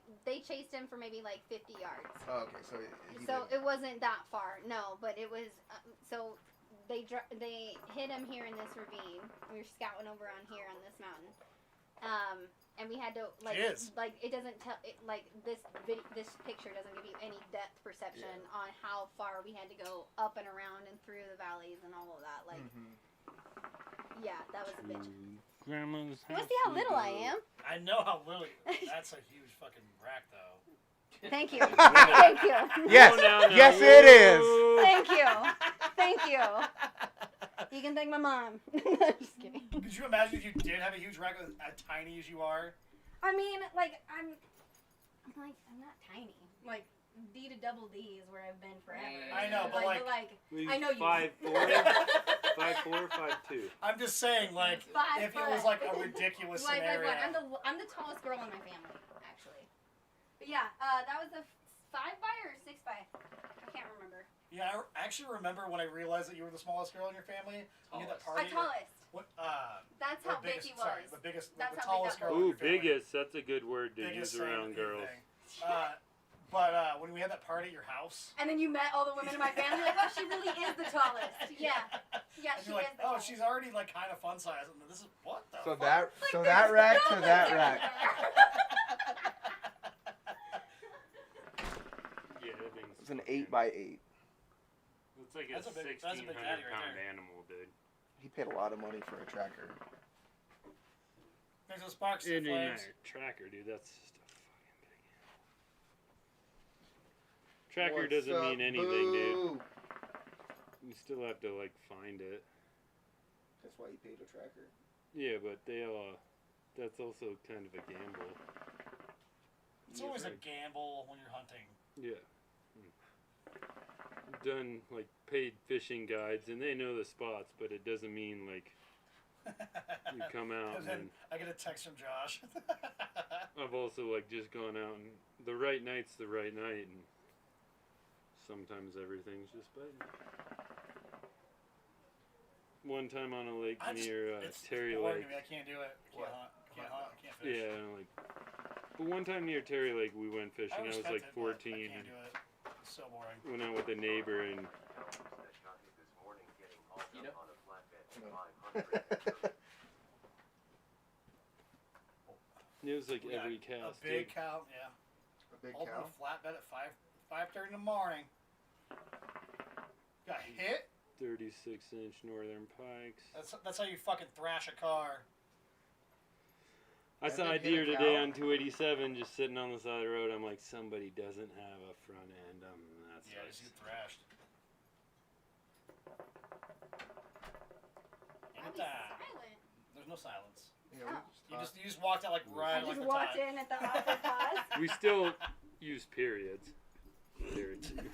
chased him for maybe like 50 yards. Oh, okay, so he So did. it wasn't that far, no, but it was so they hid him here in this ravine. We were scouting over on here on this mountain. And we had to Jeez. it doesn't tell this picture doesn't give you any depth perception on how far we had to go up and around and through the valleys and all of that. Yeah, that was a bitch. Grandma's You house. wanna see how little I am? I know how little. That's a huge fucking rack, though. Thank you. Thank you. Yes, yes, it is. Thank you. Thank you. You can thank my mom. Just kidding. Could you imagine if you did have a huge rack as tiny as you are? I mean, I'm not tiny. Like D to double D is where I've been forever. I know, but I know you. 5'4", 5'4", 5'2". I'm just saying, like, 5 if it was foot. like a ridiculous Like scenario. what? I'm the tallest girl in my family, actually. But yeah, that was a 5 by or 6 by. I can't remember. Yeah, I actually remember when I realized that you were the smallest girl in your family. You had that party. Tallest. What? That's or how big he was. Sorry, the biggest, That's the how big tallest that girl. in Ooh, your family. biggest. That's a good word to Biggest use around girls. But when we had that party at your house. And then you met all the women in my family. Like, oh, she really is the tallest. Yeah. Yeah, And she you're like, is the tallest. she's already like kind of fun size. And this is what the So fuck? that rack to that rack. Yeah, that thing's It's an fucking- 8x8. It's like That's a a big 1,600 daddy right pound there. animal, dude. He paid a lot of money for a tracker. There's those sparks It and ain't flames. a tracker, dude. That's just a fucking big animal. Tracker What's doesn't up, mean anything, dude. boo? You still have to like find it. That's why he paid a tracker. Yeah, but that's also kind of a gamble. It's always a gamble when you're hunting. Yeah. Done like paid fishing guides, and they know the spots, but it doesn't mean like you come out And then and I get a text from Josh. I've also like just gone out and the right night's the right night, and sometimes everything's just biting. One time on a lake near it's Terry boring Lake. to me. I can't do it. Can't What? hunt. Can't hunt. Can't fish. Yeah, like. But one time near Terry Lake, we went fishing. I was respect like it, but 14. I can't do it. It's so boring. Went out with a neighbor, and That got hit this morning getting hauled You up know? on a flatbed No. 500. it was like We got every a cast. big dude. cow. Yeah. A big Open cow. a flatbed at 5:30 in the morning. Got hit. 36-inch Northern Pikes. That's how you fucking thrash a car. I Have saw they a hit deer a today cow? on 287 just sitting on the side of the road. I'm like, somebody doesn't have a front end. That Yeah, sucks. just get thrashed. I'll be silent. There's no silence. Yeah, You just walked out like right I like just the walked time. in at the awkward pause. We still use periods. There too.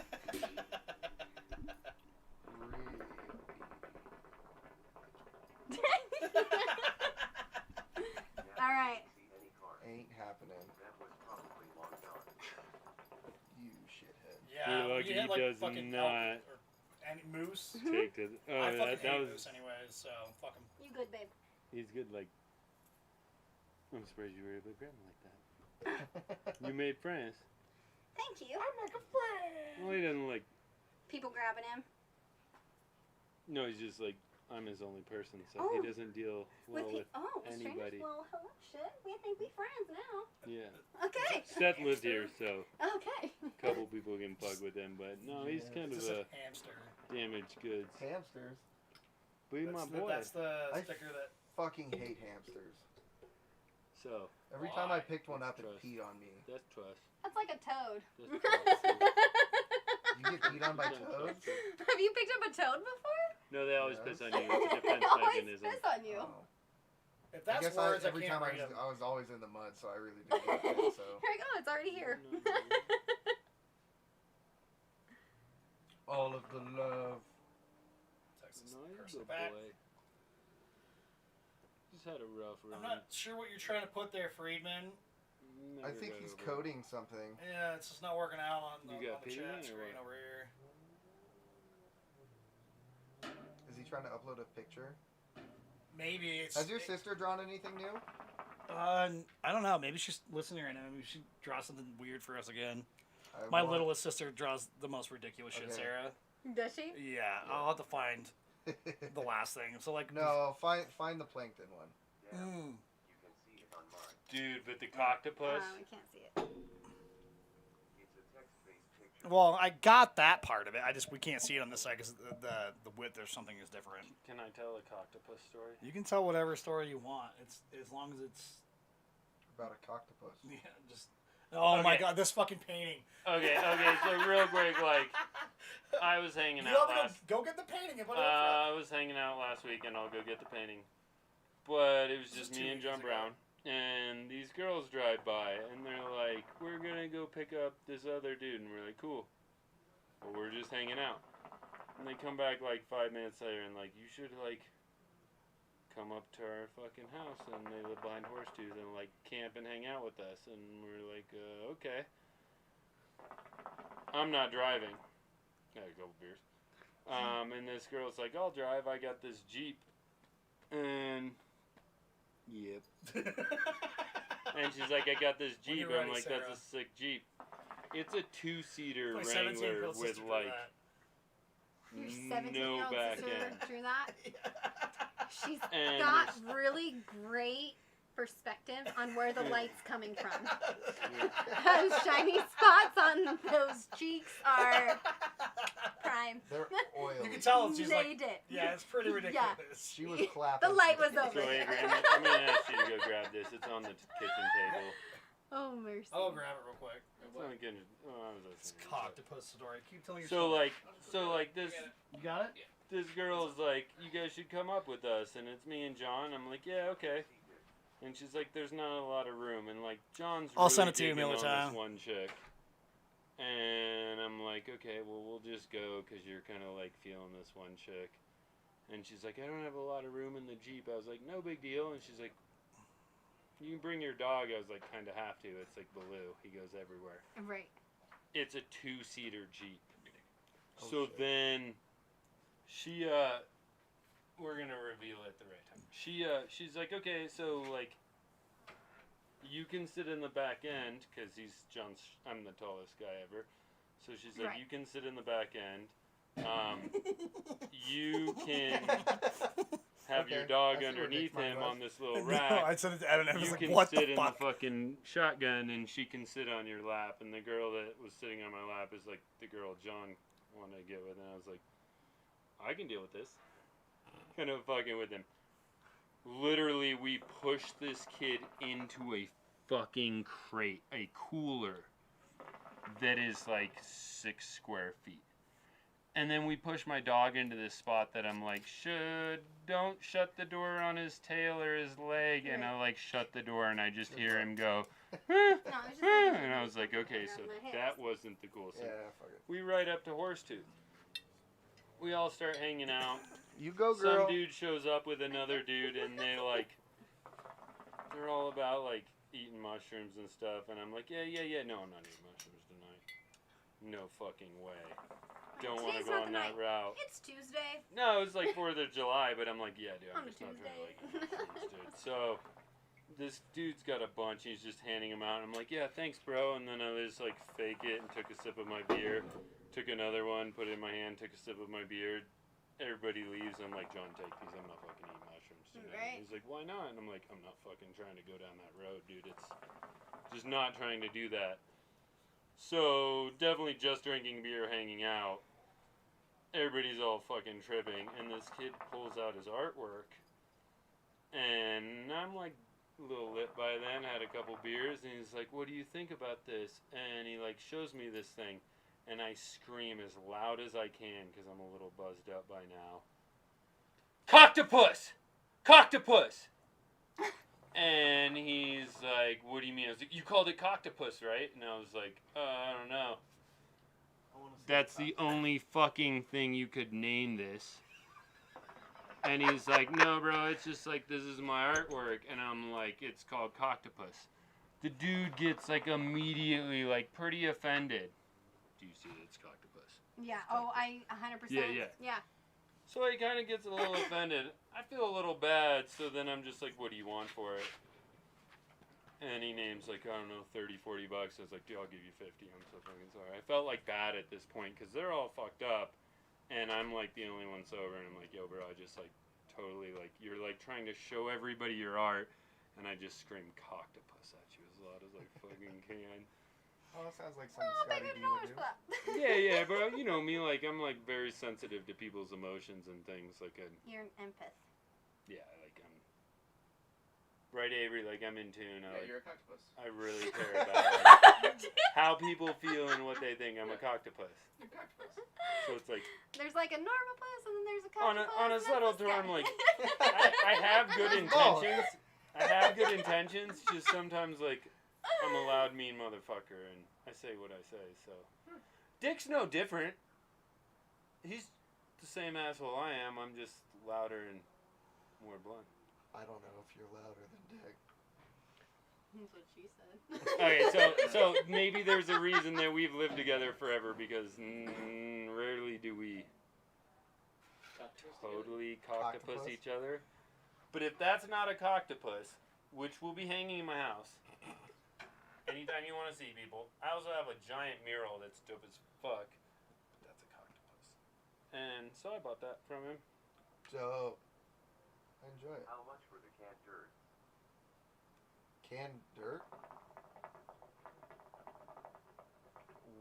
All right. See any car. ain't happening. That was probably long gone. You shithead. Yeah, We're lucky you hit, he does fucking not elk or any moose. Take to the, I oh, fucking that hate was. moose anyways, so fuck him. You good, babe? He's good. Like, I'm surprised you were able to grab him like that. You made friends. Thank you. Well, he doesn't like. People grabbing him. No, he's just like, I'm his only person, so Oh. he doesn't deal well with. Strangers. anybody. Well, hello, shit. We think we friends now. Yeah. Okay. Seth lives here, so Okay. a couple people can plug with him, but no, he's Yeah. kind of It's a just a hamster. damaged goods. Hamsters. But he's my boy. That's the I sticker that. Fucking hate hamsters. So, Every time I Why? picked one up, it Trust. peed on me. that's trust. That's like a toad. That's trust. You get peed on by That's toads? trust. Have you picked up a toad before? No, they always piss on you. It's a They defense always mechanism. piss on you. Oh. If I that's guess words, I every can't time read them. I was always in the mud, so I really didn't get it. So Here we go. It's already here. all of the love. Texas No, he's person a good back. boy. Just had a rough run. I'm not sure what you're trying to put there, Friedman. I Never think got he's over it. coding something. Yeah, it's just not working out on the, You got on the Peter chat or screen what? over here. Is he trying to upload a picture? Maybe it's. Has your sister drawn anything new? I don't know. Maybe she's listening right now. Maybe she draws something weird for us again. I My want- littlest sister draws the most ridiculous shit, Okay. Sarah. Does she? Yeah, I'll have to find. the last thing. So like No, find the plankton one. Damn, Mm. you can see it on mine. Dude, but the coctopus. We can't see it. It's a text-based picture. Well, I got that part of it. We can't see it on this side because the width or something is different. Can I tell a coctopus story? You can tell whatever story you want. It's as long as it's About a coctopus. yeah, just. Oh my Okay. God, this fucking painting. Okay, so real quick, like, I was hanging You out have to last. go get the painting and put it up I was hanging out last week, and I'll go get the painting. But it was This just is me 2 and John weeks ago. Brown, and these girls drive by, and they're like, "We're gonna go pick up this other dude," and we're like, "Cool." But we're just hanging out, and they come back like 5 minutes later, and like, "You should like come up to our fucking house," and they live behind Horsetooth, and like camp and hang out with us, and we're like, "Okay." I'm not driving. Had a couple beers. And this girl's like, "I'll drive. I got this Jeep." And yep. And she's like, "I got this When Jeep." you're I'm ready, like, Sarah. "That's a sick Jeep." It's a 2-seater My 17 Wrangler year old with sister drew like that. Your no 17-year-old back sister end. drew that. She's And got there's- really great perspective on where the light's coming from. Those shiny spots on those cheeks are prime. They're oily. You can tell she's like, Nailed it. yeah, it's pretty ridiculous. She was clapping. The light was over So there. Adrian, I'm gonna ask you to go grab this. It's on the kitchen table. Oh mercy. I'll grab it real quick. It's on the kitchen. Oh, I was It's listening. coctopus story. Keep telling your So story. like this. You got it? This girl's like, "You guys should come up with us," and it's me and John. I'm like, "Yeah, okay." And she's like, "There's not a lot of room," and like John's I'll really send it to you digging another on time. this one chick, and I'm like, "Okay, well we'll just go because you're kind of like feeling this one chick," and she's like, "I don't have a lot of room in the Jeep." I was like, "No big deal," and she's like, "You can bring your dog." I was like, "Kind of have to. It's like Baloo. He goes everywhere." Right. It's a 2-seater Jeep. Oh, So shit. then she we're gonna reveal it at the right time. She's like, "Okay, so like you can sit in the back end because I'm the tallest guy ever." So she's like, Right. "You can sit in the back end. You can have your Okay, dog I see where underneath Nick's mind him was. on this little No, rack. I said it to Evan. I was You like, can what sit the in fuck? the fucking shotgun, and she can sit on your lap." And the girl that was sitting on my lap is like the girl John wanted to get with, and I was like, "I can deal with this." Kind of fucking with him. Literally, we pushed this kid into a fucking crate, a cooler that is like 6 square feet. And then we push my dog into this spot that I'm like, don't shut the door on his tail or his leg. And I like shut the door, and I just hear him go, No, it was just like, and I was like, okay, so my hips. that wasn't the coolest thing. Yeah, fuck it. We ride up to Horsetooth. We all start hanging out. You go, girl. Some dude shows up with another dude, and they're all about like eating mushrooms and stuff. And I'm like, yeah. No, I'm not eating mushrooms tonight. No fucking way. Don't want to Today's go not on the that night. route. It's Tuesday. No, it was like 4th of July, but I'm like, yeah, dude, On I'm a just not trying to like Tuesday. eat mushrooms, dude. So this dude's got a bunch. He's just handing them out. And I'm like, yeah, thanks, bro. And then I just like fake it and took a sip of my beer. Took another one, put it in my hand, took a sip of my beer. Everybody leaves. I'm like, "John, take these. I'm not fucking eating mushrooms tonight." Right. He's like, "Why not?" And I'm like, "I'm not fucking trying to go down that road, dude. It's just not trying to do that." So definitely just drinking beer, hanging out. Everybody's all fucking tripping, and this kid pulls out his artwork, and I'm like a little lit by then. Had a couple beers, and he's like, "What do you think about this?" And he like shows me this thing. And I scream as loud as I can because I'm a little buzzed up by now. "Coctopus! Coctopus!" And he's like, "What do you mean?" I was like, "You called it coctopus, right?" And I was like, "I don't know." "That's the only fucking thing you could name this." And he's like, "No, bro, it's just like, this is my artwork." And I'm like, "It's called coctopus." The dude gets like immediately like pretty offended. "Do you see it's coctopus?" Yeah. Oh, I 100%. Yeah. Yeah. So he kind of gets a little offended. I feel a little bad, so then I'm just like, "What do you want for it?" And he names like, I don't know, 30, 40 bucks. I was like, "Dude, I'll give you 50. I'm so fucking sorry." I felt like bad at this point because they're all fucked up. and I'm like the only one sober, and I'm like, yo, bro, I just like totally like you're like trying to show everybody your art, and I just scream "coctopus" at you as loud as I fucking can. Oh, that sounds like something Oh, Scotty big D noise would do. for that. Yeah, bro. You know me, like I'm like very sensitive to people's emotions and things. Like You're an empath. like I'm right, Avery. Like I'm in tune. Yeah, you're a coctopus. I really care about like, how people feel and what they think. I'm a coctopus. You're a coctopus. So it's like There's like a normal puss and then there's a On a- coctopus. on a and subtle that's this term, guy. like, I have good Oh. intentions. I have good intentions. Just sometimes like I'm a loud, mean motherfucker, and I say what I say. So Dick's no different. He's the same asshole I am. I'm just louder and more blunt. I don't know if you're louder than Dick. That's what she said. Okay, so maybe there's a reason that we've lived together forever because rarely do we totally coctopus Coctopus? each other. But if that's not a coctopus, which will be hanging in my house, anytime you want to see people. I also have a giant mural that's dope as fuck. But that's a coctopus. And so I bought that from him. Dope. I enjoy it. How much for the canned dirt? Canned dirt?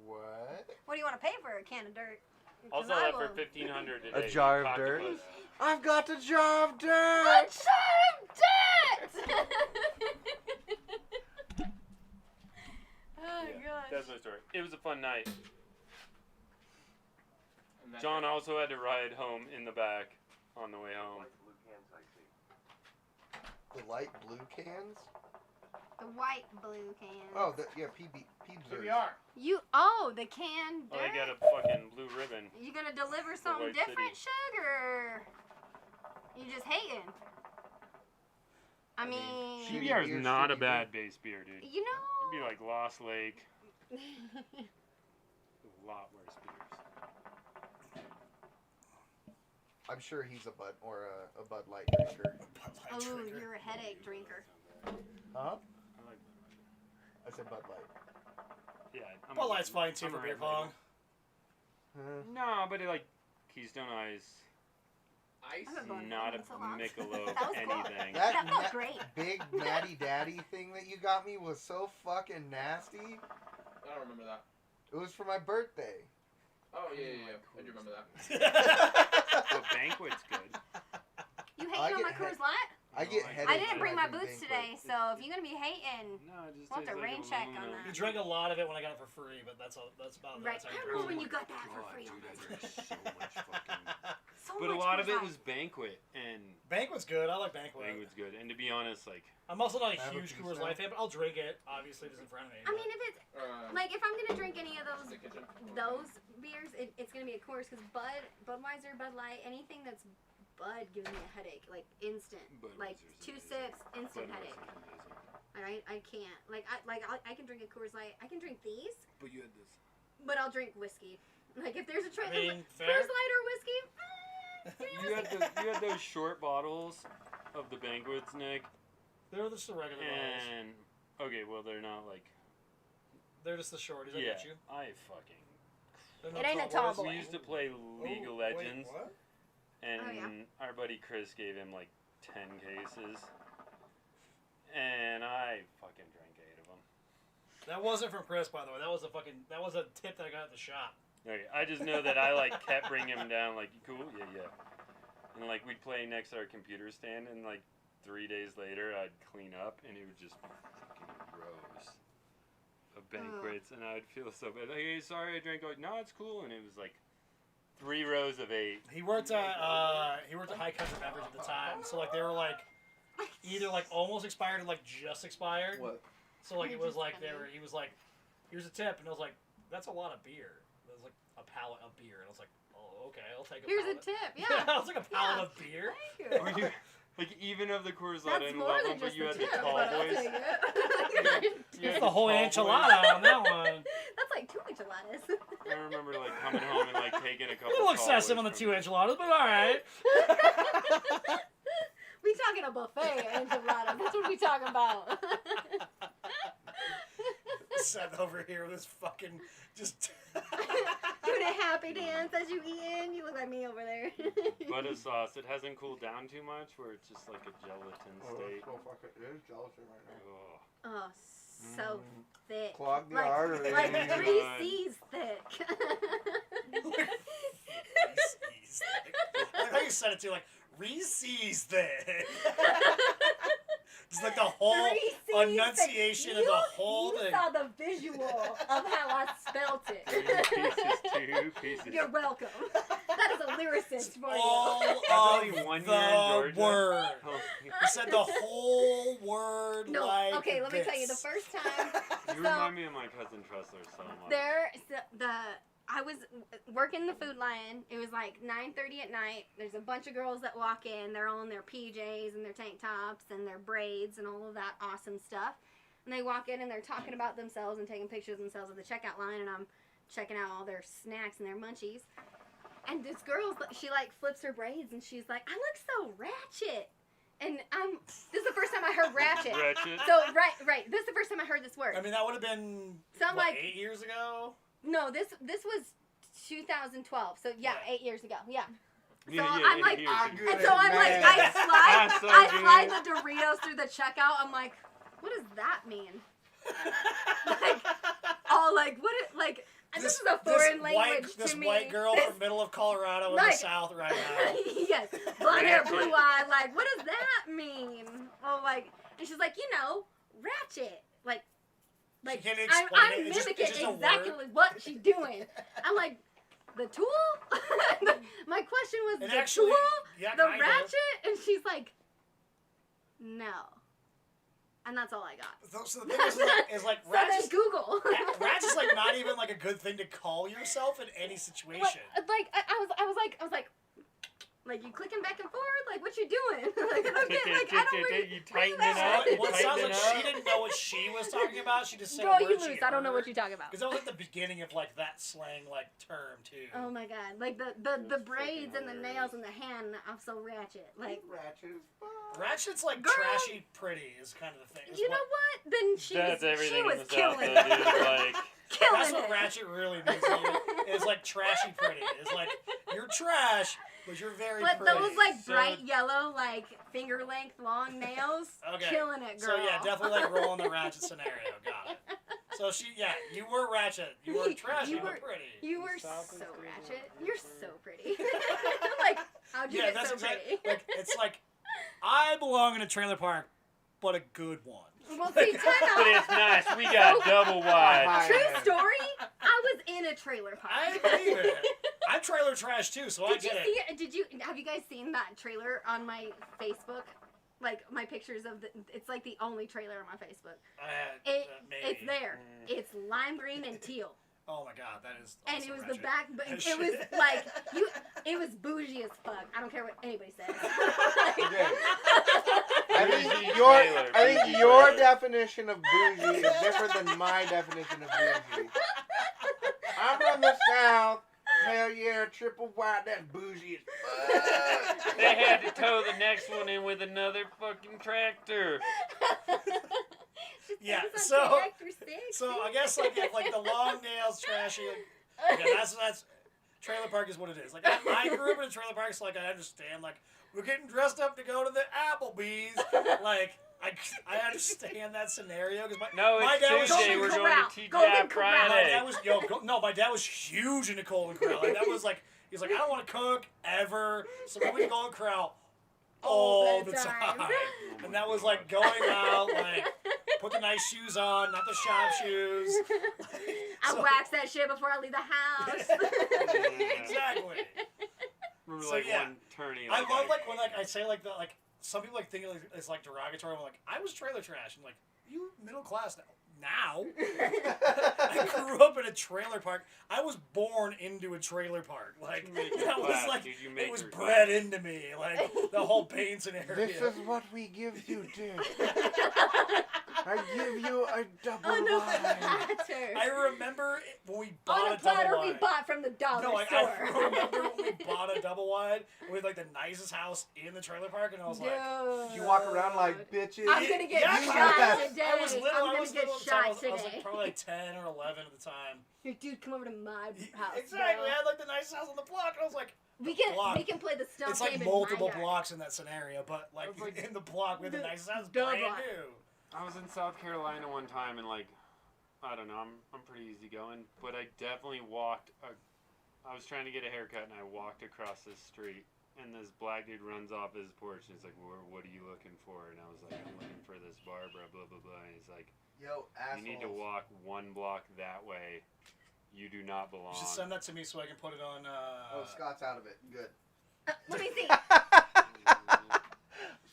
What? What do you want to pay for a can of dirt? I'll 'Cause sell I that for will- $1,500 A today. jar you of dirt? coctopus. I've got the jar of A dirt! jar of dirt! Oh Yeah, gosh. that's my story. It was a fun night. And that's John it. also had to ride home in the back on the way home. Light blue cans I see. The light blue cans? The white blue can. Oh, yeah, PBRs. The can Oh, dirt. they got a fucking blue ribbon. You gonna deliver something White different, sugar? You just hating. I mean, Shitty PBR is beer, not a shitty bad base beer, dude. you It'd be know. like Lost Lake. A lot worse beers. I'm sure he's a Bud or a Bud Light drinker. Oh, you're a headache drinker. Huh? I like Budweiser. I said Bud Light. Yeah, Bud Light's fine too I'm for a beer red label. pong. No, but it, like Keystone Ice, Ice? I'm going not a so long. Michelob, That was cool. anything. That That felt na- great. Big Natty Daddy thing that you got me was so fucking nasty. I don't remember that. It was for my birthday. Oh, yeah. I do remember that. The banquet's good. You I hating on get my Coors Light? I get I headaches. I didn't when bring my drink boots Banquet. today, so if you're gonna be hating, No, it just We'll have tastes to like rain check on aluminum. that. You drank a lot of it when I got it for free, but that's about right? that's how I you remember drink when it. you got that for God, free. dude, on I that. drank so much fucking. So But a much lot of it Coors was banquet, and Banquet's good. I like Banquet. banquet's good. And to be honest, like I'm also not a Have a huge piece Coors now. Light fan, but I'll drink it. Obviously, if it's in front of me. I but- mean, if it's Uh, like if I'm gonna drink any of the kitchen. those beers, it's gonna be a Coors because Budweiser, Bud Light, anything that's Bud gives me a headache, like instant, like Budweiser's 2 sips, instant Budweiser's headache. amazing. I can't. I can drink a Coors Light. I can drink these, But you had this. but I'll drink whiskey. Like if there's a I mean, Coors fair. Light or whiskey. You had those short bottles of the banquets, Nick, They're just the regular bottles. and okay, well they're not like They're just the shorties. I yeah. get you. I fucking. They're It not ain't a tall tall boys. boy. We used to play League of Legends, Wait, what? and Oh, yeah. our buddy Chris gave him like 10 cases, and I fucking drank 8 of them. That wasn't from Chris, by the way. That was a tip that I got at the shop. Okay, I just know that I like kept bringing him down. Like, you cool? Yeah. And like we'd play next to our computer stand, and like 3 days later, I'd clean up, and it would just be fucking rows of banquets, and I'd feel so bad. Like, hey, sorry, I drank. Like, no, it's cool, and it was like 3 rows of 8. He worked at High Country Beverage at the time, so like they were like either like almost expired or like just expired. What? So like it was Just like funny. he was like, here's a tip, and I was like, that's a lot of beer. It was like a pallet of beer, and I was like, oh okay, I'll take a Here's a pallet. tip. Yeah, Yeah. I was like a pallet Yeah. of beer. Thank Were you. you, like, even of the Coors Light, I That's didn't more love than them, but just you the had tip, the tall but I'll boys. take it. Yeah, It's the whole tall boys. enchilada on that one. That's like 2 enchiladas. I remember like coming home and like taking a couple. A little tall excessive boys on the from 2 enchiladas, but all right. We talking a buffet enchilada. That's what we talking about. Seth over here with his fucking just. Dude, the happy dance as you eating. You look like me over there. Butter sauce. It hasn't cooled down too much, where it's just like a gelatin state. Oh, fuck it. It is gelatin right now. Oh. Oh, so thick. Clog the Like, arteries. like Oh, 3 God. C's thick. Reese's thick. I like how you said it too, like Reese's thick. It's like the whole 3 C's enunciation thick. of the whole You thing. saw the visual of how I spelt it. 2 pieces. You're welcome. That is a lyricist for All you. only of 1 year in the Georgia. word. Oh, You said the whole word No, like okay, let me tell you, the this. first time you remind me of my cousin Tressler so much. I was working the Food Lion. It was like 9:30 at night. There's a bunch of girls that walk in. They're all in their PJs and their tank tops and their braids and all of that awesome stuff. And they walk in and they're talking about themselves and taking pictures of themselves at the checkout line. And I'm checking out all their snacks and their munchies. And this girl, she like flips her braids and she's like, "I look so ratchet." And this is the first time I heard ratchet. Ratchet. So right. This is the first time I heard this word. I mean, that would have been So I'm what, like- 8 years ago. No, this was 2012. So yeah, 8 years ago. Yeah. Yeah, So yeah, I'm yeah, like, yeah. I'm good and so at I'm like, math. That's so I good. slide the Doritos through the checkout. I'm like, what does that mean? Like, all like, what? Like, this is a foreign language this to me. white girl from middle of Colorado in the Like- south right now. Yes, blonde hair, Ratchet. blue eye. Like, what does that mean? Oh, like, and she's like, ratchet. Like, She can't I'm explain it. It's mimicking just a exactly word. what she's doing. I'm like, the tool? My question was, And the actually, tool? yeah, The kind of. ratchet? And she's like, no. And that's all I got. So the thing is like So then ratchet's, Google. ratchet's like not even like a good thing to call yourself in any situation. Like I was like you clicking back and forth, like what you doing? Like I don't get, like I don't really. You what is tighten it that? up. Well, it sounds Tighten like it she up. didn't know what she was talking about. She just said Girl, a you word lose. she I don't know what heard. you're talking about. Because that was at the beginning of like that slang like term too. Oh my god! Like the braids and the nails and the hand, I'm so ratchet. Like Ratchet is fun. Ratchet's like Girl. trashy pretty is kind of the thing. is you know what? Then she That's was everything she was in the South, killing though, it. dude. Like, Killing That's what it. ratchet really means. It's like trashy pretty. It's like you're trash, but you're very But pretty. those like So- bright yellow, like finger length long nails, Okay. killing it, girl. So yeah, definitely like rolling the ratchet scenario. Got it. So you were ratchet. You were trashy, You were- but pretty. You were South is so doing ratchet. it. You're so pretty. Like, how'd you Yeah, get that's so exactly. pretty? Like it's like I belong in a trailer park, but a good one. Well, see, but time it's nice. We got double wide. Hi. out. True story. I was in a trailer park. I believe it. I'm trailer trash too, so I Did you get see it. it? Have you guys seen that trailer on my Facebook? Like my pictures of it's like the only trailer on my Facebook. Maybe. It's there. It's lime green and teal. Oh my god, that is. And also it was ratchet. the back, but That it was shit. like it was bougie as fuck. I don't care what anybody says. Okay. I Bougie think your trailer, I think bougie your trailer. definition of bougie is different than my definition of bougie. I'm from the South. Hell yeah, triple wide. That's bougie as fuck. They had to tow the next one in with another fucking tractor. Yeah, Depends so- on character six. So I guess like if like the long nails trashy. Like, yeah, that's trailer park is what it is. Like I grew up in a trailer park, so like I understand. Like we're getting dressed up to go to the Applebee's. Like I understand that scenario because No, my it's dad was Tuesday. Golden We're Corral. going to Golden TGI Corral. My Friday. dad was my dad was huge into Golden Corral. Like that was like he's like I don't want to cook ever, so we went to Golden Corral all the time. And that was like going out, like put the nice shoes on, not the shop shoes. I So- wax that shit before I leave the house. Exactly. Remember, So, like yeah. one turning. I love like when like I say like the like some people like think it's like derogatory. I'm like I was trailer trash. I'm like you middle class now. I grew up in a trailer park. I was born into a trailer park. Like You make your that was class, like dude. You make it was your bred into me. Like the whole pain scenario. This is what we give you, Dick. I give you a double On a wide. platter. I remember when we bought On a a double platter we wide. bought from the dollar No, I store. remember when we bought a double wide. We had like the nicest house in the trailer park, and I was like, Dude. You walk around like bitches. I'm gonna get Yeah, shot I today. was little, I'm I gonna was get little. the time, shot I was today. like probably like 10 or 11 at the time. Like, dude, come over to my house. Exactly. bro. I had like the nicest house on the block, and I was like, We block. can play the stone it's game like in multiple my yard. blocks in that scenario, but like, It's like in the block with the nicest house, the brand block. new. I was in South Carolina one time and like, I don't know, I'm pretty easygoing, but I definitely walked. I was trying to get a haircut and I walked across this street and this black dude runs off his porch and he's like, what are you looking for? And I was like, I'm looking for this Barbara, blah blah blah. And he's like, Yo, assholes. you need to walk one block that way. You do not belong. You should send that to me so I can put it on. Oh, Scott's out of it. Good. Let me see.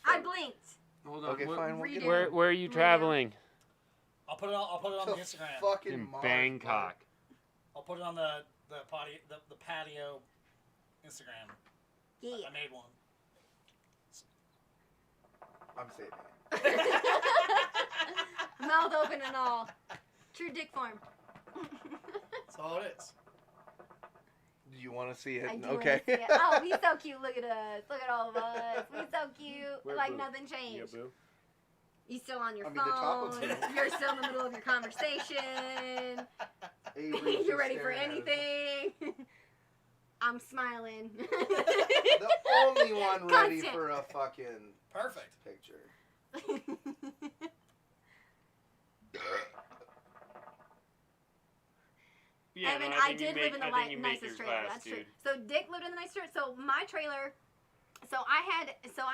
I blinked. Hold on. Okay, fine. We'll get Redo. Where are you traveling? I'll put it on to the Instagram. fucking In Mars, Bangkok. I'll put it on the patio Instagram. Yeah. I made one. I'm saving it. Mouth open and all. True dick form. That's all it is. Do you want to see it? I do Okay. wanna see it. Oh, he's so cute. Look at us. Look at all of us. We're so cute. Where like Boo? nothing changed. Boo? You still on your I mean, the top phone. one's here. You're still in the middle of your conversation. Avery's You're just ready for staring at us. anything. I'm smiling. The only one ready Constant. for a fucking Perfect. picture. Yeah, Evan, no, I think you did make- live in the I think you make nicest your trailer. class, That's true. dude. So Dick lived in the nice trailer. So my trailer. So I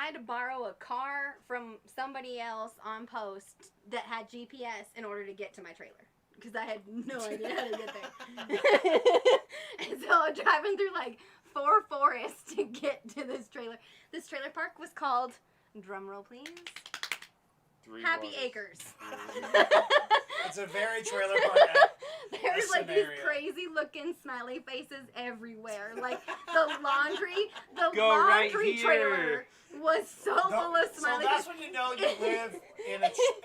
had to borrow a car from somebody else on post that had GPS in order to get to my trailer because I had no idea how to get there. And so I'm driving through like 4 forests to get to this trailer. This trailer park was called, drumroll please, 3 Happy waters. Acres. It's a very trailer park. There's like these scenario. crazy looking smiley faces everywhere. Like the laundry Go right laundry here. trailer was so full of So smiley that's faces. when you know you live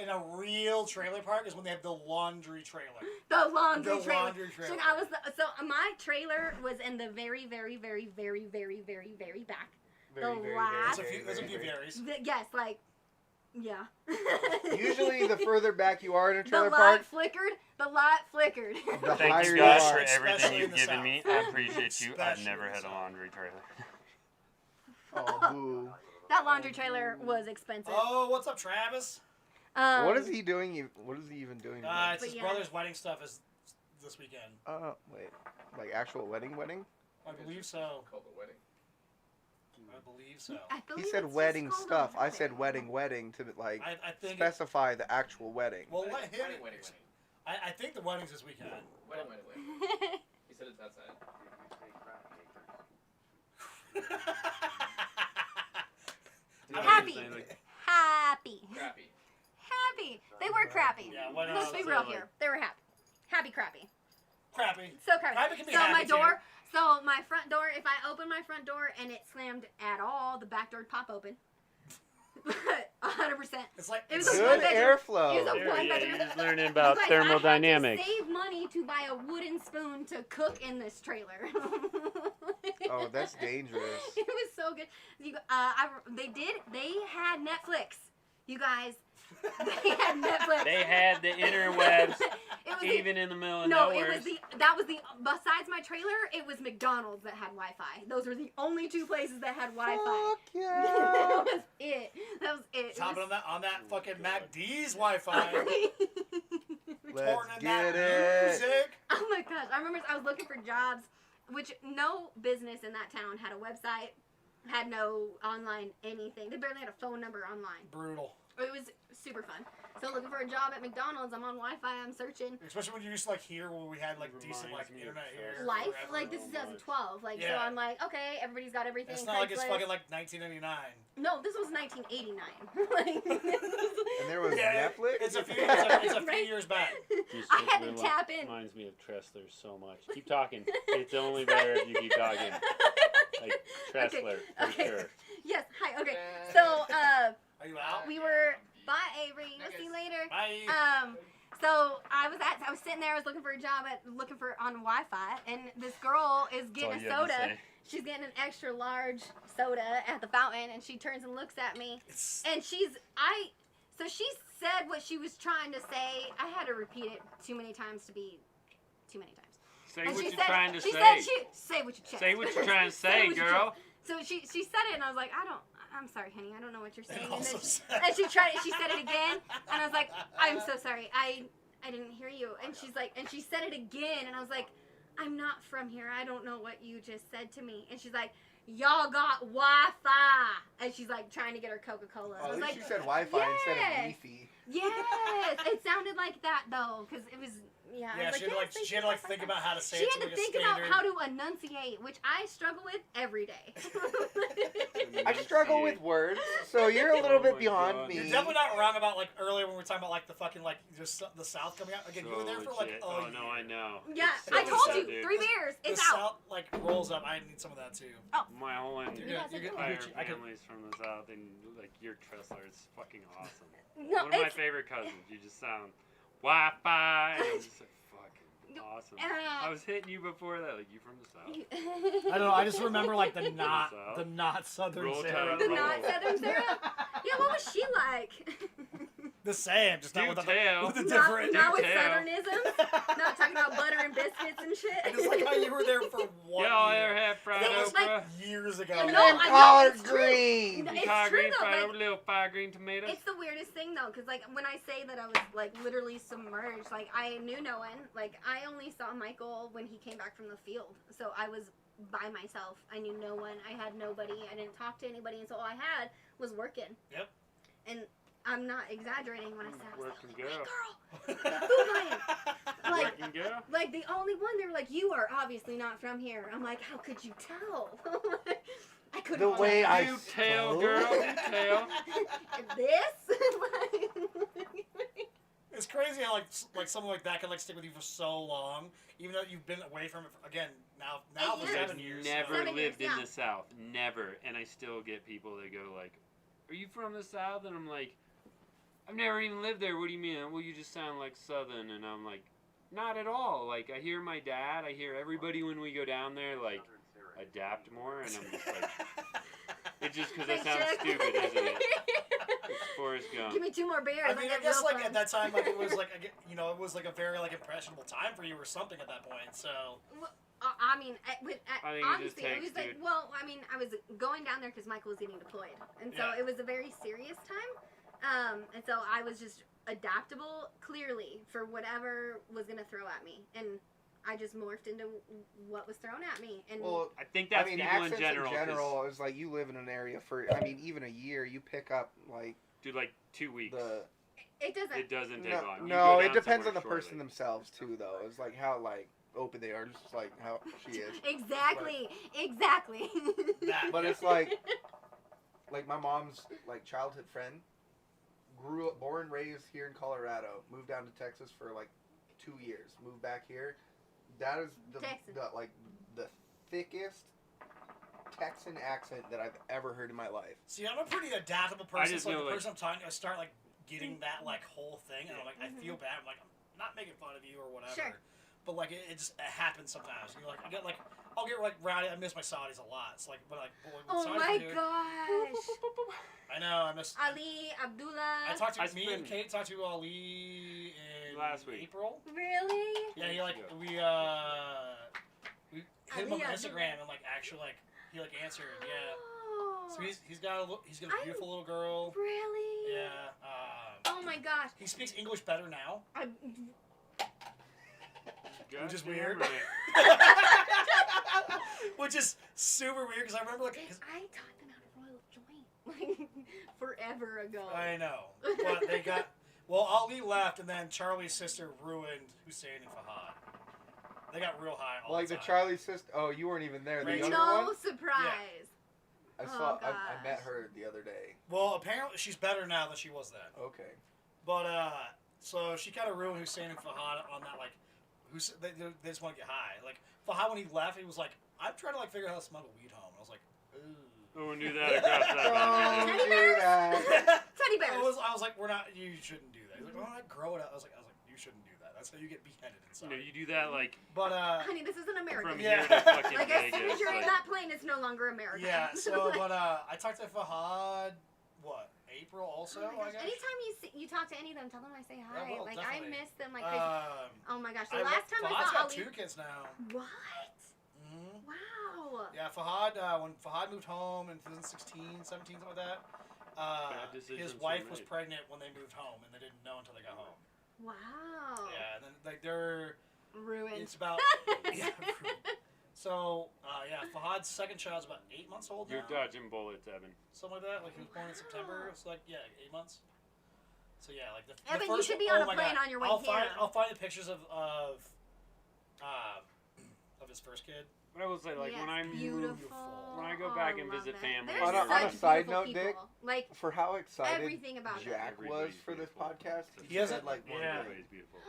in a real trailer park is when they have the laundry trailer. The laundry The trailer. laundry trailer. So my trailer was in the very, very, very, very, very, very, very back. Very, The very, last- There's a few varies. Yes, like, yeah. Usually, the further back you are in a the trailer light park, flickered. The light flickered. the Thanks higher you God are. for everything Especially in you've the given South. me. I appreciate you. I've Especially never in the had a South. laundry trailer. Oh, boo. That laundry trailer was expensive. Oh, what's up, Travis? What is he doing? What is he even doing? It's But his yeah. brother's wedding stuff is this weekend. Wait. Like actual wedding? I believe so. Called the wedding. I believe so. I He believe said it's wedding just called a stuff. I said wedding. wedding to like I think. specify the actual wedding. Well, let him. Wedding. I think the wedding's this weekend. Wedding. He said it's outside. Happy. Saying, like, Happy. Crappy. Happy. They were crappy. Yeah, weddings. Let's be so, real like- here. They were happy. Happy crappy. Crappy. So crappy. Crappy can be So my happy, too. door. So my front door. If I open my front door and it slammed at all, the back door would pop open. 100%. It's like It was a Good one bedroom. airflow. It was a There, one yeah, bedroom. you're just learning about You guys, thermodynamics. I had to save money to buy a wooden spoon to cook in this trailer. Oh, that's dangerous. It was so good. They had Netflix. You guys, they had Netflix. They had the interwebs It was even in the middle of no, nowhere. it was besides my trailer, it was McDonald's that had Wi-Fi. Those were the only 2 places that had Wi-Fi. Fuck yeah. That was it. That was it. It Top was- it on that fucking MacD's Wi-Fi. Let's Pouring in get that it. music. Oh my gosh. I remember I was looking for jobs, which no business in that town had a website, had no online anything. They barely had a phone number online. Brutal. It was super fun. So looking for a job at McDonald's, I'm on Wi-Fi, I'm searching. Especially when you used to like here when we had like decent like Reminds me of internet Trust. here. Life, forever. like this is 2012. Like so Yeah. I'm like, okay, everybody's got everything. It's not like it's Craigslist. fucking like 1999. No, this was 1989. Like, And there was Yeah, Netflix. It's a few Right? years back. Just I had to remi- tap in. Reminds me of Tressler so much. Keep talking. It's only better if you keep talking. Like Tressler, for okay. sure. Yes, hi, okay. So, Are you out? we were, bye Avery, we'll see you later. Bye. So I was sitting there, I was looking for a job looking for on Wi-Fi, and this girl is That's all getting a you had to soda. say. She's getting an extra large soda at the fountain, and she turns and looks at me, It's and So she said what she was trying to say. I had to repeat it too many times to be too many times. Say And what she you're said, trying to she say. said say what you chest. Say what you're trying to say, what you girl. So she said it, and I was like, I'm sorry, honey, I don't know what you're saying. And also then said- and she said it again, and I was like, I'm so sorry, I didn't hear you. And she's like, and she said it again, and I was like, I'm not from here. I don't know what you just said to me. And she's like, y'all got Wi-Fi, and she's like trying to get her Coca-Cola. Oh, I at was least like, you said Wi-Fi instead yes. of Wi-Fi. yes, it sounded like that though, because it was. Yeah, I Yeah, was she had yes, to she had to like think about how to say She it. had to like think a about standard. how to enunciate, which I struggle with every day. I struggle with words, so you're a little Oh bit my beyond God. me. You're definitely not wrong about like earlier when we were talking about like the fucking like just the South coming out again. You were there for like legit. oh no, I know. Yeah, It's so I told you, sad, dude. 3 beers, The it's out. South like rolls up. I need some of that too. My whole You're good. guys You're good. are entire Gucci. I could. family's from the South, and like your Tressler is fucking awesome. No, One of my it's, favorite cousins. You just sound Wi-Fi, and I'm just like fucking awesome. I was hitting you before that, like you from the South. I don't know. I just remember like the South. not Southern Roll Sarah. Tide, the roll. non-Southern Sarah. Yeah, what was she like? The same, just not Do with the tell. with the not, different. not with detail. Southernisms. Not talking about butter and biscuits and shit. I just like how you were there for 1 Y'all year. ever had fried That was okra? like- years ago. No, And I know, collard it's true. green. No, You it's collard true green though, fried like- over little fire green tomatoes. It's the weirdest thing though, because like when I say that I was like literally submerged, like I knew no one. Like I only saw Michael when he came back from the field, so I was by myself. I knew no one. I had nobody. I didn't talk to anybody, and so all I had was working. Yep. And I'm not exaggerating when I said I was Working the only girl. white girl. Food lion. Like, Working girl. like the only one. They were like, "You are obviously not from here." I'm like, "How could you tell?" I couldn't. The way I You tell, spoke. girl. You tell. This. It's crazy how like something like that can like stick with you for so long, even though you've been away from it for, again now 8 for years. 7 years. Never 7 years, lived in yeah. the South. Never. And I still get people that go like, "Are you from the South?" And I'm like, "I've never even lived there. What do you mean?" "Well, you just sound like Southern." And I'm like, "Not at all. Like I hear my dad. I hear everybody when we go down there like adapt more." And I'm just like, it's just because I Thanks, sound Jack. stupid, isn't it? It's Forrest Gump. Give me 2 more beers. I mean, I get guess real like fun. at that time, like it was like it was like a very like impressionable time for you or something at that point. So I mean, I think it just honestly, it takes, was like, dude. well, I mean, I was going down there because Michael was getting deployed, and so Yeah. it was a very serious time. And so I was just adaptable, clearly, for whatever was gonna throw at me, and I just morphed into what was thrown at me. And Well, I think I that's mean, people accents in general. 'cause, is like you live in an area for. I mean, even a year, you pick up like dude, like 2 weeks. the. it doesn't. It doesn't take No, long. You no, go it down depends on somewhere the person shortly. themselves too, though. It's like how like open they are, just like how she is. Exactly. Exactly. That- But it's like my mom's like childhood friend grew up, born, raised here in Colorado, moved down to Texas for like 2 years, moved back here. That is Texan. the thickest Texan accent that I've ever heard in my life. see, I'm a pretty adaptable person. just So like know, the like- person I'm talking to, I start like getting that like whole thing, and I'm like I Mhm. feel bad. I'm like I'm not making fun of you or whatever. Sure. But like it just happens sometimes. You're like I get like I'll get like rowdy. I miss my Saudis a lot. It's like but like boy, when Oh Saudis my are here- gosh. I know. I miss. Ali, Abdullah. I talked to I me and spent- Kate talked to Ali in Last week. April. Really? Yeah, he like ago. we hit him up on Ali, Instagram and like actually like he like answered. Yeah. Oh, So he's got a I'm- beautiful little girl. really? Yeah. Oh my gosh. He speaks English better now. I, Which is Goddamn weird. right. Which is super weird because I remember like I taught them how to royal joint like forever ago. I know, but they got well. Ali left, and then Charlie's sister ruined Hussein and Fahad. They got real high all Like the the time. Charlie sister. Oh, you weren't even there. The Rachel. younger No one. surprise. I Oh, saw. I met gosh. her the other day. Well, apparently she's better now than she was then. Okay. But so she kind of ruined Hussein and Fahad on that like, they just want to get high. Like Fahad when he left, he was like, I'm trying to like figure out how to smuggle weed home. And I was like, ooh. Who knew that across that Don't line? Teddy do bears? that. Teddy bears. I was like, we're not. You shouldn't do that. He's like, well, I grow it up. I was like, you shouldn't do that. That's how you get beheaded inside. You know, you do that like But Honey, this isn't America. from Yeah. here to fucking Like as Vegas. soon as you're in like, that plane, it's no longer America. yeah. So Like, but I talked to Fahad. What April also, Oh my I gosh. guess. Anytime you talk to any of them, tell them I say hi. will, like definitely. I miss them like crazy. Oh my gosh, the last time I Fahad's saw got Ali. 2 kids now. What? Mm-hmm. Wow. Yeah, Fahad, when Fahad moved home in 2016, 17, something like that, his wife was pregnant when they moved home, and they didn't know until they got home. Wow. Yeah, and then like they're Ruined. it's about yeah. So Fahad's second child's about 8 months old now. You're dodging bullets, Evan. Something like that. Like he was born in September. It's like 8 months. So yeah, like the Evan, first you should be one, on a plane on your way here. I'll find the pictures of his first kid. But I will say, like, Yes, when I beautiful. when I go back and love visit that. family, They're On a such side beautiful note, Dick, people. Like For how excited everything about them. Jack was Everybody's for this beautiful. podcast, He hasn't- said like one yeah. thing. everybody's beautiful.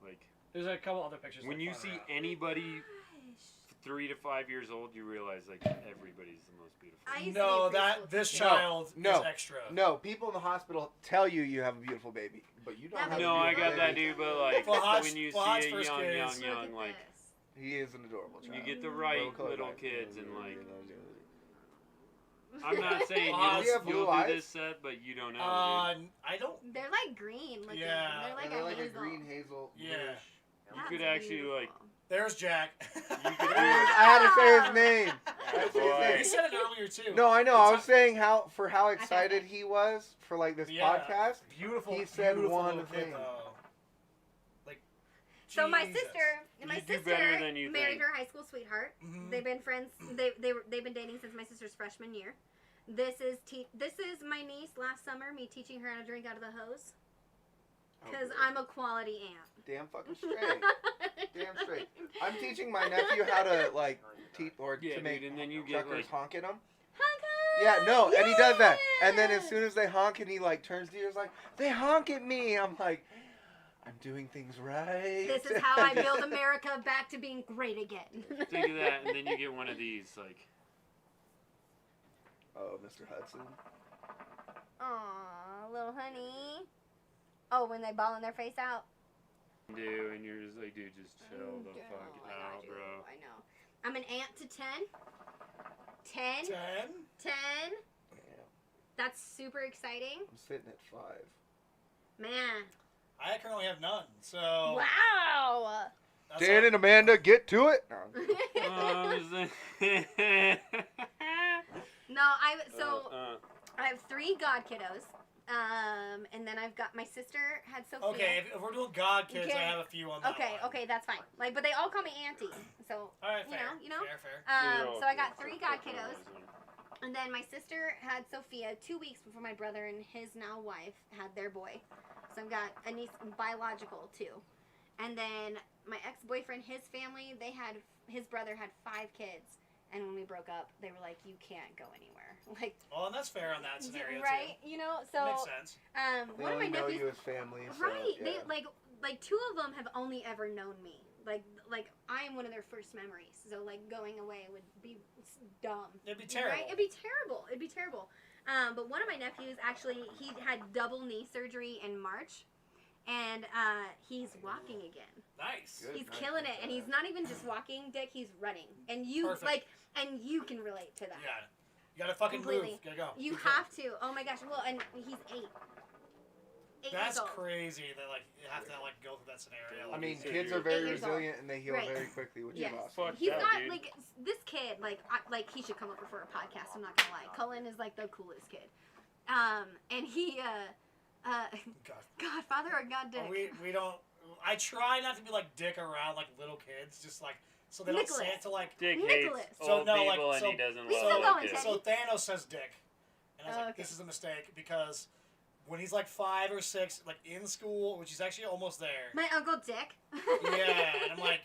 Like, There's a couple other pictures. when like, you flying see around. anybody Gosh. 3 to 5 years old, you realize, like, everybody's the most beautiful. I used to No, be that preschool this teacher. child No. is extra. No, people in the hospital tell you have a beautiful baby, but you don't That have No, a I beautiful got that, baby. dude, but, like, Fahad's- when you Fahad's see a first young, kid young, is- Look young, at like, this. He is an adorable child. you get the right Little little colorblind. kids, and, like, I'm not saying Does he have blue you'll do eyes? this set, but you don't know, dude. I don't. They're like green looking. Yeah. They're like They're a like hazel. a green hazel. Yeah. bluish. You That's could actually, like, beautiful. There's Jack. You could do I had to say his name. I had to say his Boy. name. He said it earlier too. No, I know. I was It's saying how excited he was for like this Yeah. podcast. beautiful. He said beautiful one little kid, thing. though. Like. So my Jesus. My You do sister better than you married think. her high school sweetheart. Mhm. They've been friends. They've been dating since my sister's freshman year. This is my niece. Last summer, me teaching her how to drink out of the hose because I'm a quality aunt. Damn fucking straight. Damn straight. I'm teaching my nephew how to like teach or Yeah, to make dude, and then you get, truckers like, honk at him. Honk Yeah, no, and he does that. And then as yes! soon as they honk and he like turns to you, he's like, they honk at me. I'm like, I'm doing things right. This is how I build America back to being great again. think of that, and then you get one of these, like, Oh, Mr. Hudson. Aw, little honey. Oh, when they balling their face out. do, and you're just like, dude, just chill the Oh, fuck I got out, you. bro. I know. I'm an aunt to 10. 10. 10? 10. Yeah, That's super exciting. I'm sitting at 5. Man. I currently have none. So. Wow. that's Dan all- and Amanda, get to it. No. No, I have 3 god kiddos. And then I've got my sister had Sophia. Okay, if we're doing God kids, Okay. I have a few on that Okay, one. okay, that's fine. Like, but they all call me auntie. So, All right, you fair. know. Fair. So I got 3 god kiddos. And then my sister had Sophia 2 weeks before my brother and his now wife had their boy. So I've got a niece, biological too. And then my ex-boyfriend, his family, his brother had 5 kids. And when we broke up, they were like, "You can't go anywhere." Like, Well, and that's fair on that scenario right? You know, too. so Makes sense. They one of my only know nephews, you as family. So, right? yeah. They like 2 of them have only ever known me. Like I am one of their first memories. So like going away would be dumb. It'd be terrible. Right? It'd be terrible. It'd be terrible. But one of my nephews actually he had double knee surgery in March, and he's walking again. Nice. Good. He's nice. killing it, and he's not even just walking, Dick. He's running, and you Perfect. and you can relate to that. Yeah. You gotta fucking Completely. move. Gotta go. You Keep going. have to. Oh my gosh. Well, and he's 8. 8 That's years old. crazy that like you have to like go through that scenario. I mean, So kids you're are very 8 years old. resilient and they heal Right. very quickly, which Yes. is awesome. Fuck He's yeah, got dude. like this kid, like he should come over for a podcast. I'm not gonna lie. Cullen is like the coolest kid, and he, God. Godfather or God Dick. We don't. I try not to be like dick around like little kids, just like so they don't say Nicholas. it to like. Dick Nicholas. hates So, old no, like, people, and so- he doesn't We love still old going, kids. Teddy. So Thanos says dick, and I was Oh, like, okay. this is a mistake because when he's like 5 or 6, like in school, which is actually almost there. My uncle Dick. Yeah, and I'm like,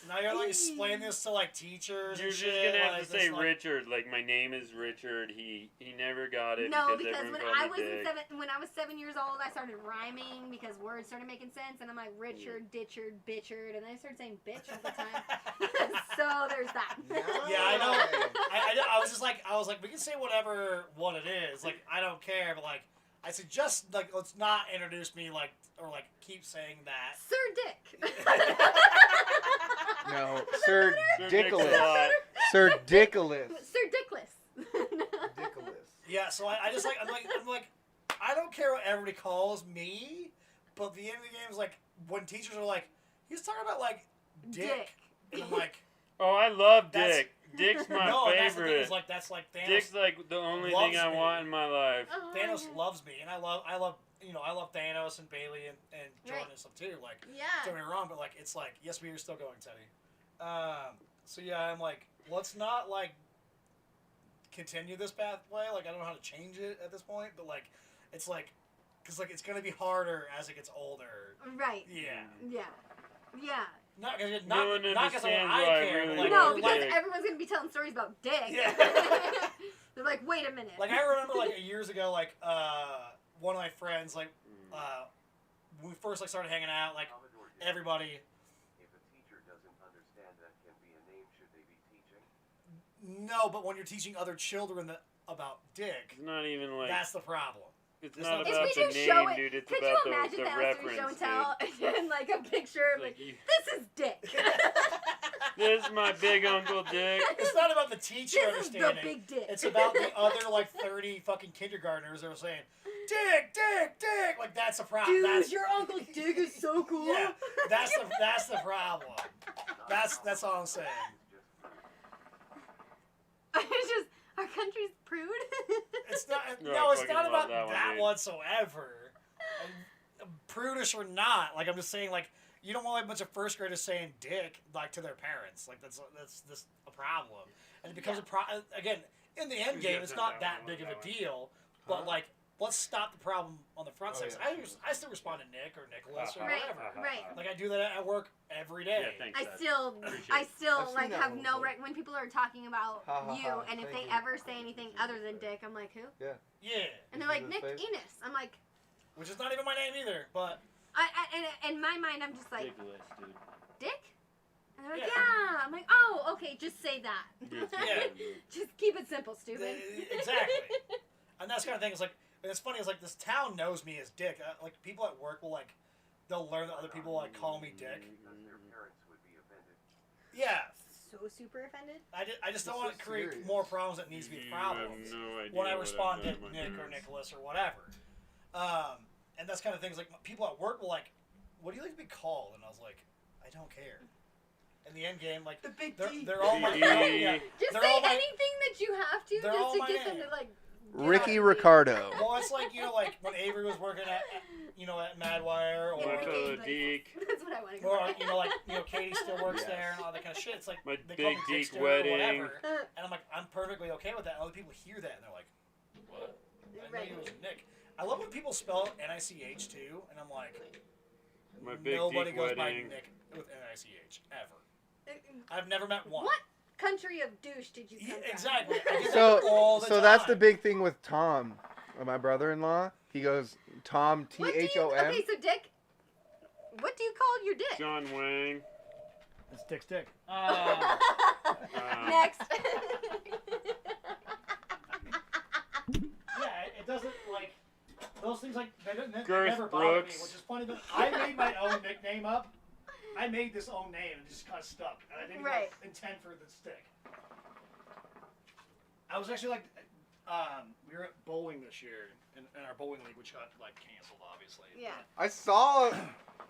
now you're like explaining this to like teachers. You're and just shit, gonna have like, to say this, like, Richard. Like, my name is Richard. He never got it No, because because everyone when called I me was Dick. when I was 7 years old, I started rhyming because words started making sense, and I'm like Richard, Ditchard, Bitchard, and then I started saying bitch all the time. So there's that. Yeah, I know. I was just like, we can say whatever what it is. Like, I don't care, but like, I said just like let's not introduce me like or like keep saying that. Sir Dick. No, Sir Sir Dick's a Dickolas. lot. Sir Dickolas. Sir Dickless. Dickolas. Yeah, so I just like I'm like I don't care what everybody calls me, but the end of the game is like when teachers are like, he's talking about like dick. And I'm like, Oh, I love That's- Dick. Dick's my no, and that's the thing, favorite. is like that's like Thanos. Dick's like the only loves thing I me. want in my life. Oh, Thanos yeah. loves me, and I love I love Thanos and Bailey and Jordan Right. and stuff too. Like, Yeah. don't get me wrong, but like it's like yes, we are still going, Teddy. So yeah, I'm like, let's not like continue this pathway. Like I don't know how to change it at this point, but like it's like because like it's gonna be harder as it gets older. Right. Yeah. Yeah. Yeah. Not because No one not because understands I why I care. really but, like, No, love because Dick. everyone's gonna be telling stories about dick. Yeah. They're like, wait a minute. like I remember like years ago, like one of my friends, like when we first like started hanging out, like Commodore Dick. everybody. If a teacher doesn't understand that can be a name, should they be teaching? No, but when you're teaching other children about dick, It's not even like. that's the problem. It's It's not not- about If the we just show name, it, dude. It's could about you imagine the that reference, show and dude. tell and like a picture of Like, like, this is dick. this is my big uncle Dick. It's not about the teacher This is the understanding. big dick. It's about the other like 30 fucking kindergartners that are saying, "Dick, dick, dick." Like that's a problem. Dude, That's your uncle's dick is so cool. yeah. That's the problem. That's all I'm saying. It's just our country's prude. It's not. No, No, I it's fucking not love about that one, that dude. whatsoever. Prudish or not, like I'm just saying, like you don't want like, a bunch of first graders saying "dick" like to their parents. Like that's a problem, and it becomes again in the end Who's game. got It's that not one, that that big of one, a that one? deal, but Huh? like let's stop the problem on the front Oh, side. yeah. I still respond to Nick or Nicholas or Right, whatever. right. Like I do that at work every day. Yeah, thanks. I Dad. still Appreciate I it. still I've seen like that have one no before. right when people are talking about Ha, ha, you, ha, and if thank they you. ever say anything other than dick, I'm like, who? Yeah, And they're like, This is Nick his face? Enos. I'm like, which is not even my name either. But and in my mind, I'm just like, Ridiculous, dude. dick? And they're like, Yeah. yeah. I'm like, oh, okay, just say that. Yeah. Just keep it simple, stupid. Exactly. And that's kind of thing. It's like, and it's funny. It's like this town knows me as Dick. Like people at work will like, they'll learn that other people like call me Dick. Because their parents would be offended. Yeah, So super offended. I just don't It's want so to create serious. more problems that needs to be You have problems no idea when I what respond I've to done to my Nick or parents. Nicholas or whatever. And that's kind of things like people at work will like, what do you like to be called? And I was like, I don't care. In the end game, like they're all my D. yeah, Just they're say all my- anything that you have to, they're just all to my get them name. to like. Ricky Yeah. Ricardo. Well, it's like like when Avery was working at at Madwire Yeah, or My Ricky, fellow like- Deke. That's what I want to or go. like Katie still works Yes. there and all that kind of shit. It's like My they call big me geek Dickster or wedding. whatever, and I'm like I'm perfectly okay with that. And other people hear that and they're like, what? I Right. knew it was Nick. I love when people spell NICH too, and I'm like, My big nobody geek goes by wedding. Nick with NICH ever. I've never met one. What country of douche did you come Yeah, from? exactly. I get So that all the so time. that's the big thing with Tom, my brother-in-law. He goes Tom What do you- THOM. Okay, so Dick, what do you call your dick? John Wang. It's Dick Stick. Next. Yeah, it doesn't like those things like they Girth never bother me, Brooks. which is funny. But I made my own nickname up. I made this own name and it just kind of stuck. And I didn't even Right. intend for it to stick. I was actually like, we were at bowling this year in our bowling league, which got like canceled, obviously. Yeah. I saw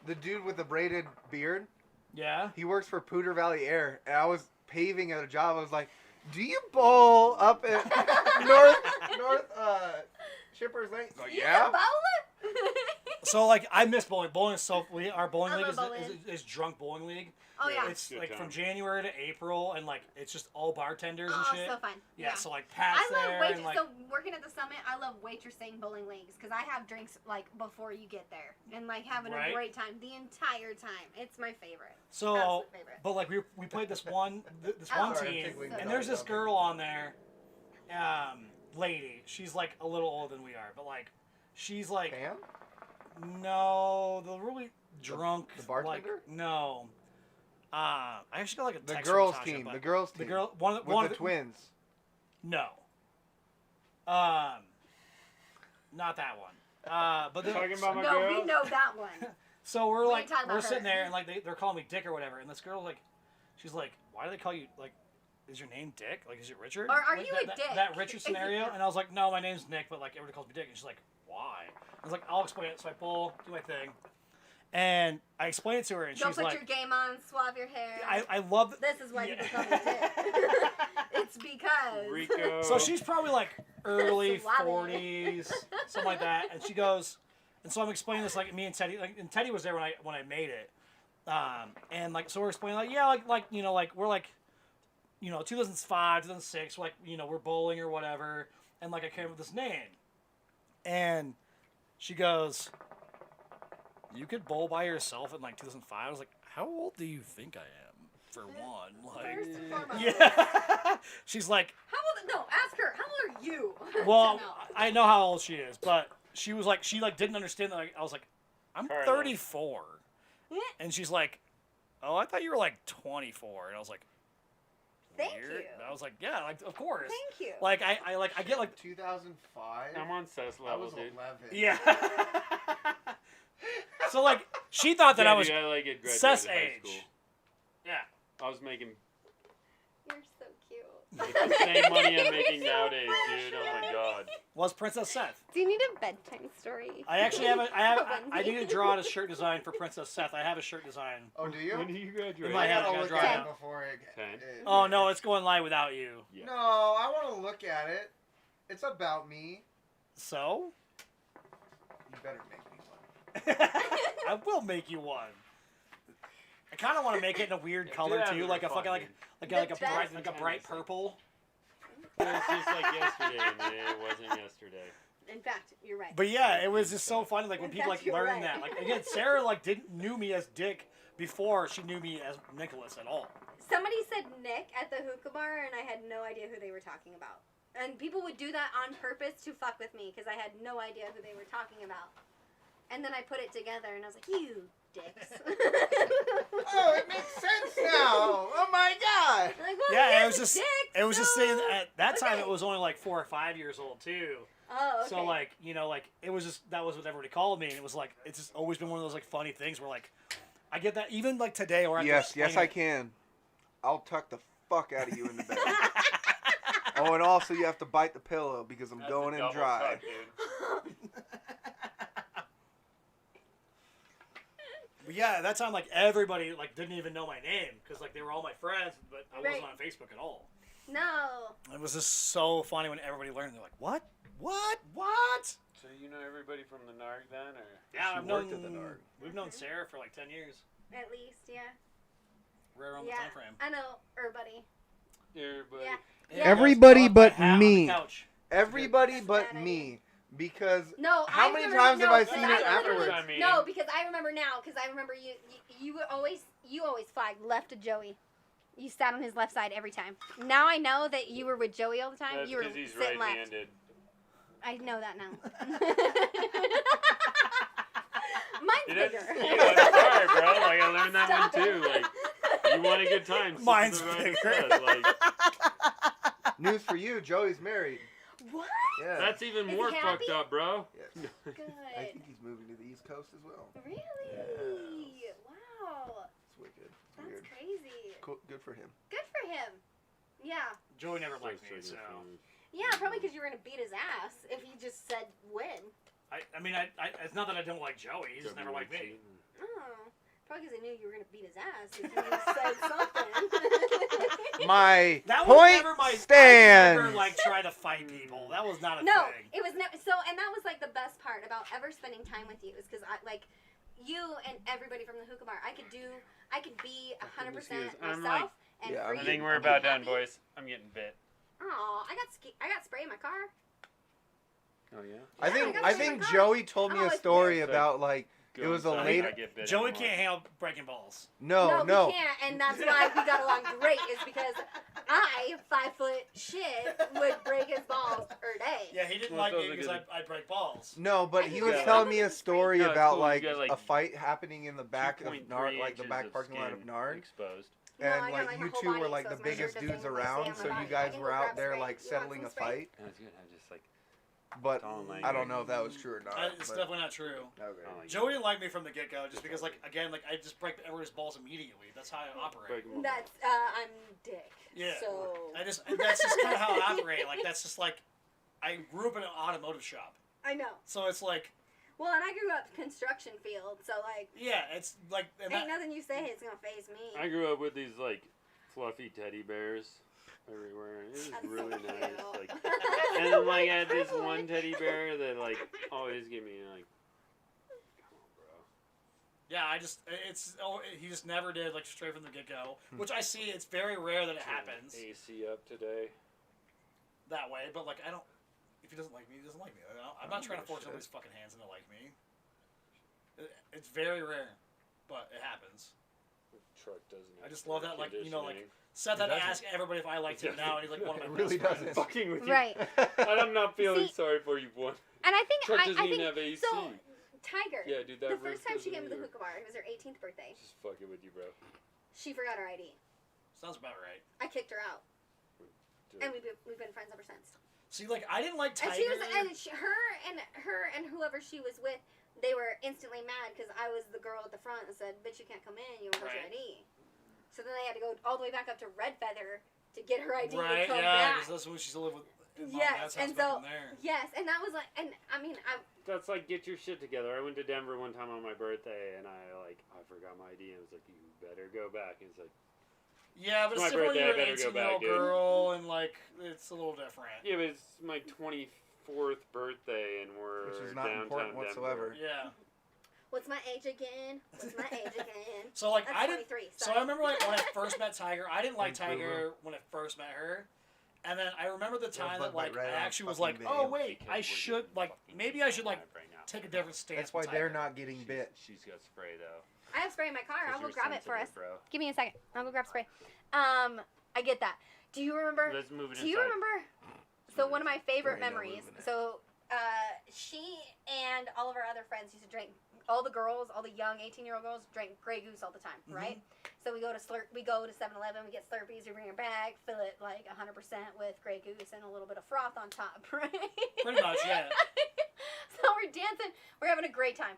the dude with the braided beard. Yeah. He works for Pooter Valley Air, and I was paving at a job. I was like, "Do you bowl up at North Shippers Lane?" He's like, You "Yeah." a bowler? So like I miss bowling. Bowling is so our bowling I league love is, bowling. is drunk bowling league. Oh yeah. It's Good like time. from January to April, and like it's just all bartenders and Oh, shit. so fun. Yeah, so like Pat's I love there waitress. and like So working at the summit, I love waitressing bowling leagues because I have drinks like before you get there and like having Right. a great time the entire time. It's my favorite. so. Absolute favorite. But like we played this one Oh. one Sorry, I'm team, tickling and the there's dog. this girl on there, lady. She's like a little older than we are, but like she's like Pam? no, the really drunk the bartender? Like, no. I actually got like a The text from girls Tasha, team. but The girls the team. girl one of the, with one the of the twins. No. Not that one. But the, Talking about my No, girls? we know that one. so we're We like ain't talking we're about sitting her. there and like they're calling me Dick or whatever, and this girl like she's like, why do they call you like is your name Dick? Like, is it Richard? Or are Like, you a that, dick? That Richard scenario? And I was like, no, my name's Nick, but like everybody calls me Dick. And she's like, why? I was like, I'll explain it. So I do my thing, and I explain it to her, and Don't she's put like, your game on, swab your hair. I love. This is why yeah. people call me Dick. It's because. Rico. So she's probably like early Suave. 40s, something like that. And she goes, and so I'm explaining this like me and Teddy, like, and Teddy was there when I made it, and like so we're explaining like yeah like you know like we're like, you know 2005 2006 we're like you know we're bowling or whatever, and like I came up with this name, and she goes, you could bowl by yourself in like 2005. I was like, how old do you think I am? For one, like, First and foremost. yeah. She's like, How old? No, ask her. How old are you? well, To know. I know how old she is, but she was like, she like didn't understand that. Like, I was like, I'm Carla. 34, and she's like, oh, I thought you were like 24, and I was like, Thank weird. you. And I was like, yeah, like of course. Thank you. Like I get like 2005. I'm on Seth's I level, was dude. 11. yeah. So like she thought that Yeah, I was dude, I like it graduated Seth's high age. school. Yeah. I was making You're so cute. the same money I'm making nowadays, dude. Oh my god. Was Princess Seth. Do you need a bedtime story? I actually have I Onesie. need to draw a shirt design for Princess Seth. I have a shirt design. Oh, do you? When do you graduate? In my head, I gotta gotta look draw at it it out. before it. 10. Oh no, it's going live without you. Yeah. No, I want to look at it. It's about me. So You better make me one. I will make you one. I kind of want to make it in a weird Yeah, color do that too, for like a fun, fucking dude. like The a best- bright purple. It was just like yesterday, man. It wasn't yesterday. In fact, you're right. But yeah, it was just so funny, like when In people fact, like you're learn right. that. Like again, Sarah like knew me as Dick before she knew me as Nicholas at all. Somebody said Nick at the hookah bar, and I had no idea who they were talking about. And people would do that on purpose to fuck with me because I had no idea who they were talking about. And then I put it together, and I was like, you dicks. Oh, it makes sense now. Oh my god. Like, well, Yeah, he it was is a just dick, it was just so- saying at that time okay. it was only like 4 or 5 years old too. Oh, okay. So like you know like it was just that was what everybody called me, and it was like it's just always been one of those like funny things where like I get that even like today or Yes, I can. I'll tuck the fuck out of you in the bed. Oh, and also you have to bite the pillow because I'm That's going a in double dry. tuck, dude. But yeah, at that time like everybody like didn't even know my name because like they were all my friends, but I wasn't Right. on Facebook at all. No. It was just so funny when everybody learned. They're like, "What? So you know everybody from the NARG then, or? Yeah, She I've worked known at the NARG. we've known Sarah for like 10 years, At least, yeah. right around Yeah. the time frame. I know, everybody. Everybody. Yeah. Yeah, Everybody that's my but hat on me. the couch. Everybody That's a but bad me. Because No, How I many remember, times have I because seen it literally- afterwards? I mean- No, because I remember now. Because I remember you would always flagged left of Joey. You sat on his left side every time. Now I know that you were with Joey all the time. That's You were because he's sitting left. right-handed. I know that now. Mine's Dude, bigger. that's, I'm sorry, bro. Like I learned that Stop one too. it. Like you want a good time. sit to Mine's the right bigger. instead, Like news for you, Joey's married. What? Yeah. that's even Is more he fucked happy? up, bro. Yes. Good. I think he's moving to the East Coast as well. Really? Yes. Wow. It's wicked. It's That's weird. crazy. Cool. Good for him. Good for him. Yeah. Joey never liked me, so Yeah, probably because you were gonna beat his ass if you just said win. I mean, it's not that I don't like Joey. He just never liked me. Oh, probably because I knew you were gonna beat his ass if you said something. My That was point never my. I stands. never like try to fight people. That was not a No, thing. it was never. So, and that was like the best part about ever spending time with you is because I like you and everybody from the hookah bar. I could be 100% I'm myself and Yeah, free. I think we're and about done, happy. boys. I'm getting bit. Oh, I got spray in my car. Oh yeah. I Yeah, think got I spray in think my car. Joey told me I'm a always story pissed. about like Go It was a inside, later- I get bit Joey anymore. can't handle breaking balls. no. he can't, and that's why we got along great. Is because I, 5 foot shit, would break his balls per day. Yeah, he didn't Well, like those me are because good. I break balls. No, but I he know, was yeah. telling me a story No, it's about cool. You like, got, like, a fight happening in the back of 2.3 Narg, like the inches back of parking lot of skin Narg. exposed. No, And I got, like my you whole two body were like the exposed. My shirt biggest doesn't dudes even stay around, on my so you body. I guys can were go out grab there spray. like You want settling some a spray? fight. That's good. I just like but Don't like I don't me. know if that was true or not. It's but- definitely not true. Okay. I don't like Joey didn't like me from the get-go just because, like, again, like, I just break everybody's balls immediately. That's how I operate. Breaking my That's I'm dick. Yeah. So That's just kind of how I operate. Like, that's just like, I grew up in an automotive shop. I know. So it's like, Well, and I grew up construction field, so like yeah, it's like, and ain't that, nothing you say is gonna phase me. I grew up with these like fluffy teddy bears everywhere. It was That's really so nice. cute. Like, and then like I had this one teddy bear that like always gave me like, come on, bro. yeah, he just never did, like, straight from the get-go, which I see, it's very rare that it happens AC up today. that way, but, like, if he doesn't like me, he doesn't like me. I'm not trying to force somebody's fucking hands into like me. It's very rare, but it happens. The truck doesn't. I just have love that, like, you know, like, conditioning. Seth had He to doesn't. ask everybody if I liked him now, and he's like one of my It really best friends. doesn't. Fucking with you. Right. I'm not feeling See- sorry for you, boy. And I think Truck I doesn't even think have AC. so. Tiger. Yeah, dude, that The roof first time she doesn't came to the either. hookah bar, it was her 18th birthday. Just fucking with you, bro. She forgot her ID. Sounds about right. I kicked her out, Dude. and we've been friends ever since. See, like, I didn't like And Tiger. she was, her and whoever she was with, they were instantly mad because I was the girl at the front and said, "Bitch, you can't come in. You don't have your Right. ID." So then they had to go all the way back up to Red Feather to get her ID right, to come yeah, back. because that's when she used to live with mom Yes, and dad's house and back so- in there. Yes, and that was like, and I mean, That's like get your shit together. I went to Denver one time on my birthday, and I forgot my ID, and I was like, "You better go back." And it's like, Yeah, but It's it's my different when you're birthday, I an better go 18-year-old back, dude. girl, and, like, it's a little different. yeah, but it's my 24th birthday, and we're Which is not downtown important Denver. whatsoever. Yeah. what's my age again? What's my age again? So, like, That's I didn't... 23. So Sorry. I remember, like, when I first met Tiger, I didn't like Thanks, Tiger when I first met her. And then I remember the time that, Bud like, Light right I on actually was fucking like, video. oh, wait, Because I we're should, getting like, fucking maybe I should, like, live right now. take a different stance That's why with they're Tiger. not getting bit. She's got spray though. I have spray in my car. 'Cause I'll go you're grab it for us. sensitive, bro. Give me a second. I'll go grab spray. I get that. Do you remember? Let's move it Do you inside. remember? So one of my favorite There ain't no memories. moving it. So she and all of our other friends used to drink. All the girls, all the young 18-year-old girls, drank Grey Goose all the time, right? So we go to 7-Eleven, we get Slurpees, we bring it back, fill it like 100% with Grey Goose and a little bit of froth on top, right? Pretty much, yeah. So we're dancing, we're having a great time.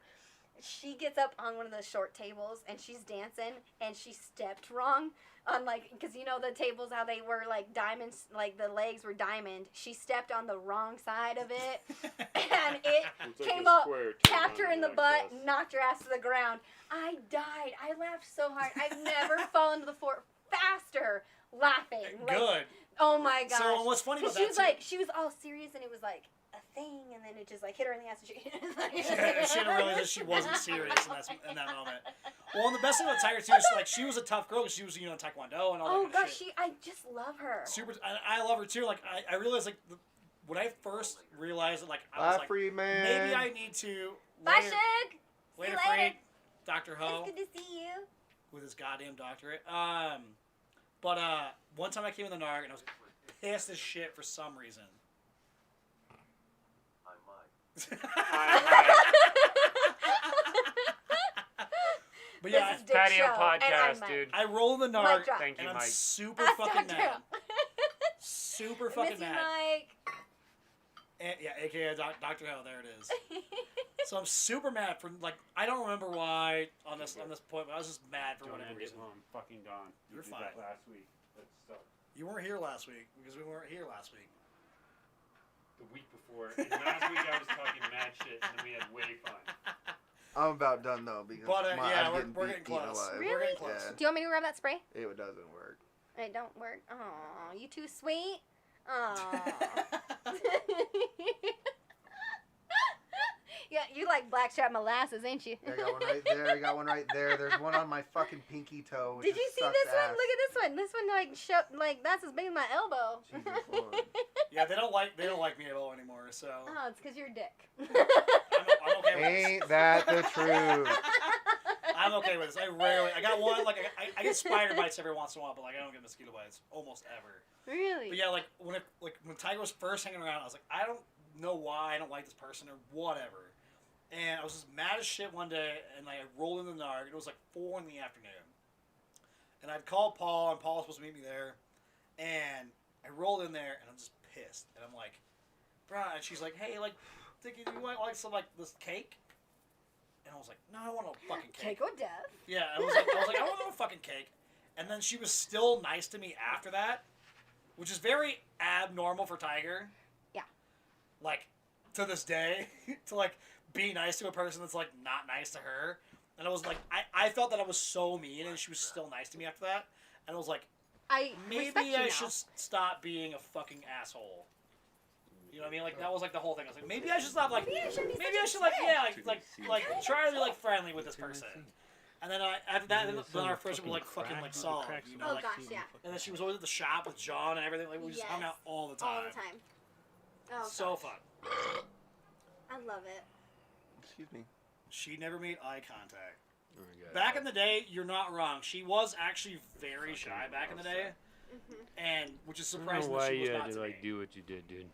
She gets up on one of the short tables and she's dancing and she stepped wrong on like, because you know the tables how they were like diamonds, like the legs were diamond. She stepped on the wrong side of it and it It's like came a up, square tapped her in the like butt, this. knocked her ass to the ground. I died. I laughed so hard. I've never fallen to the floor faster laughing. Like, Good. oh my gosh. So what's funny about Because she that, was too... like, she was all serious and it was like a thing and then it just like hit her in the ass and she she didn't realize that she wasn't serious in that moment. Well, and the best thing about Tiger, too, is, like, she was a tough girl because she was, you know, Taekwondo and all that Oh kind gosh, of shit. I just love her. Super... I love her, too. Like, I realized, like, when I first realized that, like, I was Bye, like, free man. maybe I need to... Bye, later- Shug. Later, See you later. Freak, Dr. Ho, It's good to see you. with his goddamn doctorate. But one time I came in the NARG and I was pissed as shit for some reason. I might. But yeah, This is Dick Patio Show, and I'm podcast, Mike. dude. I roll in the Mic NARG drop. Thank you, and I'm Mike. super That's fucking Dr. mad. Super fucking Missy mad. Mike. And, yeah, aka Dr. Ho, there it is. So I'm super mad for, like, I don't remember why on this point, but I was just mad for Don't whatever end it reason. while I'm fucking gone. You You're did fine. that last week. That sucked. You weren't here last week because we weren't here last week. The week before. And last week I was talking mad shit, and then we had way fun. I'm about done though because But yeah, I'm we're getting getting close. alive. Really? We're getting close. Yeah. Do you want me to grab that spray? It doesn't work. It don't work. Oh, you too sweet. Oh. Yeah, you like blackstrap molasses, ain't you? I got one right there. I got one right there. There's one on my fucking pinky toe. Which Did you just see sucks this one? ass. Look at this one. This one like that's as big as my elbow. Jesus Lord. Yeah, they don't like me at all anymore. So Oh, it's because you're a dick. I'm okay with this. Ain't that the truth? I'm okay with this. I got one. Like I get spider bites every once in a while, but like I don't get mosquito bites almost ever. Really? But yeah, like when Tiger was first hanging around, I was like, I don't know why I don't like this person or whatever. And I was just mad as shit one day, and like, I rolled in the NARG. It was like 4 in the afternoon, and I'd called Paul, and Paul was supposed to meet me there, and I rolled in there, and I'm just pissed, and I'm like, bruh, and she's like, hey, like, Dickie, do you want like some like this cake? And I was like, no, I want a fucking cake. Cake or death. Yeah, I was like, I want a fucking cake. And then she was still nice to me after that, which is very abnormal for Tiger. Yeah. Like, to this day, to like be nice to a person that's like not nice to her. And I was like, I felt that I was so mean, and she was still nice to me after that. And I was like, I respect maybe you I now. should stop being a fucking asshole. You know what I mean? Like that was like the whole thing. I was like, maybe I should stop like, Maybe I shouldn't be maybe I such a should like, dick. yeah, like try to be like friendly with this person. And then after that, then our friendship was like fucking like solid. You know, Oh like, gosh, yeah. and then she was always at the shop with John and everything. Like we just hung Yes. out all the All time. the time. Oh, So gosh. fun. I love it. Excuse me. She never made eye contact. Oh my God. Back in the day, you're not wrong. She was actually very shy back in the day, and which is I don't surprising know that why she was you had not to to like me. do what you did, dude.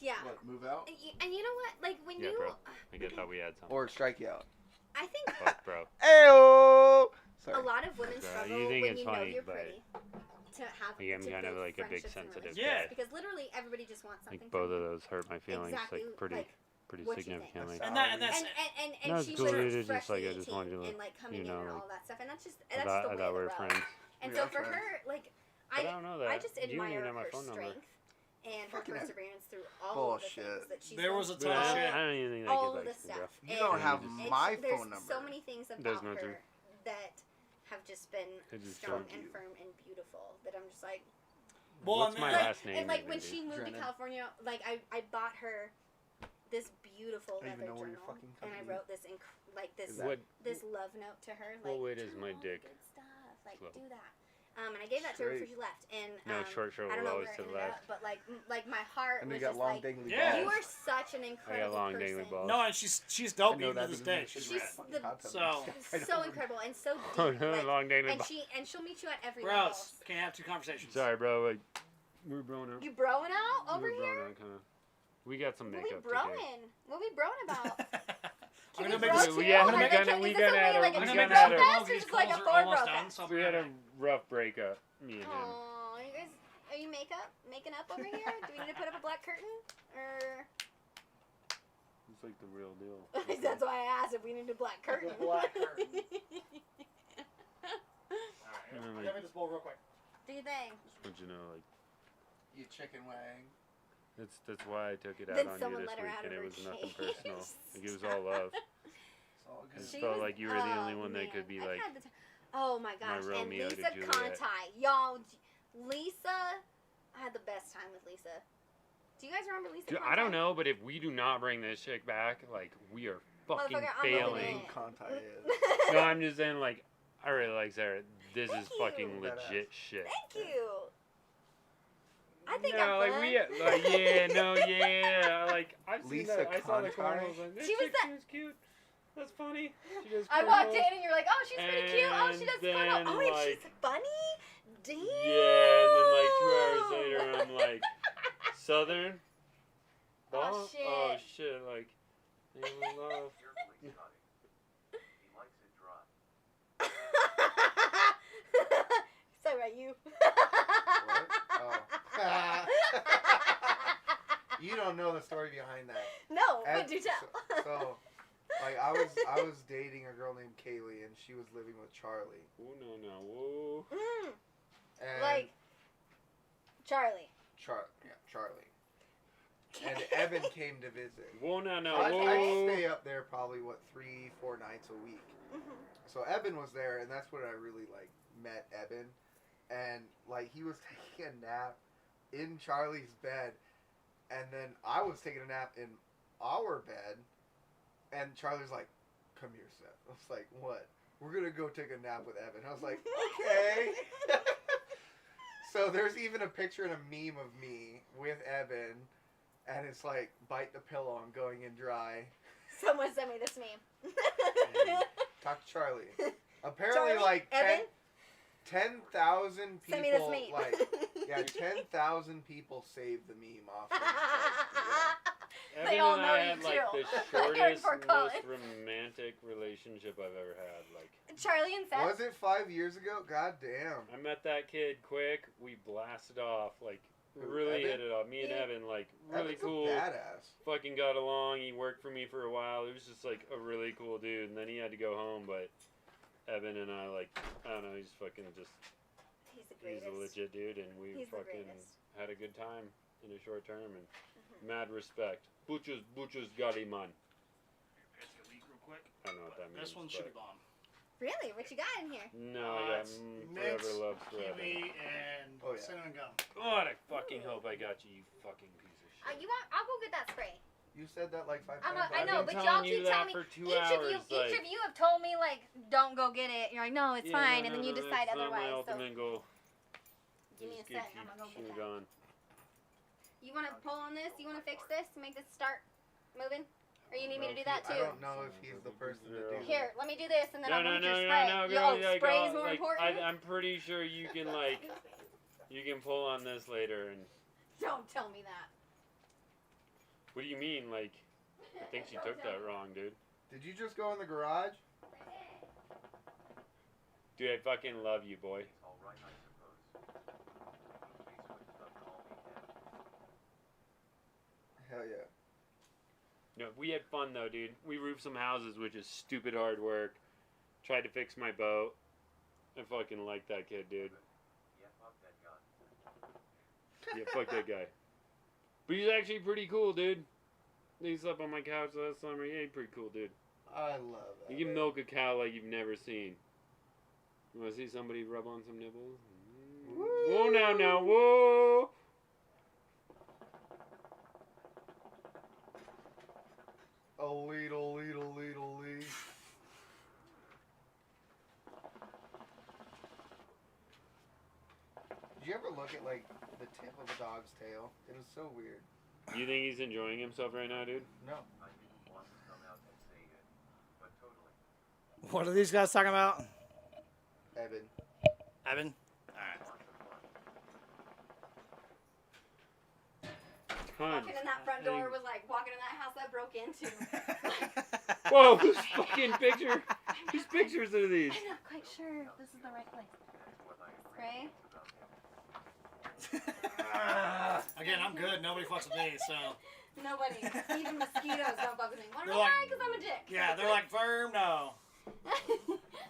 Yeah. What, move out? And you know what? Like when Yeah, you, bro. I guess thought we had something. Or strike you out? I think Fuck, bro. Ayo! a Sorry. lot of women So, struggle you think when it's you know funny, you're but- pretty to have Yeah, I'm to kind of build like a big friendships and sensitive Yeah. relationships. guy. Because literally everybody just wants something Like both from of you. those hurt my feelings Exactly, like pretty like, what you think. significantly. And that's And No, it's she cool, was dude. It's just freshly like, I just 18 wanted to, and like coming you know, in and like, all that stuff, and that's just I the thought way we of were the road. friends. And We so are for friends. her, like But I don't know that. I just You don't even admire have my her phone number. strength and her Fucking perseverance through all of the bullshit. things that she's There was a But ton of I, shit. I don't even think all that of kid the likes me, bro. stuff. You don't have And my there's phone number. so many things There's about no her that have just been I just strong don't. and firm and beautiful that I'm just like. Well, What's and my then- last name? And like even, when dude? she moved to Drennan. California, like I bought her this beautiful I don't even leather know where your journal, fucking and I company wrote this Is that- What? this love note to her. Like, What weight is tell my her all the dick? Good stuff. Like Slow. do that. And I gave that to her before Straight. she left. And No, short I don't will know always where to it the ended left. up, but like my heart And was they got just long like, dangly Yeah. you balls. are such an incredible long person. dangly balls. No, and she's I dope know even to that this doesn't day. mean She's shit. She's rad. the So- so incredible and so deep. Oh no, like, long dangly and balls. she'll meet you at every level. Bros, can't have two conversations. Sorry, bro. Like, we're broing up. You broing out over We're here? broing out, kind of. We got some What we makeup to do. broing? What we broing about? I'm Can gonna we make bro this. too? we- yeah, Or we is gotta- that- we is this gotta a add way a- like we a gotta two add bro a- fest or These just like a calls are four almost bro done, fest? so I'm We gonna- had a rough breakup, me and him. Aw, you guys, are you making up over here? Do we need to put up a black curtain? Or It's like the real deal. that's why I asked if we need a black curtain. black curtain. Yeah, Alright, like- let me just bowl real quick. Do you think? But you know, like, You chicken wang. that's why I took it out Then on you someone this let her week, out and of it her was nothing cage. personal. Like, it was all love. It's all I good. just She felt was- like you were the only oh, one that man. could be I've like, had the oh my gosh, and Romeo to Lisa Juliet. Conti. Y'all, Lisa, I had the best time with Lisa. Do you guys remember Lisa dude, Conti? I don't know, but if we do not bring this chick back, like, we are fucking Motherfucker, I'm moving failing. in. Conti is. No, I'm just saying, like, I really like Sarah. This Thank is fucking you. legit shit. Thank you. I think no, I'm like fun. like I've seen Lisa that. I saw the Conti? corner. I was like, this She was chick that- seems cute. That's funny. She does. I walked cornrows. in and you're like, oh, she's pretty cute. Oh, she does And cornrow. then, Oh, and like- she's funny. Damn. Yeah, and then like 2 hours later, I'm like, Southern. Oh, shit. Oh shit! Like, they in love. Carefully, Scotty. He likes it dry. So about you. What? Oh. You don't know the story behind that. No, And but do tell. So, like, I was dating a girl named Kaylee, and she was living with Charlie. Oh no, whoa. Mm, And like Charlie. Charlie. And Evan came to visit. Whoa, no, I'd whoa. stay up there probably 3-4 nights a week. Mhm. So Evan was there, and that's when I really like met Evan, and like he was taking a nap in Charlie's bed, and then I was taking a nap in our bed, and Charlie's like, "Come here, Seth." I was like, "What?" "We're gonna go take a nap with Evan." I was like, "Okay." So there's even a picture and a meme of me with Evan, and it's like, "Bite the pillow, I'm going in dry." Someone sent me this meme. Talk to Charlie. Apparently, Charlie, like Evan? 10,000 Send me this people, meme. like, yeah, 10,000 people saved the meme off. of Facebook. They Evan all and know I you had like too. the Heard shortest, for most Colin. romantic relationship I've ever had. Like, Charlie and Seth. Was it 5 years ago? God damn. I met that kid quick. We blasted off like Really Evan? hit it off. Me and Evan, like, really Evan's cool. a badass. Fucking got along. He worked for me for a while. It was just like a really cool dude. And then he had to go home, but Evan and I, like, I don't know, he's fucking just, He's the he's greatest. a legit dude, and we He's the fucking greatest. had a good time in a short term, and mad respect. Butchers got him on. Let's get a leak real quick. I don't know what that means. This one should be but- bomb. Really? What you got in here? No, I got It's forever mint, love forever. kiwi, and Oh, yeah. cinnamon gum. God, I fucking hope I got you, you fucking piece of shit. You want? I'll go get that spray. You said that like 5 I'm times. I know, I've but been y'all telling you keep that telling me. for 2 Each hours. of you have told me like, don't go get it. You're like, no, it's Yeah, fine, no, and then no, you no, decide that's not my otherwise. So ultimate goal. Give me a Just keep sec, I'm gonna go get shooting that. on. you want to pull on this? You want to fix this? Make this start moving? Or you need me to do that I too? don't know if he's the person to do Here, let me do this, and then No, I'll no, go get no, your no, spray. no, You- girl. oh, Like, spray is more like, important. I'm pretty sure you can, like, you can pull on this later. And Don't tell me that. what do you mean? Like, I think she took that wrong, dude. Did you just go in the garage? Dude, I fucking love you, boy. It's all right, I suppose. Facebook stuff, call me Ken. Hell yeah. No, we had fun though, dude. We roofed some houses, which is stupid hard work. Tried to fix my boat. I fucking like that kid, dude. Yeah, fuck that guy. Yeah, fuck that guy. But he's actually pretty cool, dude. He slept on my couch last summer. Yeah, he's pretty cool, dude. I love that. You can milk a cow like you've never seen. You want to see somebody rub on some nipples? Whoa, now, whoa! A leedle, leedle, leedle, lee. Did you ever look at like the tip of a dog's tail? It was so weird. You think he's enjoying himself right now, dude? No. I didn't want to come out and say it, but totally. What are these guys talking about? Evan. Evan? Alright. Tons. Walking in that front door was like walking in that house I broke into. Whoa, whose fucking picture? Whose pictures are these? I'm not quite sure if this is the right place. That's what I Spray? appreciate about him. Again, I'm good. Nobody fucks with me, so. Nobody. Even mosquitoes don't fuck with me. Wanna They're know like- why? Because I'm a dick. Yeah, they're like, firm no.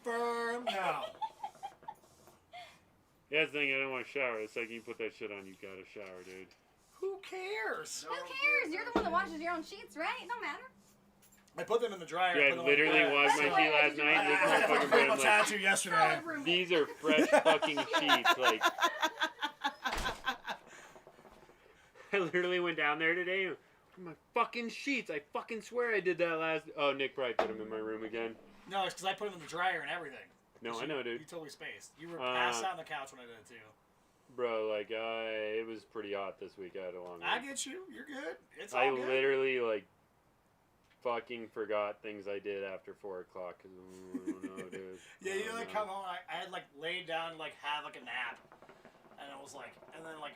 Firm no. Yeah, that's the thing, I don't want to shower. It's like you put that shit on, you gotta shower, dude. Who cares? Who cares? You're the one that washes your own sheets, right? It don't matter. I put them in the dryer. Yeah, put I them literally in the washed my That's sheet why I last did night, and this I had motherfucker a put in, like, tattoo yesterday. these are fresh fucking sheets, like. I literally went down there today, and my fucking sheets, I fucking swear I did that last. Oh, Nick probably put them in my room again. No, it's because I put them in the dryer and everything. No, I know, dude. You totally spaced. You were passed out on the couch when I did it too. Bro, like, it was pretty hot this week. I had a long I week. get you. You're good. It's all I good. literally, like, fucking forgot things I did after 4 o'clock. Cause, I don't know, dude. Yeah, you I like don't come home. I had like laid down, like have like a nap, and it was like, and then like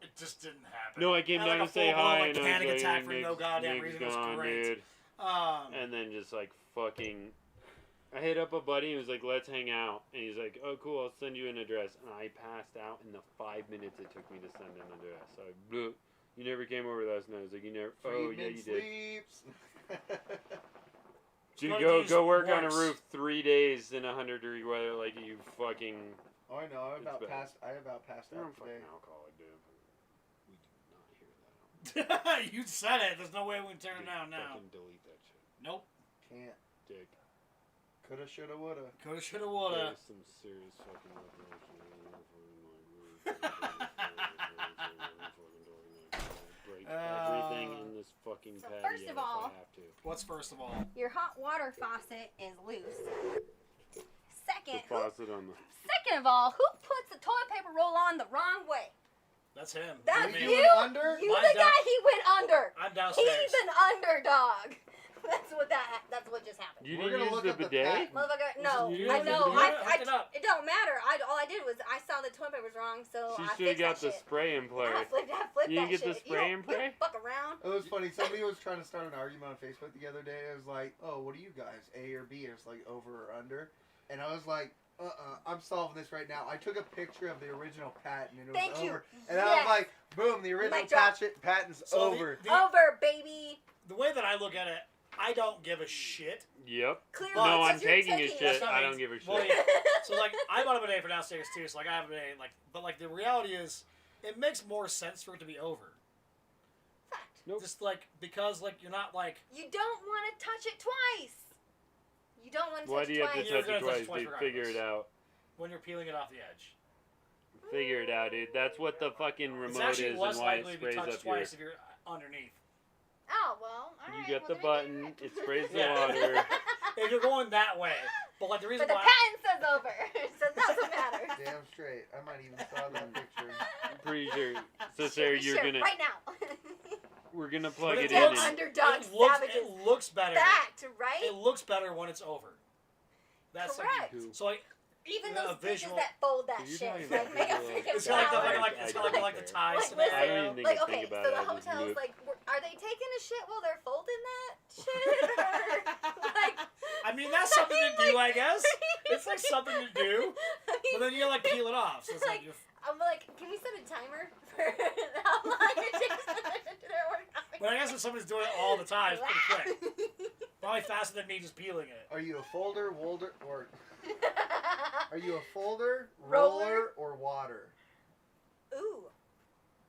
it just didn't happen. No, I came had, down like, to say a full-blown, hi, like, and I panic was attack like, for no goddamn Nick's reason. It was gone, great. dude. And then just like fucking, I hit up a buddy and was like, let's hang out. And he's like, oh cool, I'll send you an address. And I passed out in the 5 minutes it took me to send an address. So I blew. You never came over last night. I was like, you never. Oh yeah, you did. sleeps. Dude, Gotta go do work on a works. roof 3 days in 100-degree weather like you fucking. Oh, I know. It's bad. I about passed You're out on today. fucking alcoholic, dude. We do not hear that. You said it. There's no way we can turn it down now. Fucking delete that shit, Nope. Can't. dick. Coulda, shoulda, woulda. Coulda, shoulda, woulda. There's some serious fucking break everything in this fucking So patio first of if all- I have to. What's first of all? Your hot water faucet is loose. The Second, faucet on the. second of all, who puts the toilet paper roll on the wrong way? That's him. That's Me. you. under? You Mine's the guy he went under. I'm downstairs. He's an underdog. That's what just happened. You We're didn't gonna use look the at the bidet? patent. Motherfucker, no, You I used know. the bidet? Look it up. It don't matter. All I did was I saw the toilet paper was wrong, so She I should have fixed got that the shit. spray and play. I flipped You didn't that get the shit. spray you and don't pray? fuck around. It was funny. Somebody was trying to start an argument on Facebook the other day. It was like, "Oh, what are you guys, A or B?" And it's like over or under. And I was like, I'm solving this right now. I took a picture of the original patent, and it was Thank you. over. And I was Yes. like, Boom, the original Mic drop. patent's So over. Over, baby. The way that I look at it, I don't give a shit. Yep. Clearly, Well, No, because I'm you're taking a taking shit. That's not I me. don't give a shit. Well, yeah. So like, I bought a bidet for downstairs too. So like, I have a bidet. Like, but like the reality is, it makes more sense for it to be over. Fact. Nope. Just like because like you're not like You don't want to touch it twice. You don't want to Why touch do it you have to twice. You're touch gonna it touch it twice, twice dude? Figure it regardless. out. when you're peeling it off the edge. Figure it out, dude. That's what the fucking It's remote actually is and less why it likely to be sprays touched up your... twice if you're underneath. Oh well. All You right, get well, the then button, you're it sprays the Yeah. water. If you're going that way, but like the reason But the why. patent says over, so it doesn't matter. Damn straight. I might even saw that picture. I'm pretty sure. So Sarah, you're Sure, gonna... right now. We're gonna plug But it it in looks- and... Underdog savages. It looks better. Fact, right? It looks better when it's over. That's Correct. like so like Even a those bitches visual- that fold that You're shit, talking like about make a visual freaking it's got like the tower. like it's got like the tie Like, scenario. I don't even think Like I okay, think about so it. the I just hotels, do it. like, are they taking a shit while they're folding that shit? Or, like, I mean that's something to do, I guess. It's like something to do, I mean, but then you like peel it off. So it's like, Like- I'm like, can we set a timer for how long it takes for them to do their work? but I guess if somebody's doing it all the time, it's pretty quick. Probably faster than me just peeling it. Are you a folder, wolder, or are you a folder, Roller? roller, or water? Ooh,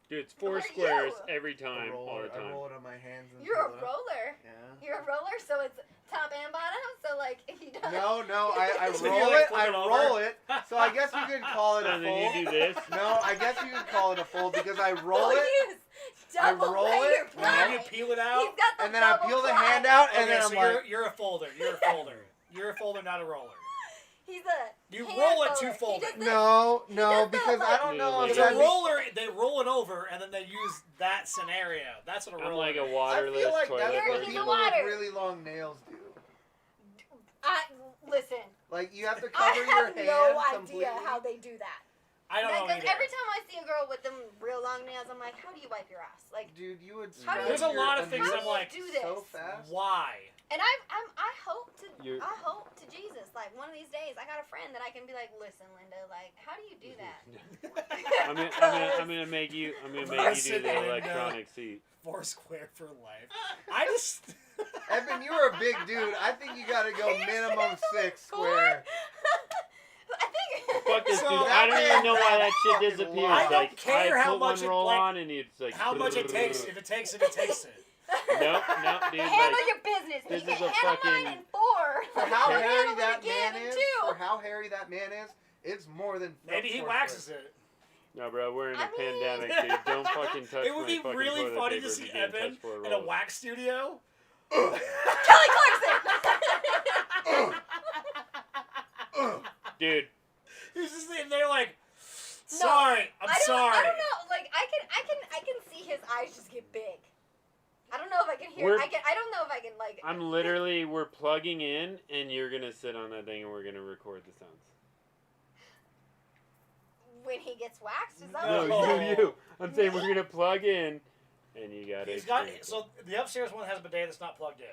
Dude, it's 4 What are squares you? every A time, all roller. the I time. roll it on my hands and you're a peel it up. roller. Yeah. You're a roller, so it's top and bottom. So like, you don't. No, I So you, roll like, it. flip I it over? roll it. So I guess you could call it a And then you fold. do this. No, I guess you could call it a fold because I roll it Use double roll layer it, And then you ply. peel it He's out. got the and then I double peel the ply. hand out and Okay, then so I'm like, you're a folder. You're a folder. You're a folder, not a roller. He's a You hand roll it to folder. fold He it. does this- no, does the, because I like- don't Yeah, know like if Because that. a that. roller, they roll it over and then they use that scenario. That's what a I'm roller like a is. I waterless feel like toilet that's You're- what he's paper. a people with water. really long nails do. Listen, Like you have to I cover your have hand no completely. idea how they do that. I don't know Because either. every time I see a girl with them real long nails, I'm like, how do you wipe your ass? Like, Dude, you would. How do you- scrub There's a your lot of things nails I'm like, do this? so fast. Why? and I hope to, You're- I hope to Jesus, like one of these days, I got a friend that I can be like, listen, Linda, like, how do you do that? I'm gonna make you do Listen, the Linda. electronic seat. Foursquare for life. I just. Evan, you're a big dude. I think you gotta go minimum 6 square. I think. Fuck this So dude. that I don't even know why that fucking shit disappears. long. I don't Like care I how put much one it, roll like, on and it's like How much it takes. If it takes it, it takes it. Nope, dude. Handle Like, your business. this You is can a handle fucking- mine in 4. For how Handle hairy it that again man in is, 2. for how hairy that man is, it's more than. Maybe he 4 waxes square. it. no, bro, we're in a I mean- pandemic, dude. Don't fucking touch It would my be fucking really toilet funny paper to if see you can't Evan touch 4 in a rolls. wax studio. Kelly Clarkson. Dude, He's just sitting there like, No, sorry, I'm sorry. I don't know. Like I can see his eyes just get big. I don't know if I can hear. We're- I don't know if I can like. we're plugging in and you're gonna sit on that thing and we're gonna record the sounds. When he gets waxed, is that No, what No, you said? you. I'm saying we're gonna plug in and you gotta He's got experience so the upstairs one has a bidet that's not plugged in.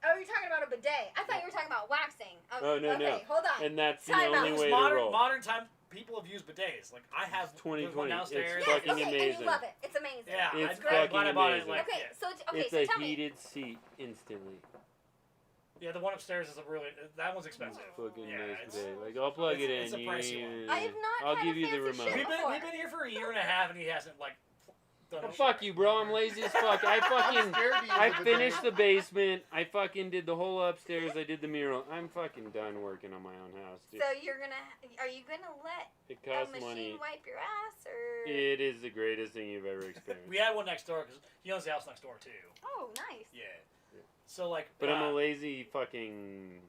Oh, you're talking about a bidet. I thought you were talking about waxing. Oh, no, okay, no. hold on. it. And that's the Time out. only Because way to roll. modern time people have used bidets. Like I have It's there's one 2020. downstairs. It's Yes, fucking okay, and amazing. you love it. It's amazing. Yeah, It's I'm glad fucking I bought it. amazing. Like, Okay, yeah. so It's so a tell me. heated seat instantly. Yeah, the one upstairs is a really that one's expensive. Fucking Yeah, nice it's- bidet. Like I'll plug it in. it's a pricey one. I have not I'll had give a you the fancy remote. shit We've been before. we've been here for a year and a half and he hasn't like done Well, it. fuck you, bro. I'm lazy as fuck. I I'm fucking. scared to use I a bidet. finished the basement. I fucking did the whole upstairs. I did the mural. I'm fucking done working on my own house, dude. So are you gonna let It a costs machine money. wipe your ass or? It is the greatest thing you've ever experienced. We had one next door because he owns the house next door too. Oh, nice. Yeah. So like. But I'm a lazy fucking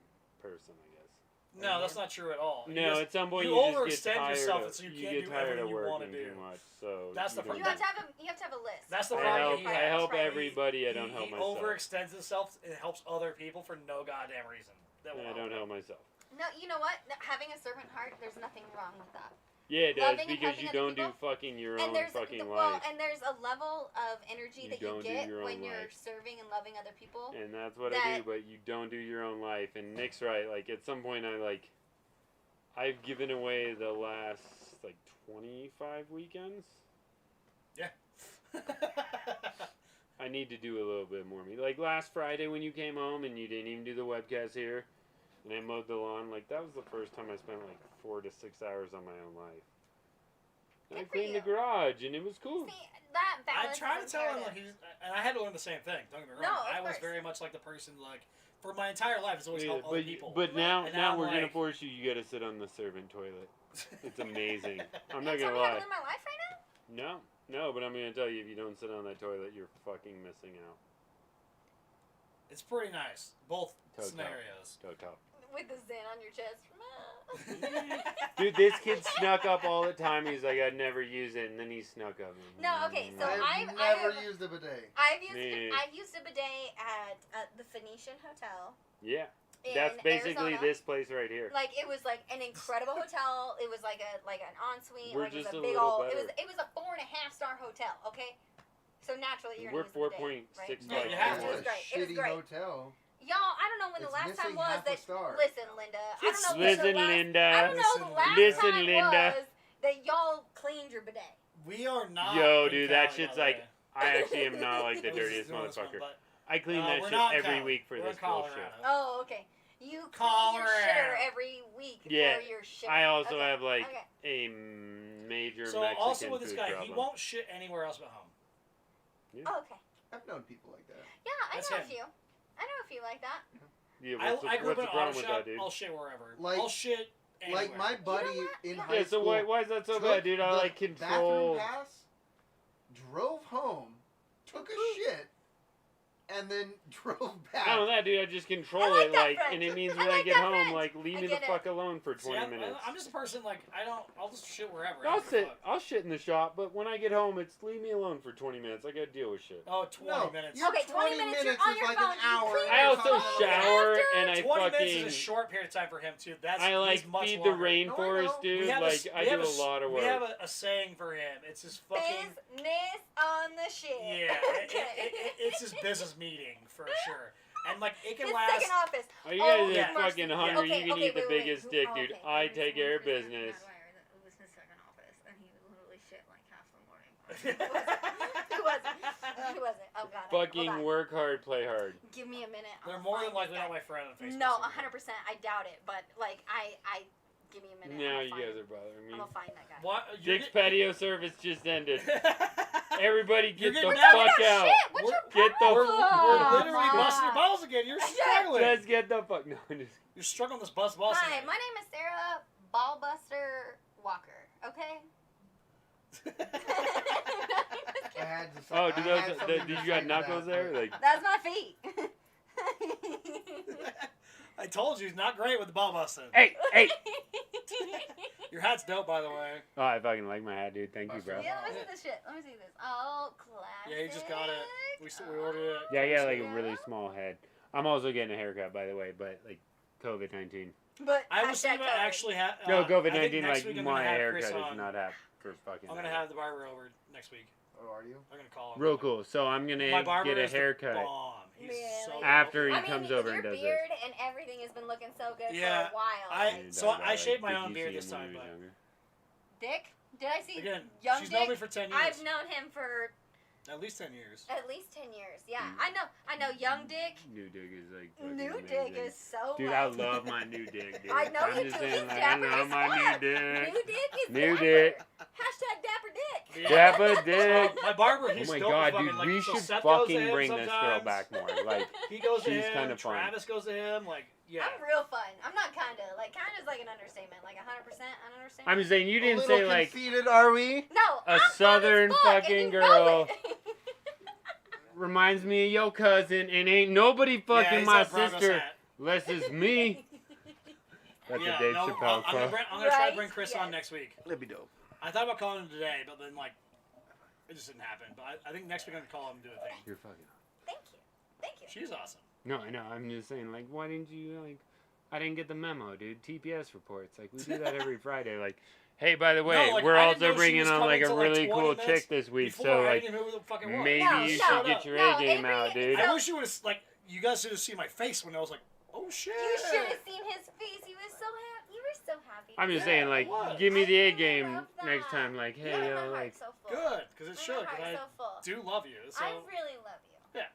person, I guess. No, that's not true at all. You No, just- at some point you you, just overextend get tired yourself, of, and so you you can't get do tired everything of you wanna working do. too much. So That's the you problem. don't You have to have a list. That's the I problem. help, he I has. help Right. everybody. I don't he help myself. overextends himself. It helps other people for no goddamn reason. That will I don't help myself. No, you know what? Having a servant heart, there's nothing wrong with that. Yeah, it does Loving and because helping you other don't do people. fucking your And own there's fucking well, life, and there's a level of energy You that you don't do get your own when you're life. serving and loving other people. and that's what I that- do. But you don't do your own life. And Nick's right. Like at some point, I've given away the last like 25 weekends. Yeah. I need to do a little bit more. Like last Friday when you came home and you didn't even do the webcast here, and I mowed the lawn. Like that was the first time I spent like 4 to 6 hours on my own life. And I Good for cleaned the you. garage and it was cool. See, that I balance tried to is tell him imperative. like and I had to learn the same thing. Don't get me wrong. No, of I was course. very much like the person like for my entire life. It's always Yeah, helped other people. but now And now we're I'm gonna like- force you. You gotta sit on the servant toilet. It's amazing. I'm not That's gonna what lie. happened in my life right now? No, but I'm gonna tell you, if you don't sit on that toilet, you're fucking missing out. It's pretty nice. Both Toe-toe. scenarios. Toto. With the Zen on your chest. Dude, this kid snuck up all the time. He's like, I'd never use it, and then he snuck up. No, okay, so I've I've never used a bidet. I've Me. used a bidet at the Phoenician Hotel. Yeah, In that's basically Arizona. this place right here. Like it was like an incredible hotel. It was like an ensuite. We're like it just was a a big little old. better. It was a 4.5-star hotel. Okay, so naturally you're We're gonna use the 4.65. bidet, right? Yeah, you have It to. was great. It was Shitty great. hotel. Y'all, I don't know when the It's last time missing was half a that. star. Listen, Linda. I don't know when Listen, the last. Linda. I don't know the last Listen, time Linda. was that y'all cleaned your bidet. We are not. Yo, in dude, that Cali, shit's by the like. way. I actually am not like the I was just dirtiest doing this one, motherfucker. but, I clean that we're shit not in every Cali. week for We're this in Colorado. bullshit. Oh, okay. You clean your Colorado. shitter every week Yeah, for your shitter. I also okay. have like Okay. a major So Mexican also with this food guy, problem. he won't shit anywhere else but home. Oh, okay. I've known people like that. Yeah, I That's know a him. few. I know a few like that. Yeah, I what's the, grew up what's in the an auto problem with shop. that, dude? I'll shit wherever. Like- I'll shit anywhere. Like my buddy what? in Yeah. high Yeah, so school. why is that so took bad, dude? I the like control. Bathroom pass, drove home, took a shit, and then drove back. I don't know that, dude. I just control I like it, that like, friend. and it means I when I like get that home, friend. like, leave I me the get it. fuck alone for See, 20 minutes. I'm just a person like I'll just shit wherever. I I'll don't give a sit, fuck. I'll shit in the shop, but when I get home, it's leave me alone for 20 minutes. I gotta deal with shit. Oh, 20 No, minutes. Your Okay, 20 minutes, you're 20 on is your like phone, an you hour. clean I your also phone shower after. and I 20 minutes fucking, is a short period of time for him too. That's I like he's much feed longer. the rainforest, No, I know. dude. Like, I do a lot of We work. have a saying for him. It's his fucking Business on the shit. yeah. Okay. It's his business meeting for sure. And like it can His last. second office. Are you Oh, guys yeah. fucking Yeah. hungry? Okay, you can okay, eat the wait, biggest who- dick, oh, dude. okay. I take care of business. It was his second office, and he literally shit like half the morning. Who was it? Who was it? Oh god. Fucking Hold on. work hard, play hard. Give me a minute. They're I'll more than find likely this not guy. my friend on Facebook. No, so- 100%. I doubt it. But like, I give me a minute. Now I'm you gonna guys find- are bothering me. I'm gonna find that guy. What? Dick's patio service just ended. Everybody You're get the getting fuck We're out. Shit. What's your Get the We're problem? literally busting your balls again. You're struggling. Just get the fuck. No, I'm just. You're struggling with this bust balls. Hi, my name is Sarah Ballbuster Walker. Okay. I had to. Oh, I did had those? something Did to you say got to knuckles that, there? but- Like, That's my feet. I told you he's not great with the ball busting. hey, hey. Your hat's dope, by the way. Oh, I fucking like my hat, dude. Thank you, bro. Yeah, let me see this shit. Let me see this. Oh, classic. Yeah, he just got it. We ordered it. Yeah, I got like a Yeah. really small head. I'm also getting a haircut, by the way, but like COVID-19. But I was hashtag thinking about COVID. actually have. No, I think COVID-19. next Like week I'm my gonna have haircut Chris is on. not hap for fucking. I'm gonna have the barber over next week. Oh, are you? I'm gonna call him. Real cool. So I'm My gonna barber get a is the haircut bomb. He's so Really? after he I mean, comes your over and does this. beard and everything has been looking so good Yeah, for a while. I shaved my did own you beard see this him when time, he was but younger? Dick? Did I see again, young she's Dick? known me for 10 years. I've known him for At least 10 years. at least 10 years. Yeah, Mm. I know young Dick. New dick is like fucking New amazing. Dick is so Dude, like, I love my new dick, dude. I know I'm you just do. saying, He's like, I dapper love as my fuck. new dick. New Dick is New dapper. dick. Hashtag dapper Dick. Dapper dick. My barber, Oh he's my still god, fucking, dude, like, we so should Seth goes to fucking him bring this girl sometimes. back more. Like, He goes to she's him. kinda fun. Travis goes to him. Like, yeah. I'm real fun. I'm not kinda. Like, kinda's like an understatement. Like 100% an understatement. I'm just saying, you A didn't little say like conceited, are we? no, a I'm fun as southern fuck, and fucking you know girl. it. reminds me of your cousin, and ain't nobody Yeah, fucking he's my got Broncos sister, hat. unless it's me. That's Yeah, a Dave no, Chappelle I'm gonna, quote. I'm gonna try to Right? bring Chris on Yes. next week. That'd be dope. I thought about calling him today, but then like, it just didn't happen. But I think next week I'm gonna call him and do a thing. You're fucking. Thank you. Thank you. She's awesome. No, I know. I'm just saying, like, why didn't you like? I didn't get the memo, dude. TPS reports. Like, we do that every Friday. Like, hey, by the way, No, like, we're I didn't know also she bringing was on coming like a till, like, really 20 cool minutes chick this week. Before So I like, didn't even know who the fuck it was. maybe No, you shut should get up. your No, A game Avery- out, dude. no. I wish you would have like. You guys should have seen my face when I was like, "Oh shit!" You should have seen his face. He was so happy. You were was so happy. I'm to just see saying, it. like, was. give me the I A really game love next that. time. Like, hey, Yeah, yo, my like, heart's so full. Good, because it My should. heart's Because so full. I do love you. So. I really love you. Yeah.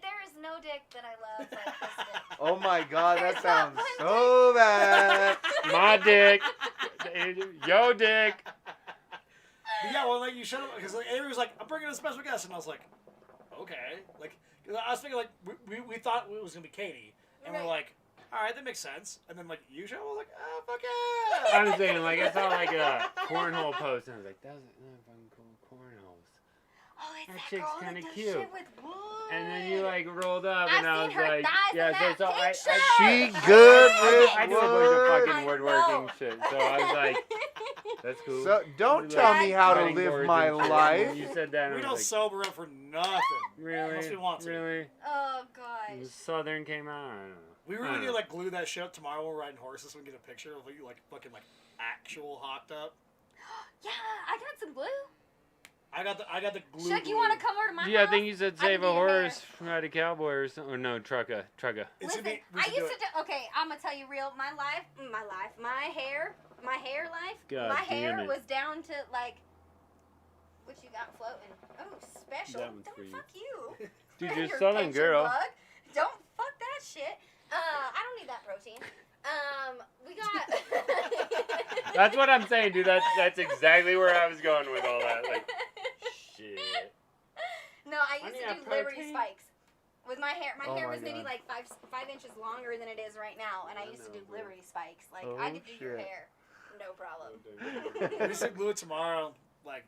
There is no dick that I love like this dick. Oh my god, that There's not sounds one so bad. my dick, yo dick. But yeah, well, like you should have, because like Avery was like, "I'm bringing a special guest," and I was like, "Okay." Like, 'cause I was thinking like we thought it was gonna be Katie, and we're Right. like, "All right, that makes sense." And then like you show, I was like, "Oh fuck yeah!" I'm saying, like, I saw like a cornhole post, and I was like, that was fucking cool cornholes. Oh, it's That that chick's girl kinda that does cute. shit with wood. And then you like rolled up, I've and I seen was her like, thighs yeah, in that so I picture. She good with I do a bunch of wood. fucking I woodworking know. shit, so I was like, that's cool. So don't You tell like me how to cutting live boards my and shit, life. and you said that, and We I don't was sober up for nothing. like, really, unless we want to. really. Oh gosh. Southern came out. I don't know. We I really don't need know. to like glue that shit up tomorrow when we're riding horses so we can get a picture of you like fucking like actual hocked up. Yeah, I got some glue. I got the glue. Chuck, you want to come over to my Yeah, I house? think you said I save can a be your hair. horse, ride a cowboy or something. Or no, trucka. It's gonna Listen, be- we I should used do to do. Okay, I'm gonna tell you real. My hair life. God my damn hair it. was down to like. What you got floating? Oh, special. That one's Don't for you. fuck you. Dude, you're a Your southern pension girl. bug. Don't fuck that shit. I don't need that protein. We got. That's what I'm saying, dude. That's exactly where I was going with all that. Like, shit. No, I used need to that do Liberty protein. spikes. With my hair, my Oh hair my was maybe God. like 5 inches longer than it is right now, and I I used to know, do bro. Liberty spikes. Like Oh, I could do your shit. hair, no problem. We should glue it tomorrow. Like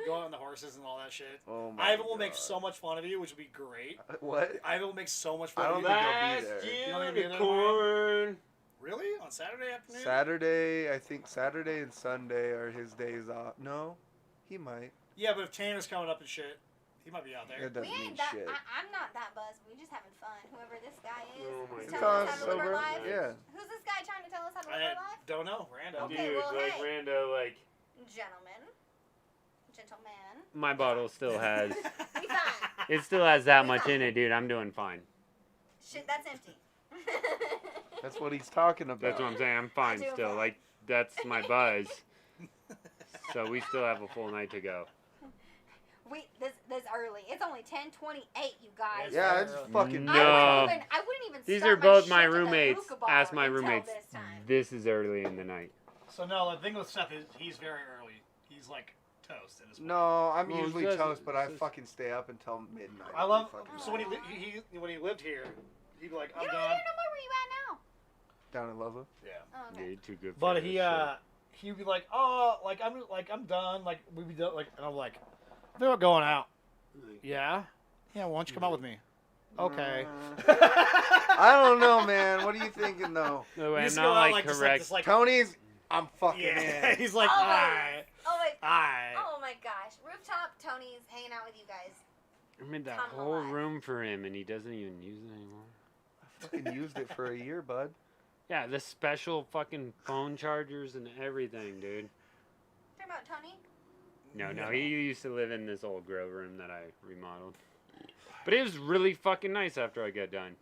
go out on the horses and all that shit. Oh my Ivan will make God. so much fun of you, which would be great. What? Ivan will make so much fun I of don't you. think I'll be there. You don't think you'll be there Unicorn. Really? On Saturday afternoon? Saturday, I think Saturday and Sunday are his days off. No, he might. Yeah, but if Tanner's coming up and shit, he might be out there. It doesn't We mean ain't that. shit. I'm not that buzzed. We just having fun. Whoever this guy is, Oh my who's God. telling us Because how to live our sober. life. Yeah. Who's this guy trying to tell us how to live I our life? don't know. Random. Okay, Dude, well, like hey. rando, like Gentleman. my bottle still has. We fine. It still has that much in it, dude. I'm doing fine. Shit, that's empty. That's what he's talking about. That's what I'm saying. I'm fine doing still. fine. Like that's my buzz. So we still have a full night to go. This early. It's only 10:28, you guys. Yeah, it's Early. fucking. No. I wouldn't even These start are my both shit my at the roommates. hookah bar Ask my until roommates. This time. This is early in the night. So no, the thing with Seth is he's very early. He's like toast at his point. No, I'm Well, usually it's just- toast, but I it's just- fucking stay up until midnight. I love. Fucking So when he when he lived here, he'd be like, You I'm don't done. even know where you at now. down in Lova. Yeah. Oh, Yeah, okay. you're too good for But this he'd be like, oh, I'm done. Like we'd be done. Like and I'm like, they're going out. shit. Yeah. Yeah. Why don't you come out with me? Okay. I don't know, man. What are you thinking, though? No, We I'm used to not go out, like just, correct. just, like, Tony's, I'm fucking yeah. in. He's like, Oh, alright, Oh wait. alright. Oh my gosh. Rooftop Tony's hanging out with you guys. I made that Come whole alive. room for him, and he doesn't even use it anymore. I fucking used it for a year, bud. Yeah, the special fucking phone chargers and everything, dude. Talking about Tony? No, he used to live in this old grow room that I remodeled. But it was really fucking nice after I got done.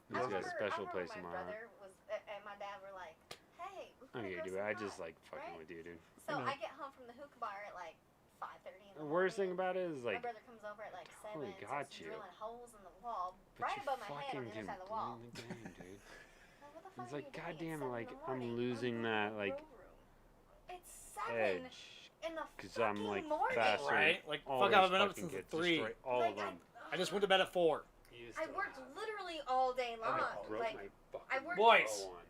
He's got a special place in my my heart. brother was and my dad were like, "Hey, we gonna Okay, go dude, some I just pot," like fucking right? with you, dude. So I know. I get home from the hookah bar at like 5:30 in The the worst thing morning. about it is My like, brother comes over at like 7 Holy and got starts you. drilling holes in the wall but right you above my head fucking on the can other side of the wall. blame the game, dude. Like, what the fuck It's are like, you doing at goddamn, 7 like, in the I'm morning? losing Go to that, the like, grow room. It's 7 edge. in the Because fucking I'm like morning. faster. Right? Like, all fuck, those I've been up fucking since kids, 3. destroy all Like, of them. I just went to bed at 4. I worked literally all day long. broke Like, my fucking I worked- Boys. toe on.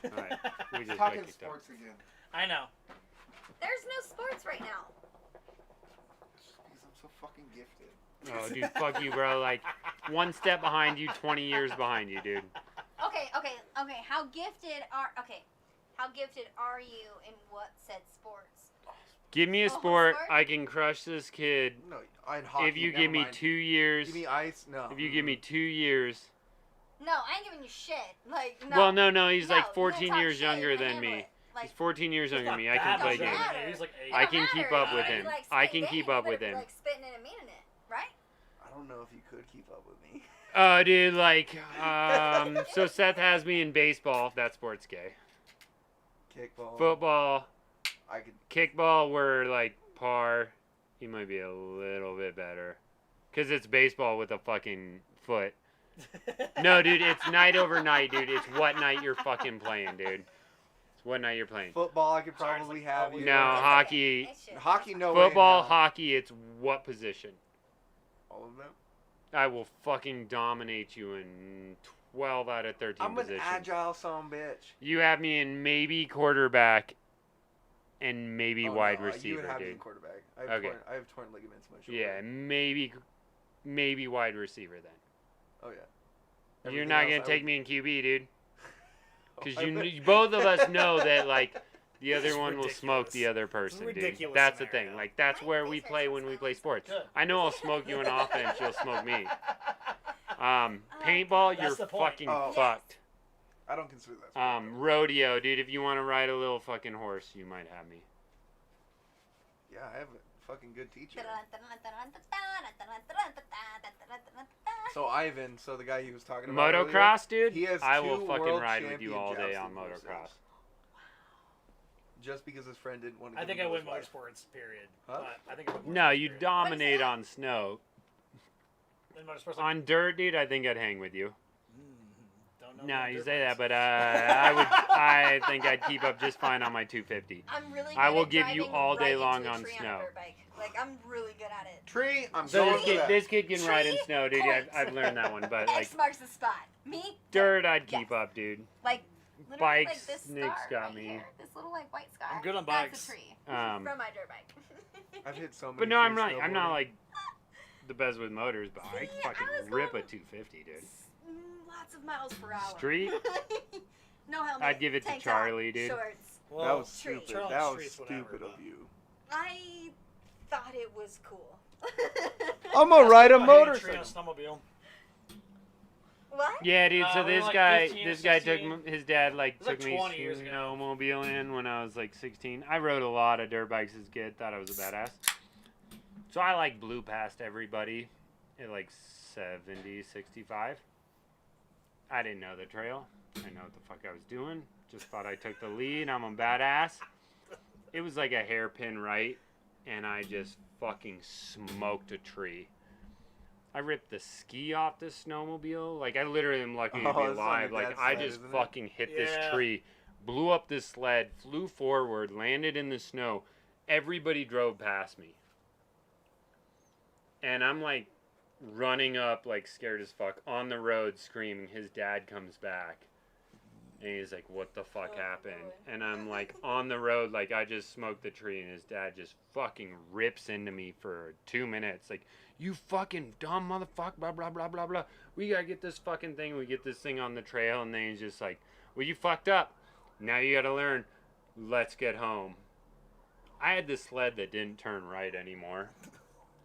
Alright, we just Talking got kicked out. sports again. I know. there's no sports right now. Because I'm so fucking gifted. Oh, dude, fuck you, bro. Like, one step behind you, 20 years behind you, dude. Okay. How gifted are you in what said sports? Give me a Oh, sport, sport? I can crush this kid. No, I'd hockey. If you never give me mind. 2 years, Give me ice. No. if you give me 2 years. No, I ain't giving you shit. Like, no. Well, no, he's No, like you 14 can't talk years shit, younger you can than handle me. it. Like, He's 14 years He's younger not than me. I bad, can though, play doesn't games. matter. He's like 8. it I don't can matter. keep You up better with be, him. like, I spitting can keep game. up You with better be, him. like spitting in a minute, right? don't know if you could keep up with me. Oh, dude, like, so Seth has me in baseball, if that sport's gay. Kickball. Football, I could. kickball, we're like par. He might be a little bit better. Because it's baseball with a fucking foot. No, dude, it's night over night, dude. It's what night you're fucking playing, dude. It's what night you're playing. Football, I could probably have you. No, hockey. It's shit. Hockey, no way. Football, now. hockey, it's what position? All of them. I will fucking dominate you in 12 out of 13 I'm an positions. agile son of a bitch. You have me in maybe quarterback and maybe Oh, wide no, you receiver, would have me in dude. quarterback. I have, Okay. I have torn ligaments in my shoulder. Yeah, maybe wide receiver then. Oh yeah. You're Everything not else gonna I take would- me in QB, dude. Because I would- you both of us know that like the other This is one will smoke the ridiculous. other This is a person, dude. ridiculous That's the scenario. thing. Like that's My where we face play hurts when we so play much. sports. Good. I know I'll smoke you in offense. You'll smoke me. Paintball, That's you're the point. fucking Oh. fucked. I don't consider that. Rodeo, dude. If you want to ride a little fucking horse, you might have me. Yeah, I have a fucking good teacher. So Ivan, so the guy he was talking about earlier, Motocross, dude. he has I will 2 fucking world ride with you all day champion on jousting motocross. horses. Just because his friend didn't want to. I think I give him win his wife. motorsports, period. Huh? But I think I win No, motorsports, you period. dominate that? on snow. In motorsports, like, On dirt, dude, I think I'd hang with you. don't know No, about you dirt say that, bikes. but I think I'd keep up just fine on my 250. I'm really good I will at give you driving all day right long into a on tree snow. a dirt bike. Like, I'm really good at it. Tree, I'm So going this for kid, that. this kid can ride in Tree snow, dude. points. I've learned that one, but like X marks the spot. Me? dirt, I'd Yes. keep up, dude. Like, literally, Bikes, like this Nick's scar got right me. Here, this little, like, white scar. I'm good on That's bikes. a tree. Um, From my dirt bike. I've hit so many. But no, I'm trees not. I'm not snowboarding. like the best with motors, but I See, fucking I was rip a going- 250, dude. Lots of miles per hour. Street? No helmet. I'd give it to tank Charlie, top, dude. Shorts. Well, That was Tree. stupid. Charlie That was Street's whatever, stupid but- of you. I thought it was cool. I'm gonna ride a I hate tree on a motorcycle. snowmobile. What? Yeah, dude. So we were this like guy, 15 or this guy took 16. his dad like was like took me 20 years ago. snowmobiling when I was like 16. I rode a lot of dirt bikes as a kid. Thought I was a badass. So I like blew past everybody at like 70, 65. I didn't know the trail. I didn't know what the fuck I was doing. Just thought I took the lead. I'm a badass. It was like a hairpin right, and I just fucking smoked a tree. I ripped the ski off this snowmobile. Like, I literally am lucky to Oh, be it's on alive. your Like, dad's I sled, just isn't it? fucking hit this Yeah. tree, blew up this sled, flew forward, landed in the snow. Everybody drove past me. And I'm like running up, like scared as fuck, on the road screaming. His dad comes back. And he's like, what the fuck Oh, happened? Lord. And I'm like on the road, like I just smoked the tree, and his dad just fucking rips into me for 2 minutes. Like, you fucking dumb motherfucker, blah, blah, blah, blah, blah. We gotta get this fucking thing. We get this thing on the trail. And then he's just like, well, you fucked up. Now you gotta learn. Let's get home. I had this sled that didn't turn right anymore.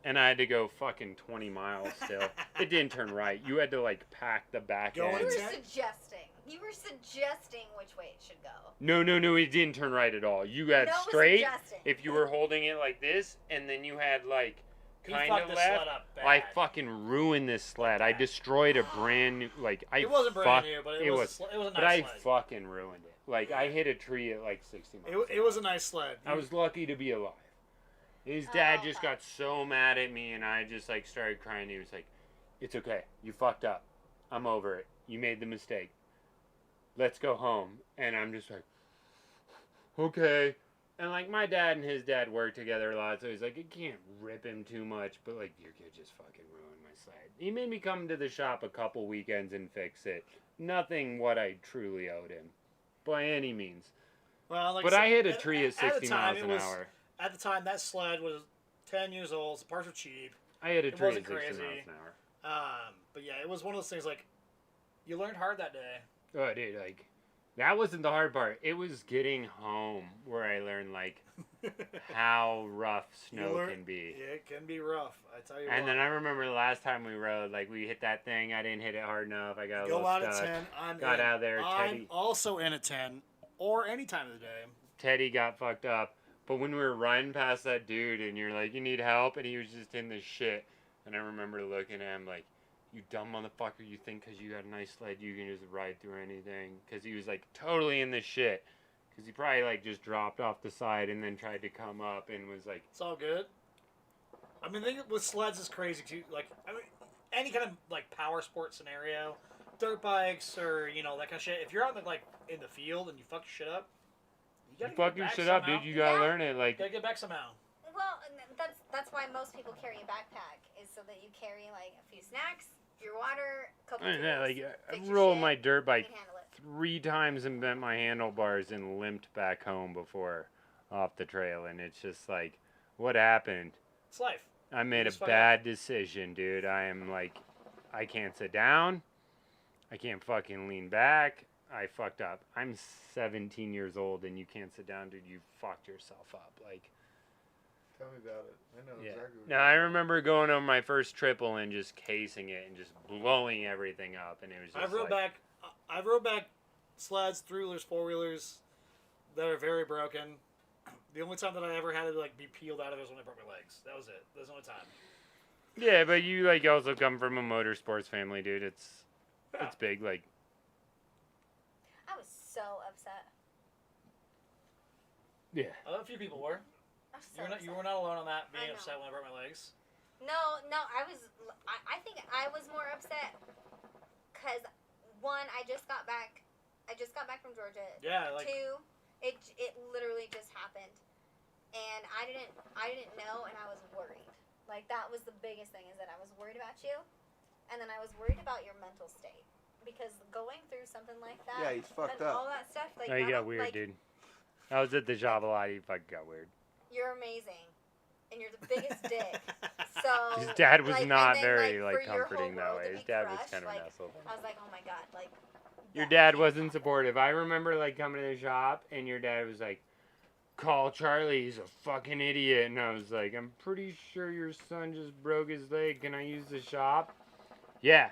And I had to go fucking 20 miles still. It didn't turn right. You had to like pack the back Go end. You were Ten? suggesting. You were suggesting which way it should go. No, it didn't turn right at all. You had No, it was straight. suggesting. If you were holding it like this, and then you had like He kind fucked of the left. sled up bad. I fucking ruined this sled. I Bad. destroyed a brand new like I. It wasn't brand new, but it it was. was. A it was a nice But I sled. fucking ruined it. Like I hit a tree at like 60 miles. It was a nice sled. I was lucky to be alive. His dad Oh, just fuck. got so mad at me, and I just like started crying. He was like, "It's okay. You fucked up. I'm over it. You made the mistake. Let's go home." And I'm just like, "Okay." And like my dad and his dad work together a lot, so he's like, "I can't rip him too much, but like your kid just fucking ruined my sled." He made me come to the shop a couple weekends and fix it. Nothing what I truly owed him, by any means. Well, like But said, I hit a tree at the 60 time, miles it an was- hour. At the time, that sled was 10 years old. So parts were cheap. I hit a It tree at wasn't 60 crazy. miles an hour. But yeah, it was one of those things like you learned hard that day. Oh, dude, like that wasn't the hard part. It was getting home where I learned like how rough snow learn- can be. Yeah, it can be rough. I tell you And what. then I remember the last time we rode, like we hit that thing. I didn't hit it hard enough. I got a Go little out at stuck. 10. I'm Got in. out of there, I'm Teddy. also in at 10 or any time of the day. Teddy got fucked up. But when we were riding past that dude, and you're like, "You need help," and he was just in the shit. And I remember looking at him like, you dumb motherfucker, you think because you got a nice sled you can just ride through anything? Because he was like totally in the shit. Because he probably like just dropped off the side and then tried to come up and was like, It's all good. I mean, the thing with sleds is crazy too. Like, I mean, any kind of like power sport scenario, dirt bikes or that kind of shit. If you're out in the field and you fuck your shit up, you gotta fuck get your back shit somehow. up, dude. You gotta Yeah. learn it. Like, You gotta get back somehow. Well, and that's why most people carry a backpack, is so that you carry like a few snacks, your water, a couple I tools. know, like I fix your rolled shit, my dirt you bike can handle it. 3 times and bent my handlebars and limped back home before off the trail, and it's just like, what happened? It's life. I made a just fuck bad decision, dude. I am like, I can't sit down. I can't fucking lean back. I fucked up. I'm 17 years old and you can't sit down, dude. You fucked yourself up. Like, Tell me about it. I know yeah. exactly. What No, you're I talking remember going on my first triple and just casing it and just blowing everything up, and it was just I've rode back sleds, 3-wheelers, 4-wheelers that are very broken. The only time that I ever had to be peeled out of it was when I broke my legs. That was it. That was the only time. Yeah, but you also come from a motorsports family, dude. It's big. Like, I was so upset. yeah. A few people were. I was so You were upset. not alone on that. Being I know. upset when I broke my legs. No, I think I was more upset because one, I just got back from Georgia. Yeah, Two, it literally just happened, and I didn't know, and I was worried. Like, that was the biggest thing, is that I was worried about you, and then I was worried about your mental state, because going through something like that, Yeah, he's fucked and up. all that stuff, like, Oh, you not got weird, like, dude. I was at the job a lot. You fucking got weird. You're amazing, and you're the biggest dick. So His dad was like, not and then, very for your comforting whole that world way. to His be dad was crushed, kind of an like, asshole. I was like, oh my god, like. Your that dad can't wasn't supportive. I remember coming to the shop and your dad was like, call Charlie, he's a fucking idiot. And I was like, I'm pretty sure your son just broke his leg. Can I use the shop? Yeah.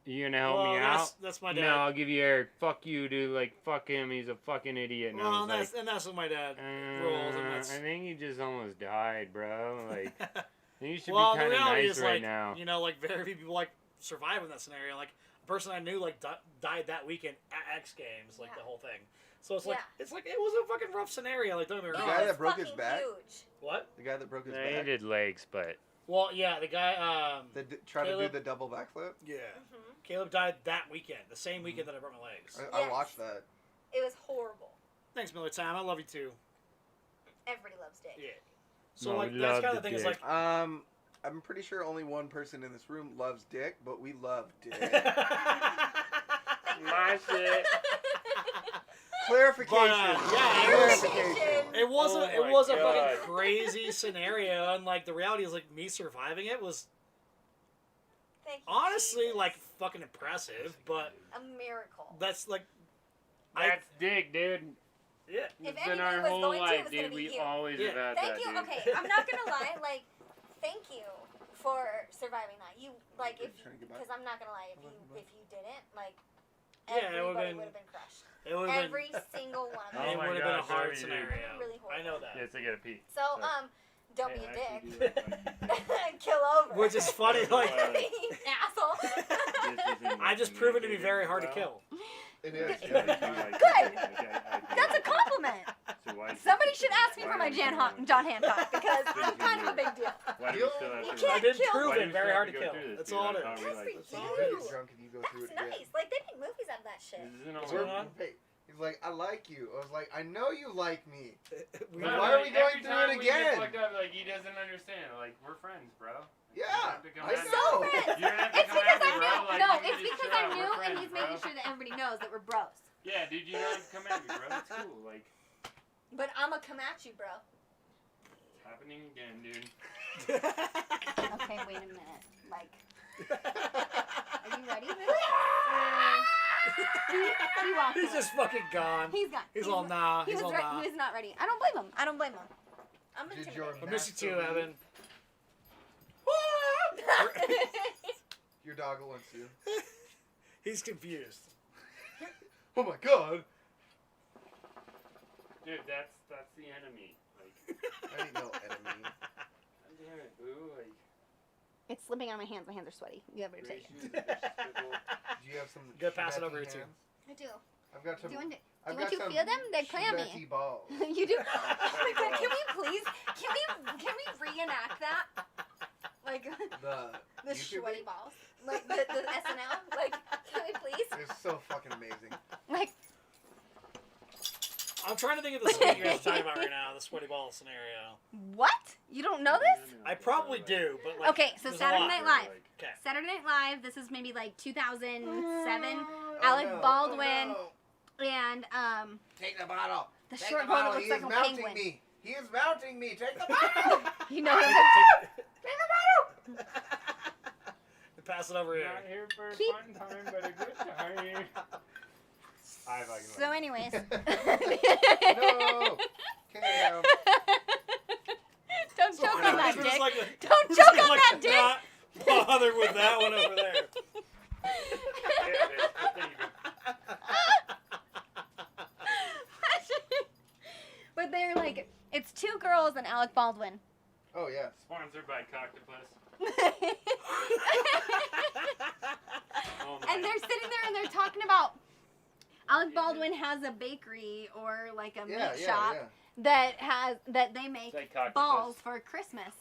You gonna help me out? That's my dad. No, I'll give you Eric. Fuck you, dude. Like, fuck him. He's a fucking idiot. And I Well, was that's what my dad rolls. And I that's... think he just almost died, bro. Like, you should well, be the kind of reality nice is, right now. very few people survive in that scenario. Like, a person I knew died that weekend at X Games, the whole thing. So it's it was a fucking rough scenario. Like, don't get me It wrong. guy was that broke his fucking back? Huge. What? The guy that broke his He back. did legs, but Well, yeah, the guy. That tried to do Caleb? the double backflip. Yeah. Mhm. Caleb died that weekend, the same weekend that I broke my legs. I Yes. watched that. It was horrible. Thanks, Miller Time. I love you too. Everybody loves dick. Yeah. So No, that's love kind of the the thing. Is dick. I'm pretty sure only one person in this room loves dick, but we love dick. my shit. Clarification. yeah, Clarification. It was Oh it my was a God. fucking crazy scenario, and the reality is me surviving it was Thank you, honestly Jesus. fucking impressive. But a miracle. that's That's dick, dude. yeah. If It's been anybody our was whole going to, it life, was gonna dude. be We you. always Yeah. have had Thank that, you. dude. Okay, I'm not gonna lie. Thank you for surviving that. You if Trying to get back. because I'm not gonna lie. If you didn't, Yeah, it would've everybody been- would have been crushed. It would have Every been. single one of Oh them. It my would have been a God, hard sorry, dude. scenario. Really horrible. I know that. Yes, I gotta pee. So don't be a Hey, dick. actually do that. Kill over. Which is funny. asshole. I just proven to be very hard to kill. It is. Good. That's a compliment. Somebody should ask me for my John Hancock, because I'm kind of a big deal. Why do we still have You to can't I did kill- prove Why do it we very still hard have to go kill. through this, That's dude? all I it is. thought we, That's like, for You you. get drunk and you go through That's it again. nice. Like, they make movies out of that shit. This isn't What's over. going on? Hey, he's like, I like you. I was like, I know you like me. We- Why are we going every through time it we get again? fucked up, he doesn't understand. We're friends, bro. Yeah, have to come I at me. know. Friends. You don't have to It's come because at me, I bro. knew. Like, No, you can it's just because shut I up. knew, We're and friends, he's bro. making sure that everybody knows that we're bros. Yeah, dude, you don't have to come at me, bro. That's cool. But I'ma come at you, bro. It's happening again, dude. Okay, wait a minute. Are you ready for this? He walked He's away. just fucking gone. He's gone. He's all nah. He He's all was nah. he was not ready. I don't blame him. I don't blame him. I'm Did intimidated. your I miss you too, master Evan. Your dog wants you. He's confused. Oh my god. Dude, that's the enemy. I ain't no enemy. God damn it, boo. It's slipping on my hands. My hands are sweaty. You have to take it. Do you have some? Gotta pass it Schmetti over here, too. hands? I do. I've got some. Do you want to, I've do you want got to some feel them? They're clammy. Schmetti balls. You do? Oh my god, can we please? Can we reenact that? Like The the YouTube sweaty balls. Like the SNL? Like, can we please? It's so fucking amazing. Like, I'm trying to think of the scene you guys are talking about right now, the sweaty ball scenario. what? You don't know this? I probably do, but like. Okay, so there's a Saturday lot. Night Live. Okay. Saturday Night Live, this is maybe like 2007. Oh, Alec no. Baldwin Oh, and no. Take the bottle. the Take short the boy that bottle. looks He like is a mounting penguin. me. He is mounting me. Take the bottle. You know Take him. it. Pass it over here. Not here for a Keep- fun time, but a good time. I fucking So, love it. anyways. No. Cam. Don't choke on that, Just dick. like Don't just choke on like that, dick. Not bother with that one over there. But they're like, it's two girls and Alec Baldwin. Oh yeah. Sponsored by Coctopus. Oh my. And they're sitting there and they're talking about Alec Baldwin has a bakery or like a Yeah, meat yeah, shop yeah. that they make Say Coctopus. balls for Christmas,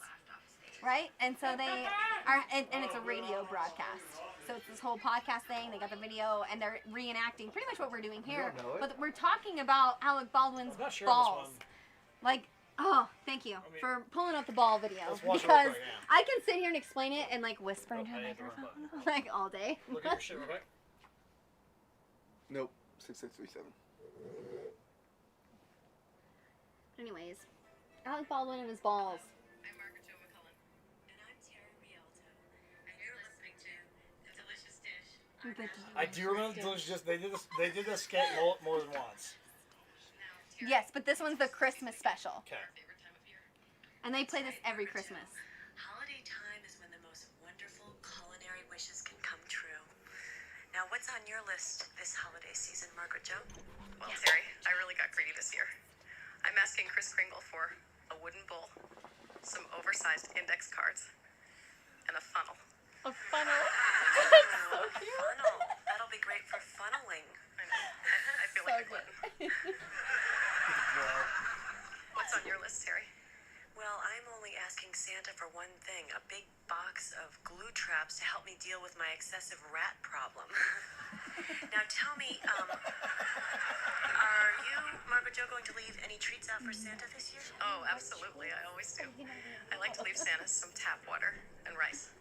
right? And so they are, and it's a radio broadcast. So it's this whole podcast thing. They got the video and they're reenacting pretty much what we're doing here. don't know it. But we're talking about Alec Baldwin's I'm not sure on balls. this one. Like, oh, thank you I mean- for pulling up the ball video Let's watch it because real quick, yeah. I can sit here and explain it and like whisper into Oh, a I hit the wrong microphone like all day. Look at your shit real quick. Nope. 6637. Anyways, Alec Baldwin and his balls. I'm Margaret Jo McCullen. And I'm Terry Rialto. And you're listening to The Delicious Dish. I do remember just they did this skit more than once. Now, Terry, Yes, but this one's the Christmas special, Okay. our favorite time of year. and they play this every Christmas. Holiday time is when the most wonderful culinary wishes can come true. Now, what's on your list this holiday season, Margaret Jo? Well, Terry, I really got greedy this year. I'm asking Kris Kringle for a wooden bowl, some oversized index cards, and a funnel. A funnel. Oh, a funnel. That'll be great for funneling. I feel like a glutton. What's on your list, Terry? Well, I'm only asking Santa for one thing, a big box of glue traps to help me deal with my excessive rat problem. Now tell me, are you, Margaret Jo, going to leave any treats out for Santa this year? Oh, absolutely. I always do. I like to leave Santa some tap water and rice.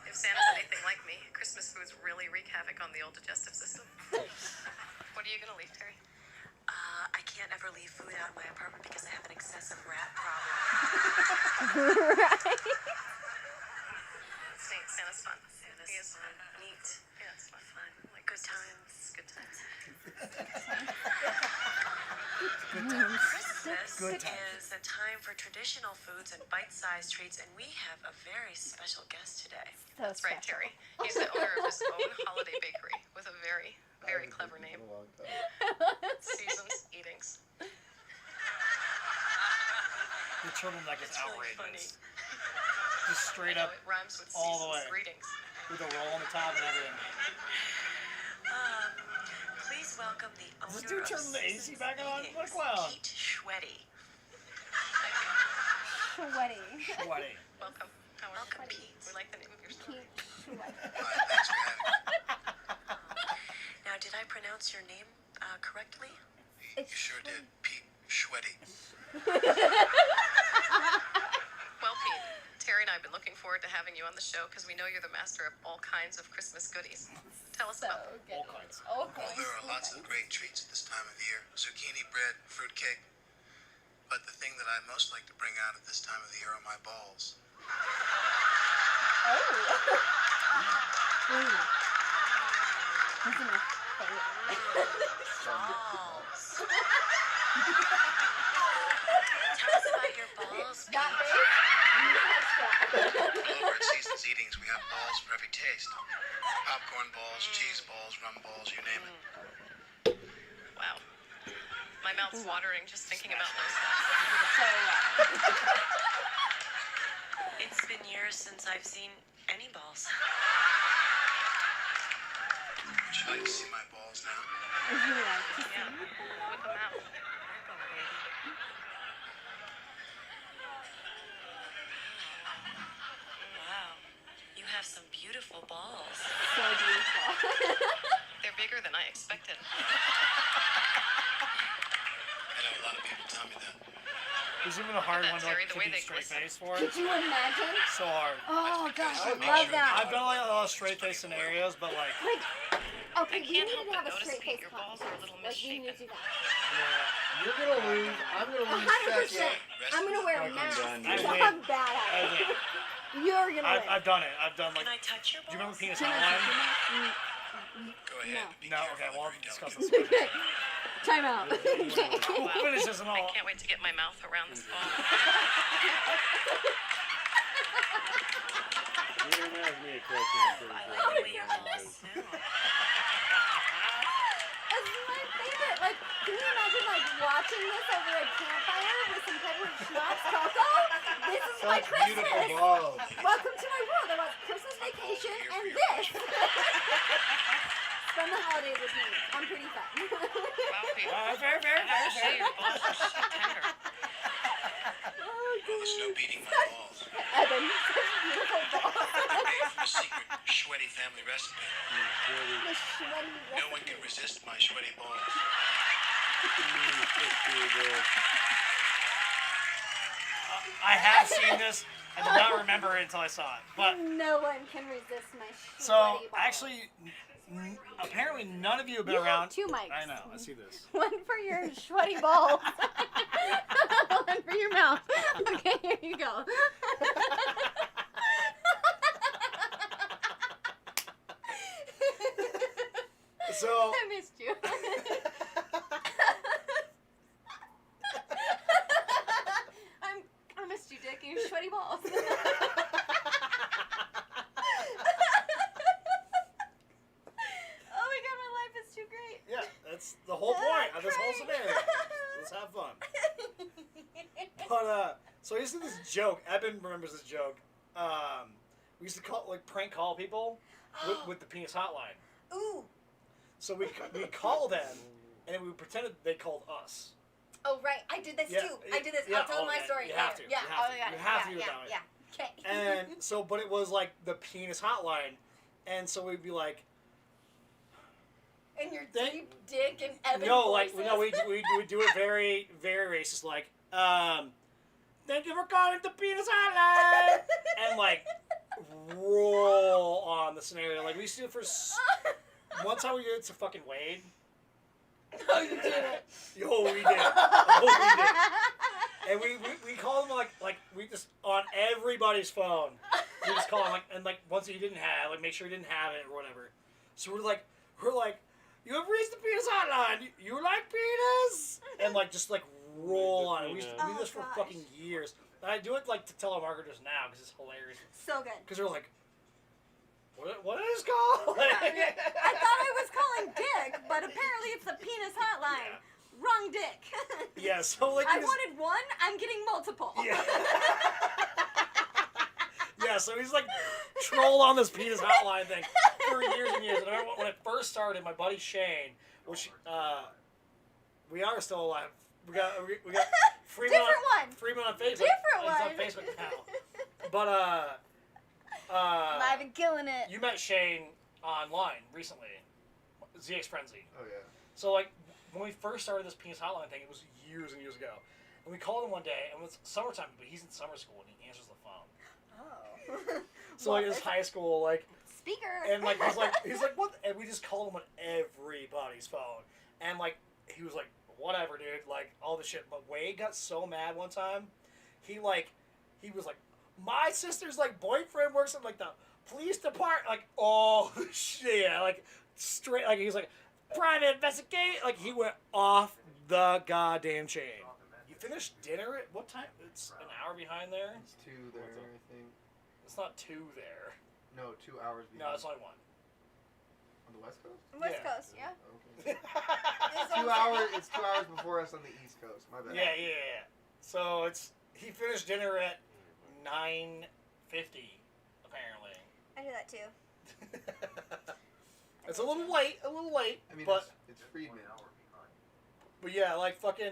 If Santa's anything like me, Christmas foods really wreak havoc on the old digestive system. What are you going to leave, Terry? I can't ever leave food out in my apartment because I have an excessive rat problem. Right. It's neat. Santa's fun. Santa's He is fun. Neat. Yeah, it's fun. Fun. Like Good Christmas. times. Good times. Christmas Good times. is a time for traditional foods and bite-sized treats, and we have a very special guest today. So That's right, special. Terry. He's the owner of his own holiday bakery with a very, very clever name. Seasons Eatings. The turtleneck is It's really outrageous. funny. Just straight I up know, it rhymes with all the seasons. way. Greetings. with a roll on the top and everything. Please welcome the owner Does this dude of turn the AC Seasons back on? Eatings, What a clown. Pete Schweddy. Sweaty. Sweaty. Welcome. How are Welcome, you? Pete. We like the name of your store. Thanks for having me. Now, did I pronounce your name correctly? You sure did. Pete Schweddy. Well, Pete, Terry and I have been looking forward to having you on the show because we know you're the master of all kinds of Christmas goodies. Tell us about them. All kinds. Well, there are lots of great treats at this time of the year. Zucchini bread, fruitcake. But the thing that I most like to bring out at this time of the year are my balls. Balls. Tell us about your balls, Pete. Over at Seasons Eatings, we have balls for every taste. Popcorn balls, cheese balls, rum balls, you name it. Wow. My mouth's watering just thinking about those. years since I've seen any balls. Would you like to see my balls now? Yeah, whip them out. Work 'em, baby. Wow, you have some beautiful balls. So beautiful. They're bigger than I expected. I know a lot of people tell me that. It's even a hard That one to Terry, like the keep way a they straight glisten. face for. Could you imagine? So hard. Oh gosh, I Make love sure that. I've done like a lot of straight face scenarios, but like, Like, okay, I we can't need help to but have a notice straight that face your balls are a little contest. Like, we need to do that. yeah. You're gonna lose. I'm gonna lose 100%. second. I'm gonna wear a Fucking mask done, because dude. I'm bad I at win. it. You're gonna win. I've done it. I've done like. Can I touch your Do you remember balls? penis Can I hotline? touch your mouth? Go ahead. Be No. careful Okay. with Well, your discuss double. this. Okay. Time out. We'll finish this and I all. can't wait to get my mouth around this ball. You don't ask me a question. I'm pretty sure I'll I be your know balls this. soon. That's my favorite. Like, can you imagine like watching this over a campfire with some Pepperidge Schnapps cocoa? This is my Such beautiful Christmas. balls. Welcome to my world. I want Christmas vacation and this. Spend the holidays with me. I'm pretty fun. Wow, Pete. Fair. I have to say, your balls are so tender. Oh, Well, there's no goodness. beating my balls. Evan, such beautiful balls. Made from a secret sweaty family recipe. The sweaty No one can recipe. resist my sweaty balls. I have seen this. I did not remember it until I saw it. But No one can resist my sweaty so balls. actually, apparently none of you have been You have around. 2 mics. I know. I see this. One for your sweaty balls. One for your mouth. Okay, here you go. So I missed you. I missed you, Dick, and your sweaty balls. Oh my god, my life is too great. Yeah, that's the whole point of this whole scenario. Let's have fun. But so I used to do this joke. Eben remembers this joke. We used to prank call people with the penis hotline. Ooh. So we call them and we pretended they called us. Oh right, I did this Yeah, too. I did this. yeah, I'll tell oh, my yeah, story you have later. to, Yeah. you have to. yeah. You have to yeah, do it yeah, that way. yeah. Okay. And so, but it was like the penis hotline, and so we'd be like, And your Thank- deep dick and Evan no, voices. like no, we do it very racist, like, thank you for calling the penis hotline, and like roll on the scenario. Like we used to do it for one time we did it to fucking Wade. No, you didn't. Yo, we did. Oh, we did. And we called them like we just on everybody's phone. We just call them like once you didn't have make sure you didn't have it or whatever. So we're like you have reached the penis hotline. You like penis? And just roll on it. We used to do this for gosh. fucking years. And I do it to telemarketers now because it's hilarious. So good. Because they're like, what is it called? I thought I was calling Dick, but apparently it's the penis hotline. Wrong Dick. Yeah, so we I just- wanted one, I'm getting multiple. Yeah. Yeah, so he's trolled on this penis hotline thing for years and years. And I remember when it first started, my buddy Shane, which we are still alive. We got Freeman Different one. Freeman on Facebook. Different He's on one. Facebook now. But Live and killing it. you met Shane online recently, ZX Frenzy. Oh yeah. So when we first started this penis hotline thing, it was years and years ago. And we called him one day, and it was summertime, but he's in summer school, and he answers the phone. Oh. So it's high school, Speaker. and he's like, what? And we just called him on everybody's phone, and he was like, whatever, dude, all the shit. But Wade got so mad one time, he was like, my sister's boyfriend works in the police department, oh shit, straight, he was like, private investigate, he went off the goddamn chain. You finished dinner at what time? It's an hour behind there. It's 2 there, I think. It's not 2 there. No, 2 hours. No, it's only 1. On the West Coast. West Yeah. Coast, yeah. Okay. It's 2 hours. It's 2 hours before us on the East Coast. My bad. Yeah. So he finished dinner at 50, apparently. I do that too. It's a little late, I mean, but it's Friedman. yeah, like fucking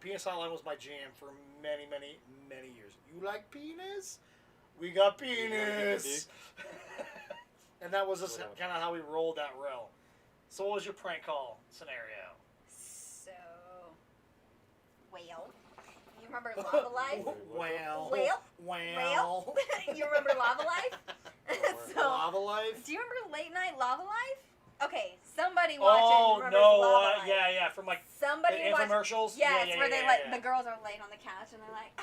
Penis Hotline was my jam for many, many, many years. You like penis? We got penis. And that was just kind of how we rolled that rail. So what was your prank call scenario? So, well, you remember Lava Life? Well. You remember Lava Life? So, Lava Life? do you remember Late Night Lava Life? Okay, somebody watching remembers Lava Life. Yeah, from like Somebody the infomercials. Yes, yeah, where they yeah. the girls are laying on the couch and they're like,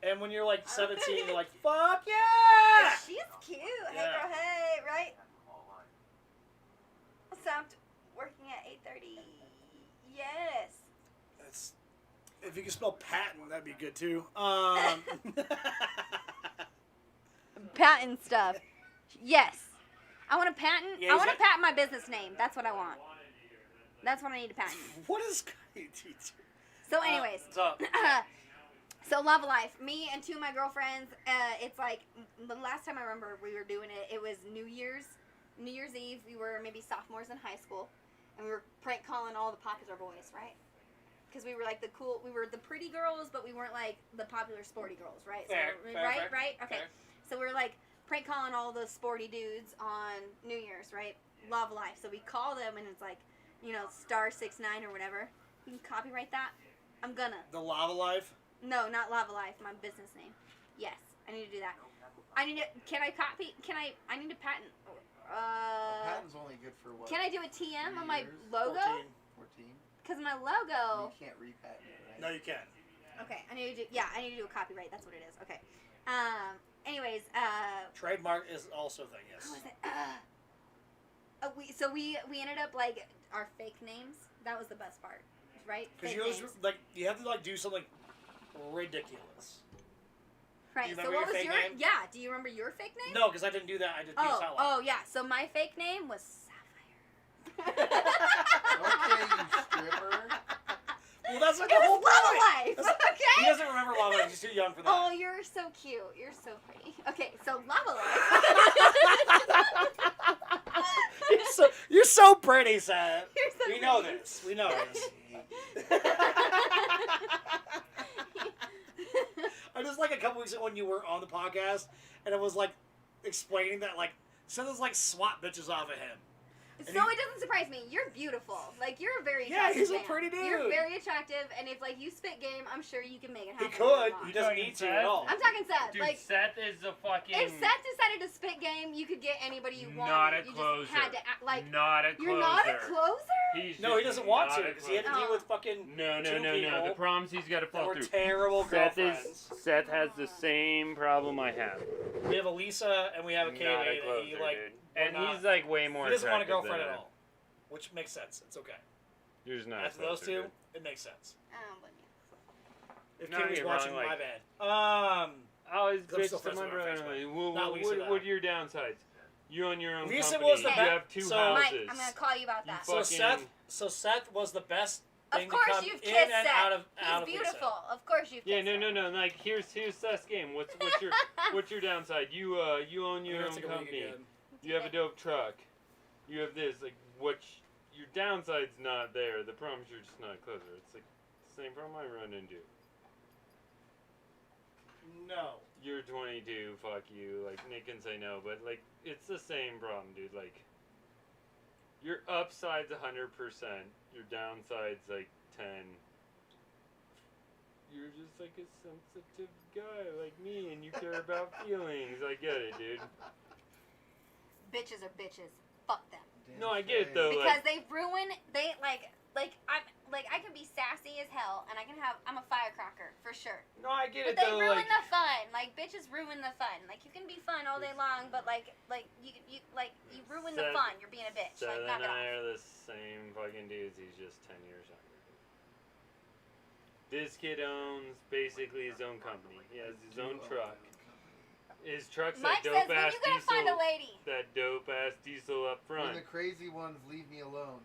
And when you're like 17, you're like, fuck yeah! she's cute. Hey Yeah. girl, hey, right? Stopped working at 8:30. Yes. That's, if you can spell patent, that'd be good too. Patent stuff. Yes. I want to patent. Yeah, I is want to that- patent my business name. That's what I want. That's what I need to patent. What is teacher? So, anyways. What's up? So Lava Life, me and two of my girlfriends, it's like, the last time I remember we were doing it, it was New Year's Eve. We were maybe sophomores in high school, and we were prank calling all the popular boys, right? Because we were like we were the pretty girls, but we weren't like the popular sporty girls, right? Fair, so, fair, right, fair, right? Okay. fair. So we were like prank calling all the sporty dudes on New Year's, right? Lava Life. So we call them, and it's like, *69 or whatever. You can copyright that. I'm gonna. The Lava Life? No, not Lava Life, my business name. Yes, I need to do that. I need to patent. Patent's only good for what? Can I do a TM on my years? logo? 14? Because my logo. You can't repatent it, right? No, you can. Okay, I need to do a copyright. That's what it is. Okay. Anyways, Trademark is also a thing, yes. what was it? We ended up like our fake names. That was the best part, right? Because Fake you always, names. like, you have to, like, do something ridiculous. Right. you So remember what your was fake your? name? Yeah. Do you remember your fake name? No, because I didn't do that. I did Penis Hotline. Oh yeah. So my fake name was Sapphire. Okay, you stripper. Well, that's like It the whole was Lava point. Life. That's- Okay. He doesn't remember Lava Life. He's too young for that. Oh, you're so cute. You're so pretty. Okay, so Lava Life. You're so pretty, Sam. You're so We know pretty. this. We know this. I just like a couple weeks ago when you were on the podcast, and it was like explaining that like Seth like swat bitches off of him. So it doesn't surprise me. You're beautiful. Like you're a very Yeah, attractive he's a man. pretty dude. You're very attractive, and if like you spit game, I'm sure you can make it He happen. could. He He doesn't Fucking need to at Seth? all. I'm talking Seth. Dude, Like Seth is a fucking. if Seth decided to spit game, you could get anybody you wanted. Not a you closer. just had to act like not a closer. you're not a closer. He's No, he just doesn't want not to a because he had to closer. deal with fucking No. two The people problems he's got to that fall were through. terrible girlfriends. Seth has the same problem I have. We have Elisa and we have a Not KB a that closer, he like. dude. we're And not- he's like way more. He doesn't want a attractive girlfriend than at all, which makes sense. It's okay. You're just not. After a those closer, two, dude. it makes sense. I don't blame you. If No, Kimmy's you're watching, wrong, my like- bad. Oh, he's 'Cause I'm still bitch to friends my with her on brother. Facebook. Well, Not Lisa, what though. are your downsides? You own your own Lisa company. was the you best- have two so- houses. Mike, I'm gonna call you about You that. So fucking- Seth was the best Of thing course to come you've in kissed and Seth. out of He's Lisa. beautiful. Of course you've Yeah, kissed no. Like here's Seth's game. What's your downside? You own your That's own like a week company. again. You have a dope truck. You have this. Like your downside's not there. The problem's you're just not a closer. It's like the same problem I run into. No. You're 22. Fuck you. Like Nick can say no, but like it's the same problem, dude. Like your upside's 100%. Your downside's like 10. You're just like a sensitive guy like me, and you care about feelings. I get it, dude. Bitches are bitches. Fuck them. No, I get it though. Because Like, they ruin. They I can be sassy as hell, and I'm a firecracker for sure. no, I get But it they though. ruin Like, the fun. Like bitches ruin the fun. Like you can be fun all day long, but you ruin the Seth- fun. You're being a bitch. Seth Like knock and it I off. are the same fucking dudes. He's just 10 years younger. This kid owns basically his own company. He has his own truck. His truck's Mike that says, dope when ass you gonna diesel. find a lady? That dope ass diesel up When front. the crazy ones leave me alone.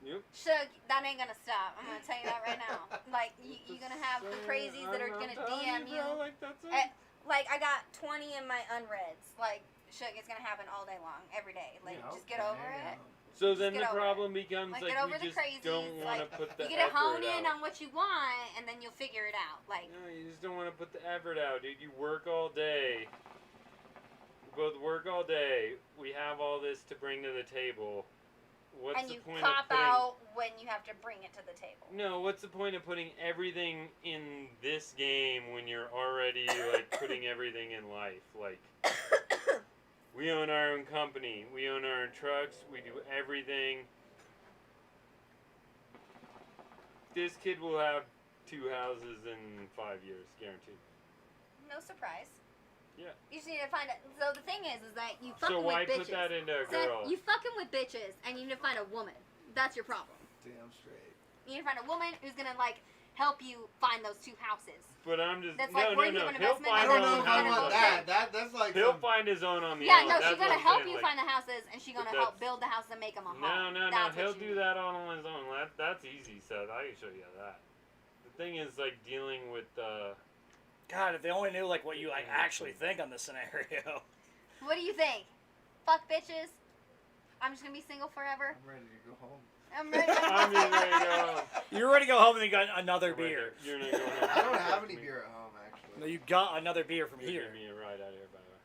Yep. Shug, that ain't gonna stop. I'm gonna tell you that right now. Like you're gonna have the crazies that are gonna DM you. Like, that's Eh, Like, I got 20 in my unreads. Like, shit, it's gonna happen all day long, every day. Like, just get over it. So then get the over problem becomes Like, like get over we the just crazies, don't want to like, put the You gotta hone effort in out. on what you want, and then you'll figure it out. Like, No, you just don't want to put the effort out, dude. You work all day. We both work all day. We have all this to bring to the table. What's and the you point cop of putting? out when you have to bring it to the table. No, what's the point of putting everything in this game when you're already like putting everything in life? Like, we own our own company. We own our own trucks. We do everything. This kid will have 2 houses in 5 years, guaranteed. No surprise. Yeah. You just need to find it. So the thing is that you So fucking why with bitches. put that into a Sen, girl? you fucking with bitches, and you need to find a woman. That's your problem. Damn straight. You need to find a woman who's gonna like help you find those 2 houses. But I'm just That's no, like, no, where you no. have an He'll investment, I find don't his know own if I house. want that. That's like He'll some, find his own on the Yeah, own. no, That's she's gonna what I'm help saying, you like, find the houses, and she's gonna but help that's- build the houses and make them a home. No, That's he'll what do you that all on his own. That's easy, Seth. I can show you that. The thing is, like, dealing with God, if they only knew like what you like actually think on this scenario. What do you think? Fuck bitches. I'm just gonna be single forever. I'm ready to go home. I'm ready. I'm just ready to go. You're ready to go home and you got another beer. You're not going home. I don't have any beer at home, actually. No, you got another beer from You're here. giving me a ride out of here, by the way.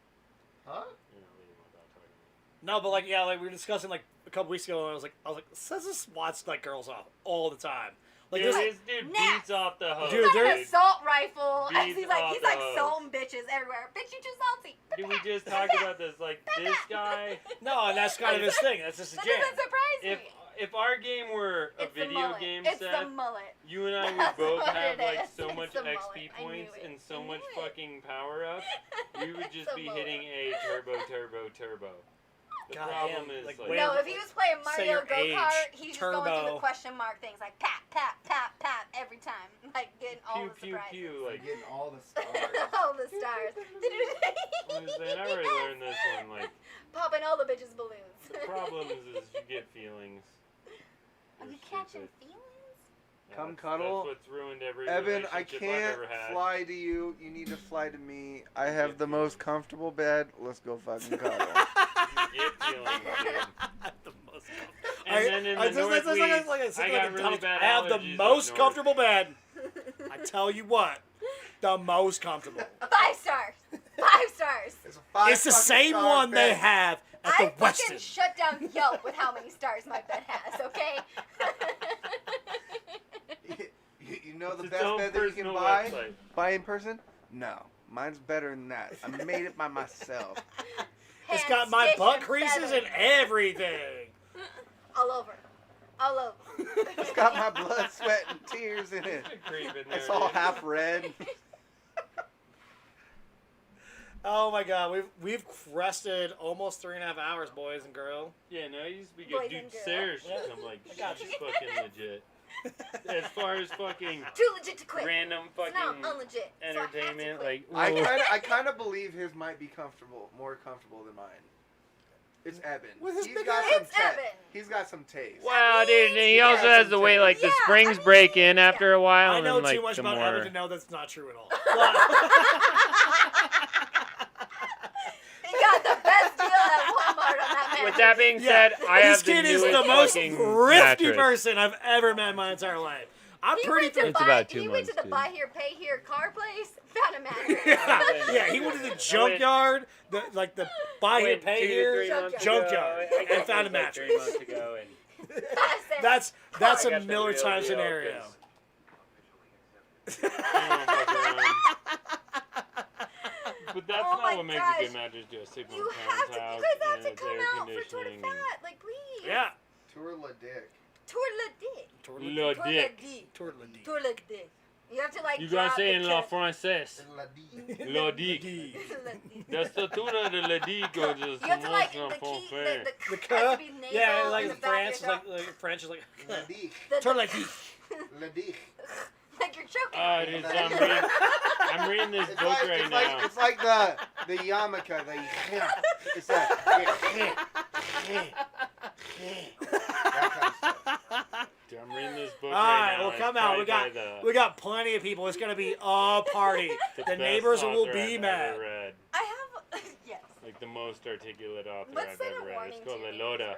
Huh? You're not leaving without talking to me. No, but like yeah, like we were discussing like a couple weeks ago, and I was like, Says this swats like girls off all the time. Like Dude, this, this dude Nah. beats off the host. Dude, He's there- got an assault rifle, and Beats he's like off the salting bitches everywhere. Bitch, you too salty. Dude, we just talked about this. Like, this guy, no, and that's kind of his thing. That's just a That jam. doesn't surprise me. if our game were a It's the video mullet. game It's set, the mullet. you and I would That's both what have it like is. so It's much the mullet. XP I knew points it. and so I much knew it. fucking power up. You would It's just the be mullet. hitting a turbo. The God problem damn, is like, like, wait- No, if he was playing Say Mario your Go age, Kart, he's just going through turbo. the question mark things like pap, pap, pap, pap every time. Like getting all pew the pew surprises. pew. Like Like, getting all the stars. all the stars. I'm just saying, I already learned this one. Like, Popping all the bitches' balloons. the problem is you get feelings. Are you You're catching stupid. feelings? Yeah, Come that's- cuddle. That's what's ruined every Evan, I relationship I've can't ever had. fly to you. You need to fly to me. I have Get the most feelings. comfortable bed. Let's go fucking cuddle. You get feelings, dude. the most And then in the just- North that's Week, like a- I got really bad I have the allergies up most north. comfortable bed. I tell you what, the most comfortable. 5 stars. 5 stars. It's, a five It's the fucking same star one they bed. have at I the fucking Westin. shut down Yelp with how many stars my bed has, okay? You know the It's its best own bed that you can personal buy? website. Buy in person? No. Mine's better than that. I made it by myself. It's got my Hand butt stitched creases and feathers. everything. All over. All over. It's got my blood, sweat, and tears in it. Creep in there, It's all dude. half red. Oh my god, we've crested almost 3.5 hours, boys and girl. Yeah, no, it used to be Boys good. Dude, and girls. Sarah should Yeah. come like, I got she's you. fucking legit. As far as fucking Too legit to quit. random So now fucking I'm unlegit. So I have to entertainment, quit. like, I kind of believe his might be more comfortable than mine. It's Evan. With his He's big got ass- some It's ta- Evan. He's got some taste. Wow, dude, and he Yeah, also has the way like the yeah, springs I mean, break in after a while, I and know then like too much the about more. Evan to know that's not true at all. He got the best deal at Walmart on that man. With that being Yeah, said, I this have the kid is newest the most fucking thrifty mattress. person I've ever met in my entire life. I'm He pretty went to thrifty. It's buy, about 2 he went months, to the dude. buy here, pay here car place, found a mattress. Yeah, he went to the junkyard, the buy here, Went pay 2 to here, 3 months ago. junkyard, I and guess found it a was like 3 mattress. months ago, and That's I a got the Miller real time deal, scenario. 'cause- but that's Oh not my what makes a gosh. good mattress. Do a sleep in You a have parent's to, house, you guys have and to it's come air out for Tour de conditioning. and- Fat, like please. Yeah. Tour La Dick. Tour le dick. Tour Le Tour le dick. dick. Tour le dick. Tour le dick. You have to like You drop gotta say the in la chest. française. La Dick. Le dick. Le dick. La statura de le dick or just You have to like most the key, enfant. the The has cuh? to be nasal Yeah, like in the the back of French is your like, throat. French is like La Dick. Tour le dick. La Dick. Like you're choking. Ah, dude, I'm reading this It's book like, right it's now. like it's like the yarmulke. It's that. That kind of stuff. I'm reading this book All right right, now. well, It's come out. probably We got plenty of people. It's gonna be a party. The best neighbors will author be I've mad. ever read. I have. Yes. Like the most articulate author Let's I've set ever a read. warning It's to called your Leloda. neighbors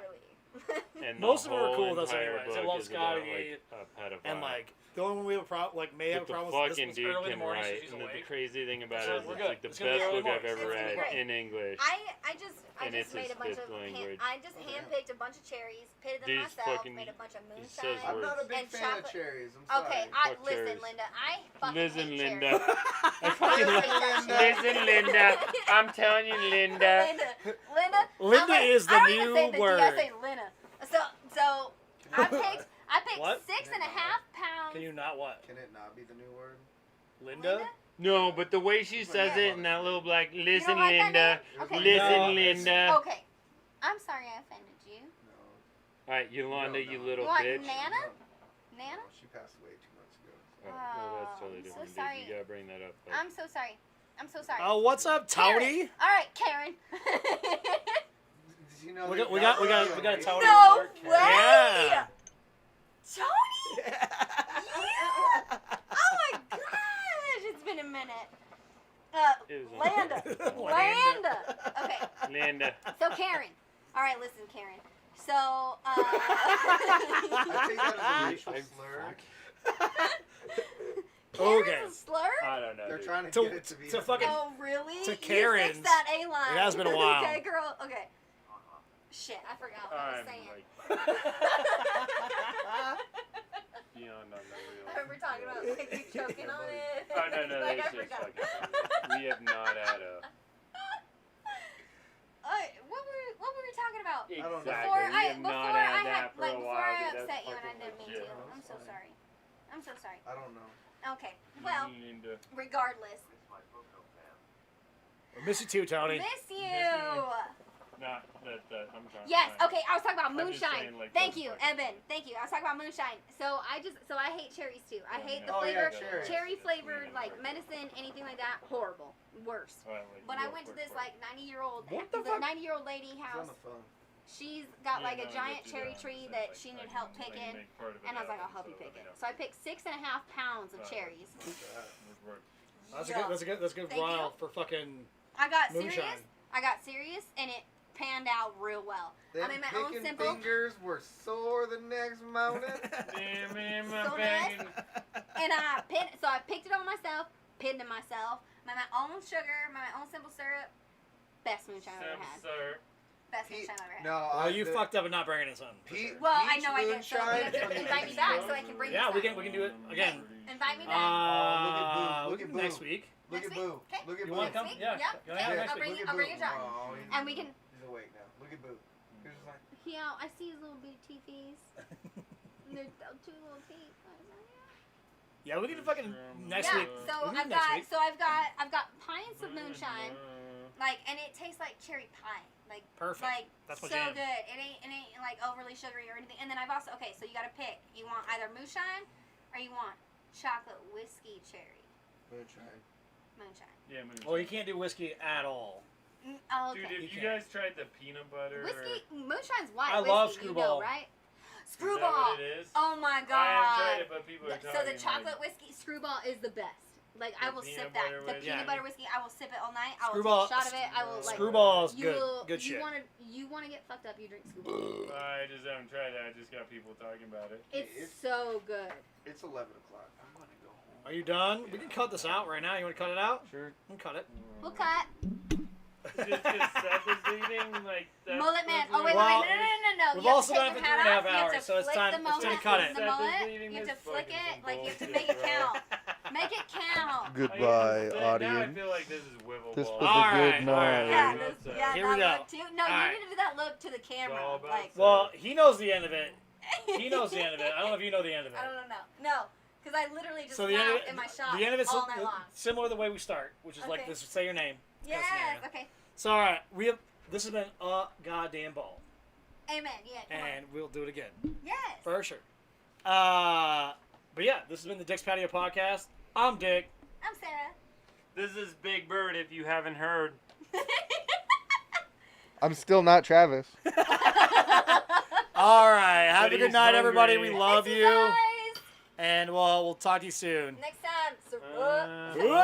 early. And Most the of them are whole cool with us entire anyways. They book love is about, Scotty, like, a pedophile. And like the only one we have a problem, like may have a But the problem with fucking this dude was early in can the morning, so write. she's And the awake. crazy thing about So it is we're it's good. like the It's gonna be best early book I've morning. ever It's gonna be read great. in English. I just And it's made his a bunch fifth of language. I just handpicked a bunch of cherries, pitted them These myself, fucking- made a bunch of he says moonshine. I'm not a big And fan chocolate- of cherries. I'm sorry. Okay, Fuck listen, cherries. Linda, I fucking Listen, hate Linda. cherries. I fucking Listen, Linda. I'm telling you, Linda. Linda Linda I'm is the I don't even new say the word. D, I say Linda. So I picked What? 6.5 pounds. Can you not what? Can it not be the new word? Linda? No, but the way she says it in that little black, You listen, don't like that Linda. name? Okay. Listen, No, it's- Linda. Okay. I'm sorry I offended you. No. Alright, Yolanda, No, you no. little You want bitch. Nana? No. Nana? No, she passed away 2 months ago. Oh, well, that's Oh, totally I'm so different, dude. sorry. You gotta bring that up. But I'm so sorry. I'm so sorry. Oh, what's up, Tony? All right, Karen. Did you know We they got a radio Tony. No mark? way. Yeah. Tony? You? Oh my gosh, it's been a minute. It was Landa. Landa. Okay, Linda. so Karen. All right, listen, Karen. So, I take that as a racial slur. Okay. Karen's a slur? I don't know. They're dude. trying to To- get it to be. to fucking- Oh, really? to You Karen's. fixed that A-line. It has been a while. Okay, girl. Okay. Shit, I forgot what I was I'm saying. like beyond on the real. I remember talking about like you choking on it. Oh, no, Like, it's I just forgot. fucking funny. We have not had a. What were we talking about? I don't know. Exactly. Before we I have not had that for a before while. I dude. upset That's you and I fucking didn't mean legit. to. I'm so sorry. I'm so sorry. I don't know. Okay. Well, Linda. regardless. Miss you too, Tony. Miss you. Not that I'm trying. Yes. fine. Okay. I was talking about I'm just moonshine. saying, like, Thank those you, fucking- Evan. Thank you. I was talking about moonshine. So I hate cherries too. I hate the Oh, flavor. yeah, cherries. Cherry flavored like medicine, anything like that. Horrible. Worst. All right, like, When I real went to quick this for it. like 90-year-old, What the the fuck? 90-year-old lady It's house, on the phone. she's got Yeah, like a no, giant you cherry don't tree understand, that like, she needed I help can, like, picking, make part of it and I was like, out, I'll help you so pick let me it. know. So I picked 6.5 pounds of Right. cherries. We're- That's a Yeah. good Thank while you. for fucking I got moonshine. serious. I got serious, and it panned out real well. Them I made my own picking simple. fingers were sore the next morning. Yeah, man, my So bag nice. And I picked it on myself, pinned it myself, made my own sugar, my own simple syrup. Best moonshine I've ever had. Sir. Best Pete, moonshine I've ever had. no, Oh, you fucked up and not bringing us on. for Pete- sure. Well, I Peach know I did, so you have to moonshine. invite me back so I can bring Yeah, you we some. can do it again. Invite me back. Look at Boo. Next week. Look Next at Boo. week? Okay. Look at You Boo. want to come? Next week? Yeah. Yep. Yeah, Okay. next I'll week. bring Look you- at I'll bring Boo. you John. Oh, And we can. He's awake now. Look at Boo. He's just like, Yeah, I see his little bitty teethies. They're two little teeth. Yeah, we can do fucking next Yeah, week. so We can I've do next got week. I've got pints of moonshine, like, and it tastes like cherry pie, like Perfect. like That's my so jam. good. It ain't like overly sugary or anything. And then I've also so you gotta pick. You want either moonshine or you want chocolate whiskey cherry moonshine. moonshine. Yeah, moonshine. Well, you can't do whiskey at all. Oh, Dude, okay. if You you can't. guys tried the peanut butter. Whiskey moonshine's white. I whiskey, love you Screwball. know, right? Is that Screwball. what it is? Oh my god. I have tried it, but people are talking So the chocolate like, whiskey Screwball is the best. Like I The will peanut sip that. butter The whiskey? peanut Yeah. butter whiskey, I will sip it all night. I will Screwball- take a shot of it. I will like. Screwball's You good. will. Good shit. You wanna get fucked up? You drink Screwball. I just haven't tried it. I just got people talking about it. It's so good. It's 11 o'clock. I'm gonna go home. Are you done? We can cut this out right now. You want to cut it out? Sure. We can cut it. We'll cut. Just because Seth is leaving, like that's Mullet man. supposed Oh to wait, be- Well, no. we've You have also to done take it the for hat 3.5 off. You have hours, to so it's flick time- the it's time to mullet- cut it. The Seth is mullet. leaving You have this to flick fucking it. Like you have to bullshit, make it bro. count. Make it count. Goodbye, Now I audience. feel like this is Wiffle This Ball. was All a good right, all right. night. Yeah, Yeah, this, that's yeah, Here that we go. look too. No, All you right. need to do that look to the camera. all about Like, Well, he knows the end of it. He knows the end of it. I don't know if you know the end of it. I don't know. No, because I literally just So the end of laughed it, in my shop the end of it's all night long. similar to the way we start, which is like Okay. this: say your name. Yes. scenario. Okay. So all right, this has been a goddamn ball, Amen. Yeah. Come on. and we'll do it again Yes. for sure. But yeah, this has been the Dick's Patio podcast. I'm Dick. I'm Sarah. This is Big Bird. If you haven't heard. I'm still not Travis. All right. Have But a good he's night, everybody. We hungry. love Miss you. guys. And we'll talk to you soon. Next time. So,